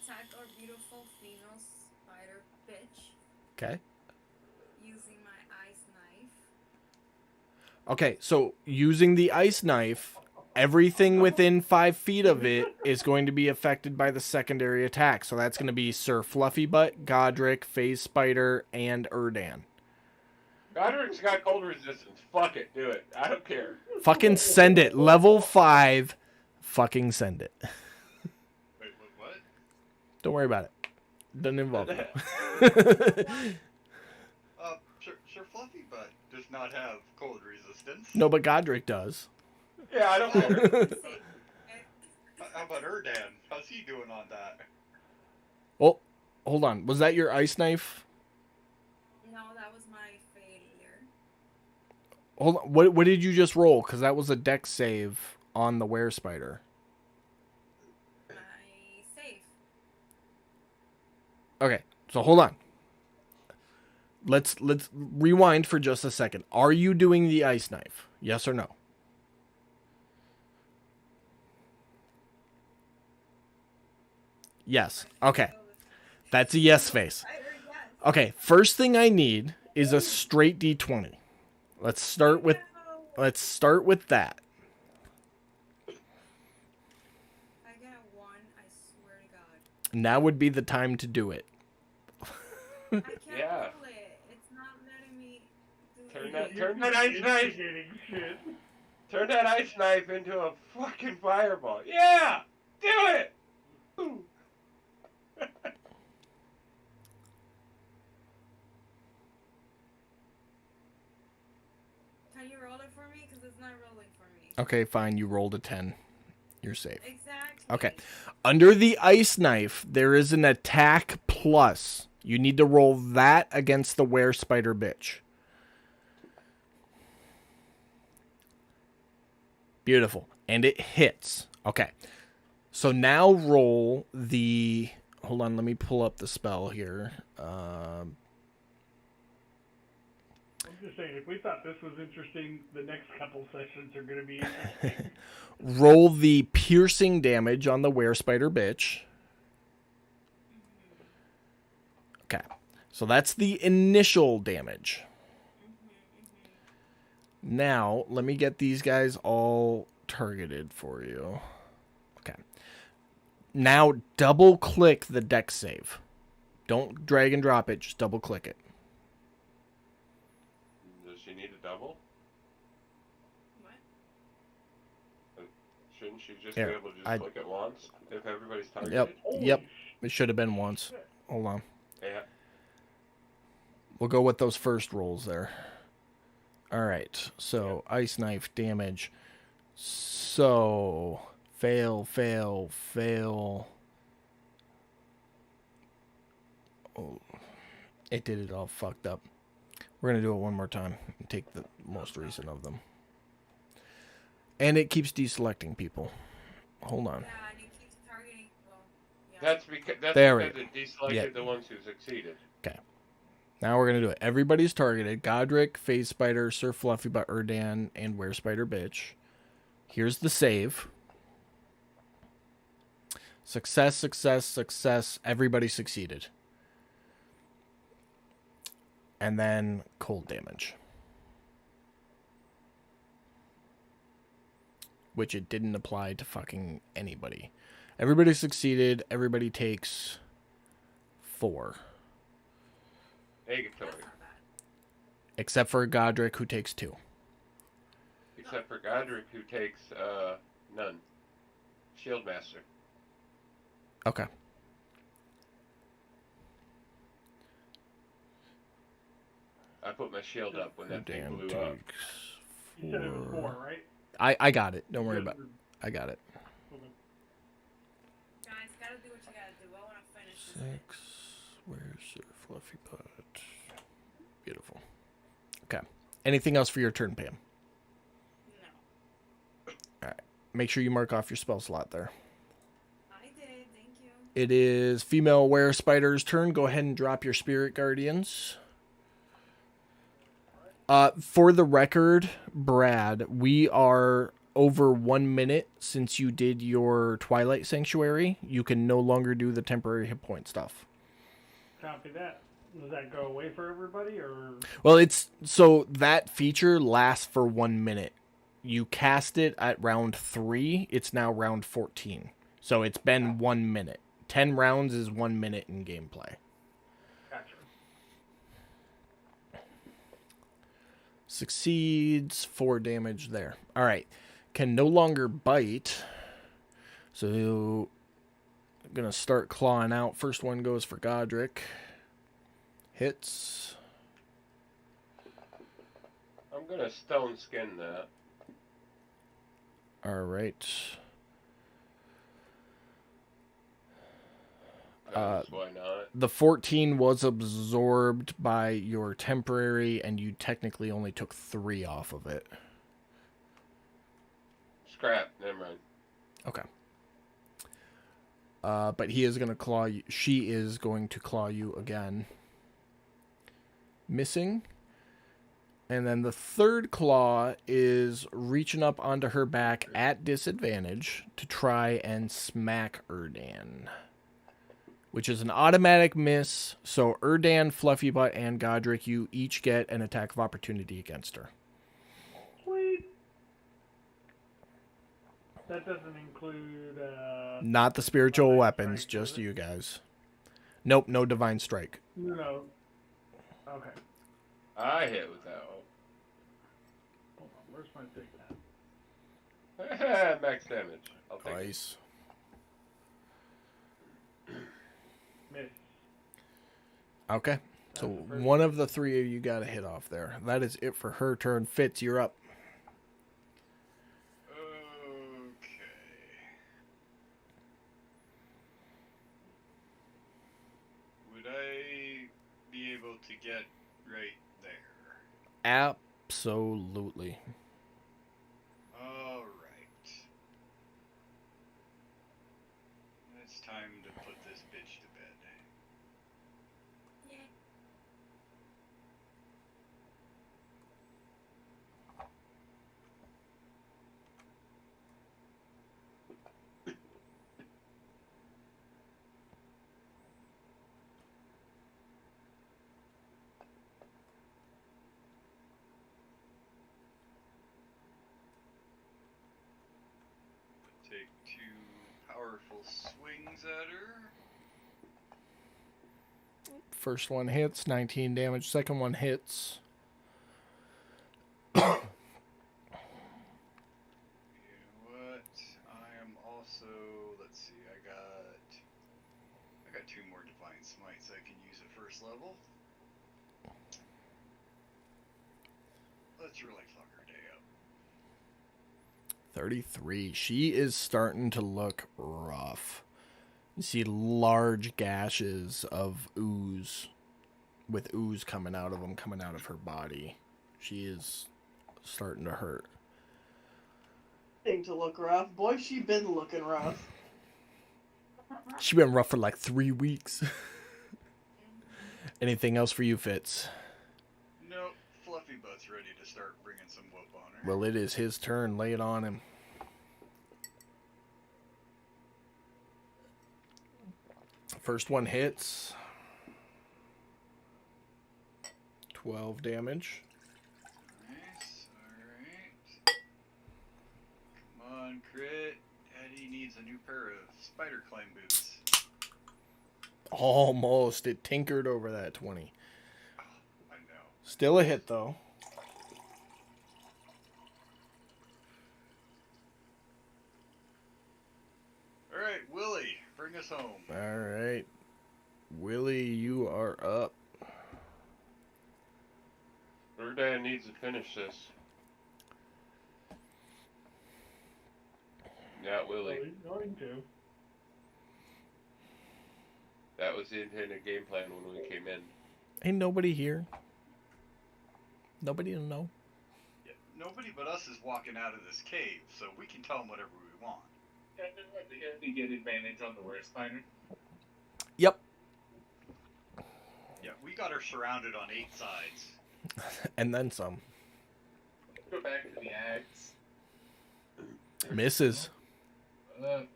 Attack our beautiful female spider bitch Okay. using my ice knife. Okay, so using the ice knife, everything within 5 feet of it is going to be affected by the secondary attack. So that's going to be Sir Fluffybutt, Godric, Phase Spider, and Erdan. Godric's got cold resistance. Fuck it, do it. I don't care. Fucking send it. Level 5. Fucking send it. Wait, what? Don't worry about it. Doesn't involve you. Sir Fluffy Butt does not have cold resistance. No, but Godric does. Yeah, I don't care. How about Erdan? How's he doing on that? Oh, hold on. Was that your ice knife? No, that was my failure. Hold on. What did you just roll? Because that was a dex save on the were spider. My save. Okay, so hold on. Let's rewind for just a second. Are you doing the ice knife? Yes or no? Yes. Okay. That's a yes face. Okay, first thing I need is a straight D20. Let's start with that. If I get a 1, I swear to God. Now would be the time to do it. I can't Yeah. roll it. It's not letting me do it. Turn that ice knife. Instigating shit. Turn that ice knife into a fucking fireball. Yeah, do it. Ooh. Can you roll it for me? Because it's not rolling for me. Okay, fine. You rolled a 10. You're safe. Exactly. Okay. Under the ice knife, there is an attack plus. You need to roll that against the were spider bitch. Beautiful. And it hits. Okay. So now roll the... Hold on, let me pull up the spell here. I'm just saying, if we thought this was interesting, the next couple sessions are going to be interesting. Roll the piercing damage on the were spider bitch. Okay. So that's the initial damage. Now, let me get these guys all targeted for you. Okay. Now, double click the dex save. Don't drag and drop it, just double click it. Does she need a double? What? Shouldn't she just Here, be able to just click it once if everybody's targeted? Yep. It should have been once. Hold on. Yeah. We'll go with those first rolls there. All right. So, ice knife damage. So, fail. Oh, it did it all fucked up. We're going to do it one more time and take the most recent of them. And it keeps deselecting people. Hold on. Yeah, and it keeps targeting. Well, yeah. That's because There it deselected Yeah. the ones who succeeded. Okay. Now we're going to do it. Everybody's targeted. Godric, Phase Spider, Sir Fluffybutt, Erdan, and Were Spider Bitch. Here's the save. Success. Everybody succeeded. And then cold damage. Which it didn't apply to fucking anybody. Everybody succeeded. Everybody takes 4. Negatory. That's not bad. Except for Godric, who takes 2. Except for Godric, who takes none. Shield Master. Okay. I put my shield up when that thing Dan blew up. takes You said it was 4, right? I got it. Don't worry about it. I got it. Guys, gotta do what you gotta do. I want to finish this thing. 6. Where's your fluffy butt? Beautiful. Okay. Anything else for your turn, Pam? No. All right. Make sure you mark off your spell slot there. I did. Thank you. It is female were spider's turn. Go ahead and drop your spirit guardians. For the record, Brad, we are over 1 minute since you did your Twilight Sanctuary. You can no longer do the temporary hit point stuff. Copy that. Does that go away for everybody, or? Well, it's so that feature lasts for 1 minute. You cast it at round 3. It's now round 14. So it's been 1 minute. 10 rounds is 1 minute in gameplay. Gotcha. Succeeds, 4 damage there. All right. Can no longer bite. So I'm going to start clawing out. First one goes for Godric. Hits. I'm gonna stone skin that. All right. Why not? The 14 was absorbed by your temporary, and you technically only took 3 off of it. Scrap. Never mind. Okay. But he is going to claw you. She is going to claw you again. Missing. And then the third claw is reaching up onto her back at disadvantage to try and smack Erdan. Which is an automatic miss. So Erdan, Fluffy Butt, and Godric, you each get an attack of opportunity against her. Sweet. That doesn't include. Not the spiritual Divine weapons, Strike, just does it? you guys. Nope, no Divine Strike. No. Okay. I hit with that Hold on. Where's my big map? one. Max damage. I'll take it. Nice. Miss. Okay. So That's the first one of the 3 of you got a hit off there. That is it for her turn. Fitz, you're up. Okay. Would I be able to get right there? Absolutely. Alright. It's time to put this bitch to bed. Yeah. Take 2 powerful swings at her. First one hits, 19 damage. Second one hits. You know what? I am also, let's see, I got 2 more divine smites I can use at first level. Let's really fuck her day up. 33. She is starting to look rough. You see large gashes of ooze, with ooze coming out of them, coming out of her body. She is starting to hurt. Thing to look rough. Boy, she been looking rough. She been rough for like 3 weeks. Anything else for you, Fitz? Nope, Fluffy Butt's ready to start bringing some whoop on her. Well, it is his turn. Lay it on him. First one hits. 12 damage. Nice, alright. Come on, crit. Eddie needs a new pair of spider climb boots. Almost. It tinkered over that 20. I know. Still a hit, though. Alright, Willie, bring us home. All right. Willie, you are up. needs to finish this. Not Well, Willie. he's going to. That was the intended game plan when we came in. Ain't nobody here. Nobody to know. Yeah, nobody but us is walking out of this cave, so we can tell them whatever we want. They get advantage on the rest finder. Yep. Yeah, we got her surrounded on 8 sides. And then some. Go back to the axe. Misses. Do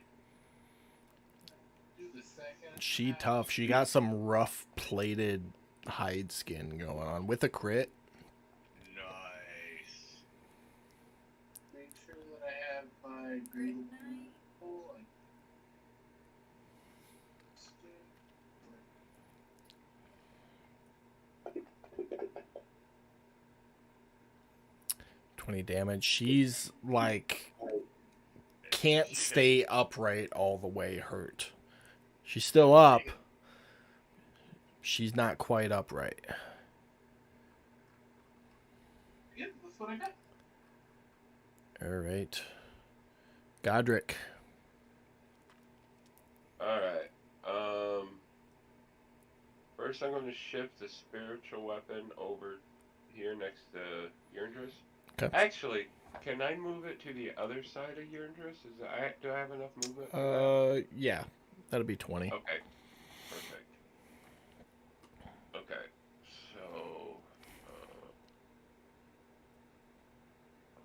the second. She tough. She got some rough plated hide skin going on with a crit. Nice. Make sure that I have my Great blue night. full. 20 damage. She's like can't stay upright all the way hurt. She's still up. She's not quite upright. Yep, that's what I got. All right. Godric. Alright. First I'm going to shift the spiritual weapon over here next to Yurndris. Okay. Actually, can I move it to the other side of Yurndris? Do I have enough movement for that? Yeah. That'll be 20. Okay. Perfect. Okay. So,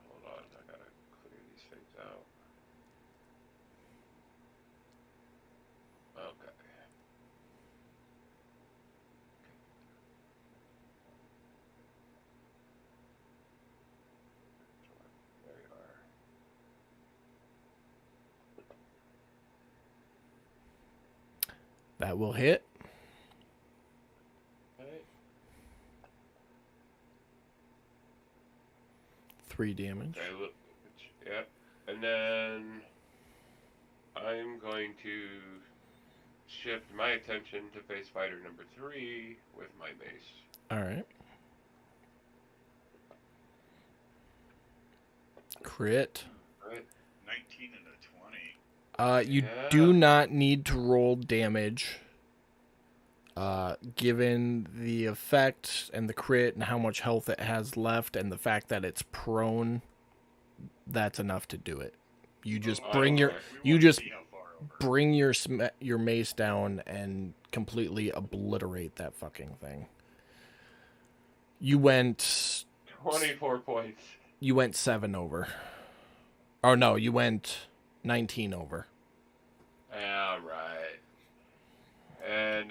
hold on. I gotta clear these things out. Okay. There you are. That will hit. Right. 3 damage. Okay, look. Yep. And then I'm going to shift my attention to face fighter number 3 with my mace. All right. Crit. Right. 19 and a 20. You Yeah. do not need to roll damage. Given the effect and the crit and how much health it has left and the fact that it's prone, that's enough to do it. You just Oh, bring your okay. We you want to just see how far over. bring your mace down and completely obliterate that fucking thing. You went 24 points. 7 over. Oh no, you went 19 over. All right. And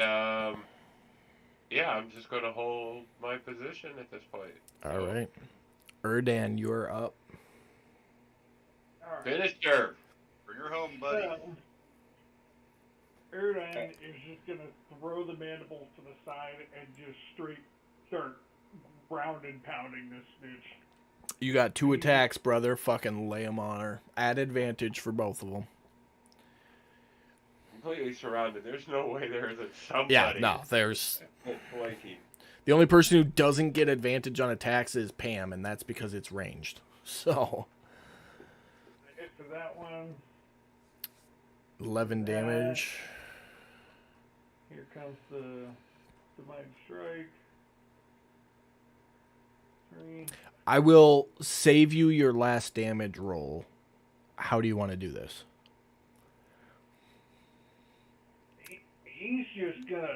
yeah, I'm just gonna hold my position at this point. All right. Erdan, you're up. All right. Finish her. Bring her home, buddy. Erdan is just gonna throw the mandibles to the side and just straight start ground and pounding this bitch. You got 2 attacks, brother. Fucking lay them on her. Add advantage for both of them. Completely surrounded. There's no way there isn't somebody. Yeah, no, there's... Flanking. The only person who doesn't get advantage on attacks is Pam, and that's because it's ranged. So... Hit for that one. 11 damage. Here comes the Divine Strike. 3. I will save you your last damage roll. How do you want to do this? He's just gonna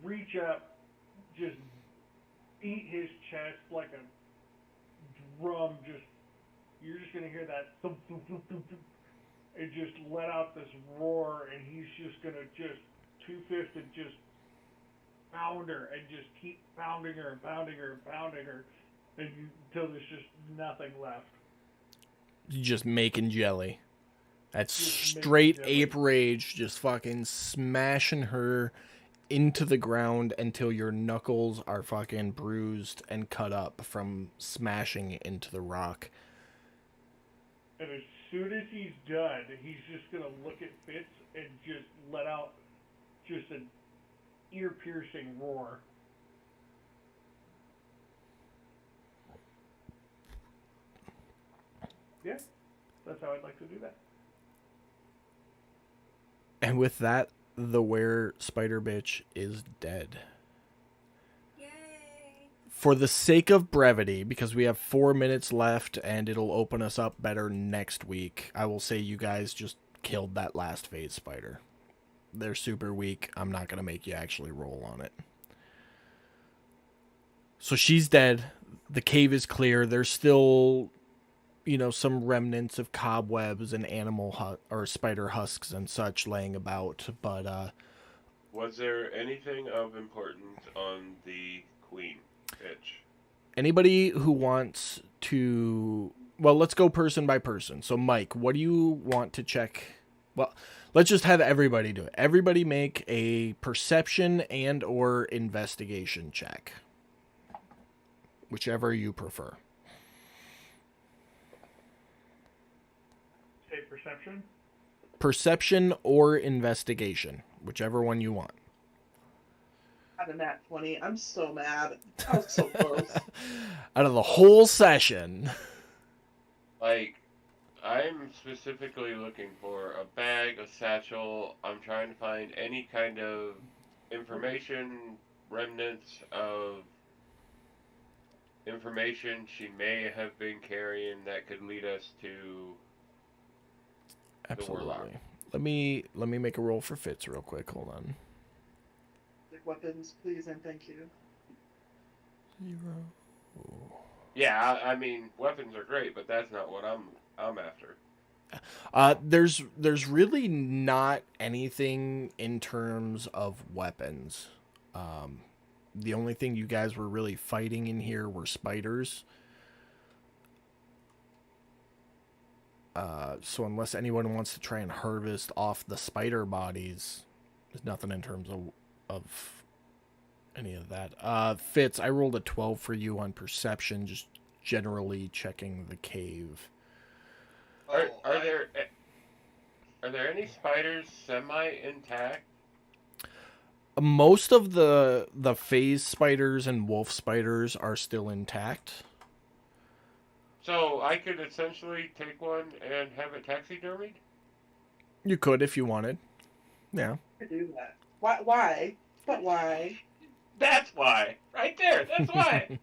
reach up, just beat his chest like a drum. You're just gonna hear that thump, thump, thump, thump, thump, and just let out this roar, and he's just gonna just two-fisted just pound her and just keep pounding her and pounding her and pounding her until there's just nothing left. You're just making jelly. That's Just making straight jelly. ape rage, just fucking smashing her into the ground until your knuckles are fucking bruised and cut up from smashing into the rock. And as soon as he's done, he's just gonna look at Fitz and just let out just an ear-piercing roar. Yeah, that's how I'd like to do that. And with that, the were spider bitch is dead. Yay! For the sake of brevity, because we have 4 minutes left and it'll open us up better next week, I will say you guys just killed that last phase spider. They're super weak. I'm not going to make you actually roll on it. So she's dead. The cave is clear. There's still, some remnants of cobwebs and animal or spider husks and such laying about. But Was there anything of importance on the queen bitch? anybody who wants to, well, let's go person by person. So Mike, what do you want to check? Well, let's just have everybody do it. Everybody make a perception and or investigation check. Whichever you prefer. Say perception. Perception or investigation. Whichever one you want. Got a nat 20. I'm so mad. I was so close. Out of the whole session. Like, I'm specifically looking for a bag, a satchel. I'm trying to find any kind of information, remnants of information she may have been carrying that could lead us to Absolutely. the warlock. Let me make a roll for Fitz real quick. Hold on. Weapons, please, and thank you. 0. Yeah, I mean, weapons are great, but that's not what I'm after. There's really not anything in terms of weapons. The only thing you guys were really fighting in here were spiders. So unless anyone wants to try and harvest off the spider bodies, there's nothing in terms of any of that. Fitz, I rolled a 12 for you on perception, just generally checking the cave. Are there any spiders semi-intact? Most of the phase spiders and wolf spiders are still intact. So I could essentially take one and have it taxidermied? You could if you wanted. Yeah. I do that. Why? But why? That's why. Right there. That's why.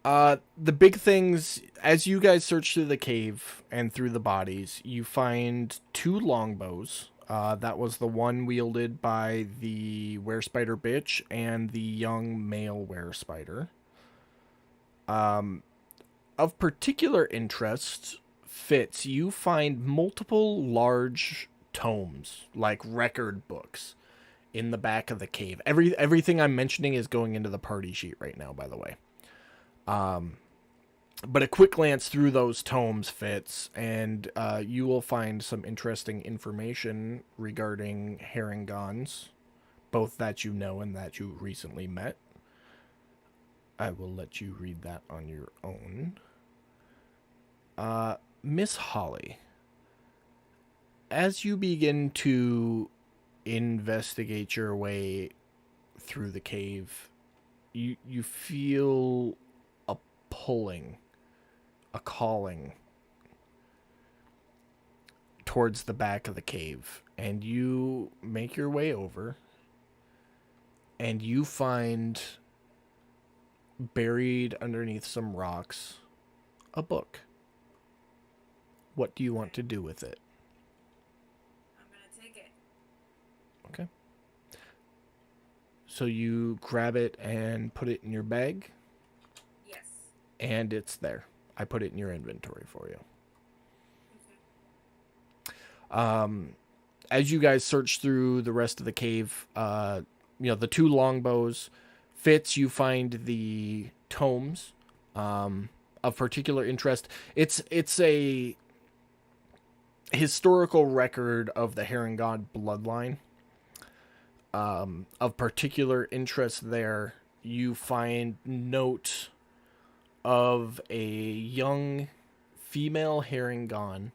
The big things, as you guys search through the cave and through the bodies, you find 2 longbows. That was the one wielded by the were-spider bitch and the young male were-spider. Of particular interest, Fitz, you find multiple large tomes, like record books, in the back of the cave. Everything I'm mentioning is going into the party sheet right now, by the way. But a quick glance through those tomes, Fitz, and you will find some interesting information regarding Haringons, both that you know and that you recently met. I will let you read that on your own. Miss Holly, as you begin to investigate your way through the cave, you feel a pulling, a calling towards the back of the cave, and you make your way over, and you find buried underneath some rocks a book. What do you want to do with it? I'm gonna take it. Okay. So you grab it and put it in your bag, Yes. and it's there. I put it in your inventory for you. Okay. As you guys search through the rest of the cave, the 2 longbows, Fitz, you find the tomes of particular interest. It's a historical record of the Haringon bloodline. Of particular interest there, you find note of a young female Haringon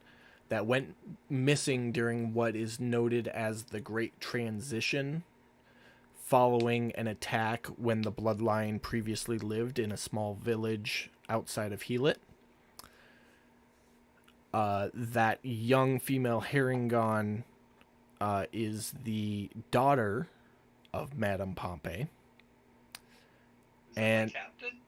that went missing during what is noted as the Great Transition, following an attack when the bloodline previously lived in a small village outside of Helit. that young female Herringon is the daughter of Madame Pompey. Is that And my captain?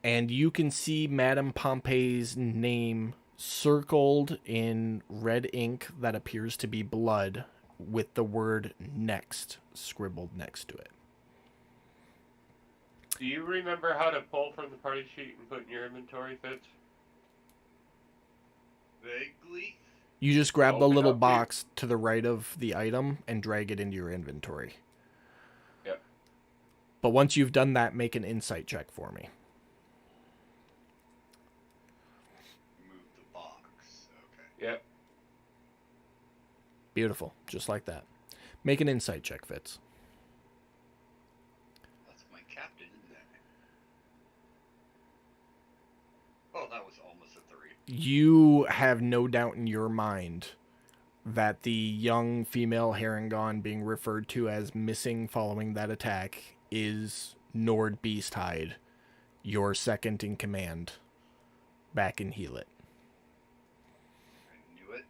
and you can see Madame Pompey's name circled in red ink that appears to be blood with the word next scribbled next to it. Do you remember how to pull from the party sheet and put in your inventory, Fitz? Vaguely. You just grab the Open little up your- box to the right of the item and drag it into your inventory. Yep. But once you've done that, make an insight check for me. Move the box. Okay. Yep. Beautiful. Just like that. Make an insight check, Fitz. That's my captain, isn't it? Oh, that was almost a 3. You have no doubt in your mind that the young female Herringon being referred to as missing following that attack is Nord Beasthide, your second in command back in Healit. I knew it.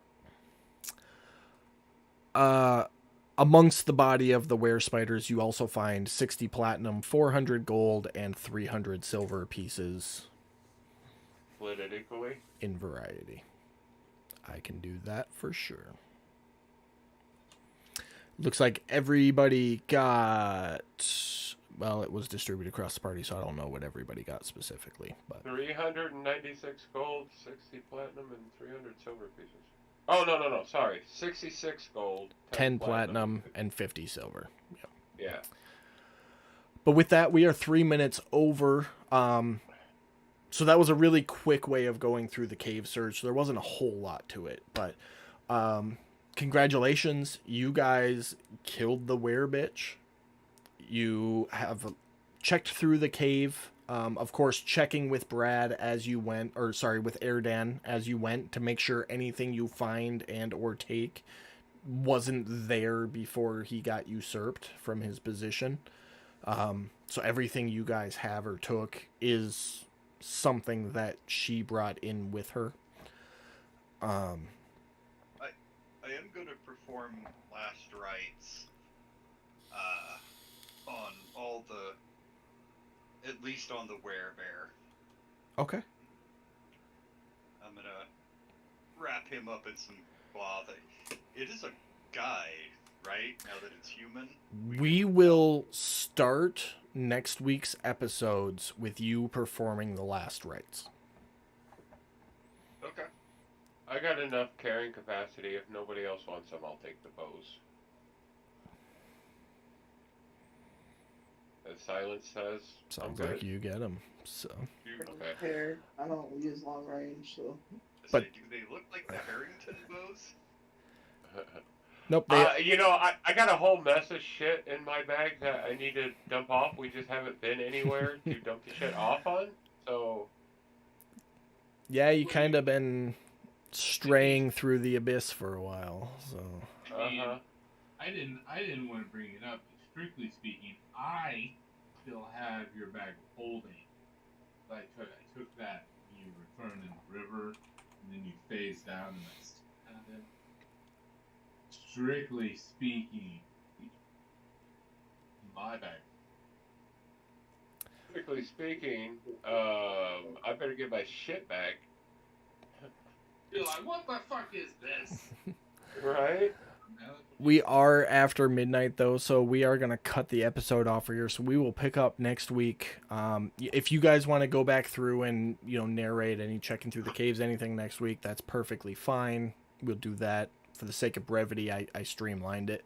Amongst the body of the were-spiders, you also find 60 platinum, 400 gold, and 300 silver pieces Split it equally. in variety. I can do that for sure. Looks like everybody got... Well, it was distributed across the party, so I don't know what everybody got specifically. But 396 gold, 60 platinum, and 300 silver pieces. Oh, no. Sorry. 66 gold, 10 platinum, and 50 silver. Yep. Yeah. But with that, we are 3 minutes over. So that was a really quick way of going through the cave search. There wasn't a whole lot to it, but congratulations. You guys killed the werebitch. You have checked through the cave. Of course, checking with Brad as you went, or sorry, with Erdan as you went to make sure anything you find and or take wasn't there before he got usurped from his position. So everything you guys have or took is something that she brought in with her. I am going to perform last rites on all the, at least on the werebear. Okay. I'm going to wrap him up in some cloth. It is a guy, right? Now that it's human. We will start next week's episodes with you performing the last rites. Okay. I got enough carrying capacity. If nobody else wants them, I'll take the bows. As Silence says. Sounds I'm like good. you get them. So Okay. Hair. I don't use long range, so. But- do they look like the Harrington bows? nope. You know, I got a whole mess of shit in my bag that I need to dump off. We just haven't been anywhere to dump the shit off on. So, Yeah, you kind of been straying through the abyss for a while. So I mean, uh-huh. I didn't want to bring it up, but strictly speaking, I still have your bag of holding. I took that when you were thrown in the river, and then you phased out, and I still had it. Strictly speaking, my bag. Strictly speaking, I better get my shit back. You're like, what the fuck is this? Right? we are after midnight though, so we are gonna cut the episode off here. So we will pick up next week. If you guys want to go back through and narrate any checking through the caves, anything next week, that's perfectly fine. We'll do that for the sake of brevity. I streamlined it.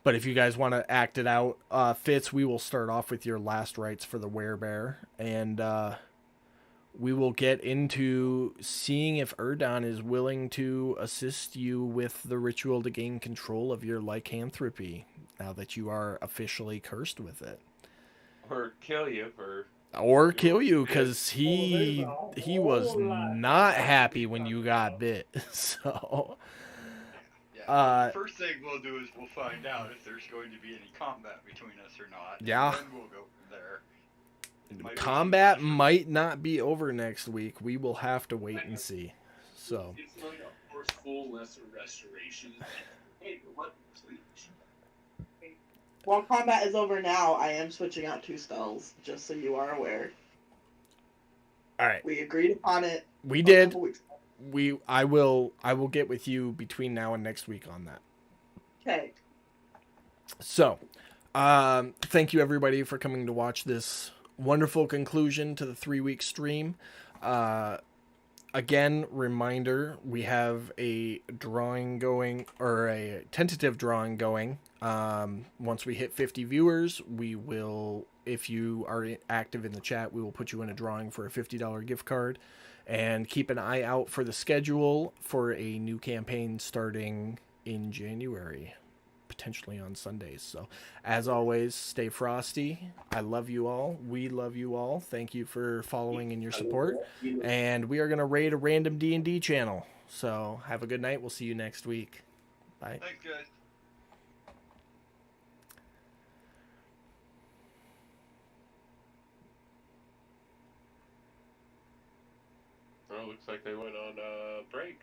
But if you guys want to act it out, Fitz, we will start off with your last rites for the werebear, and we will get into seeing if Erdan is willing to assist you with the ritual to gain control of your lycanthropy, now that you are officially cursed with it. Or kill you for... Or kill you, because he there's a was whole lot not of happy when stuff you about. got bit. So... Yeah. The first thing we'll do is we'll find out if there's going to be any combat between us or not. Yeah. And then we'll go from there. It might be Combat some- might not be over next week. We will have to wait and see. So It's like a forceful lesser restoration. Hey, what? While combat is over now, I am switching out 2 spells, just so you are aware. all right, We agreed upon it we a did. couple weeks ago. I will get with you between now and next week on that. Okay. So, thank you everybody for coming to watch this wonderful conclusion to the 3-week stream. Again, reminder, we have a drawing going, or a tentative drawing going. Once we hit 50 viewers, we will, if you are active in the chat, we will put you in a drawing for a $50 gift card. And keep an eye out for the schedule for a new campaign starting in January, potentially on Sundays. So, as always, stay frosty. I love you all. We love you all. Thank you for following and your support. And we are going to raid a random D&D channel. So, have a good night. We'll see you next week. Bye. Thanks, guys. Well, looks like they went on break.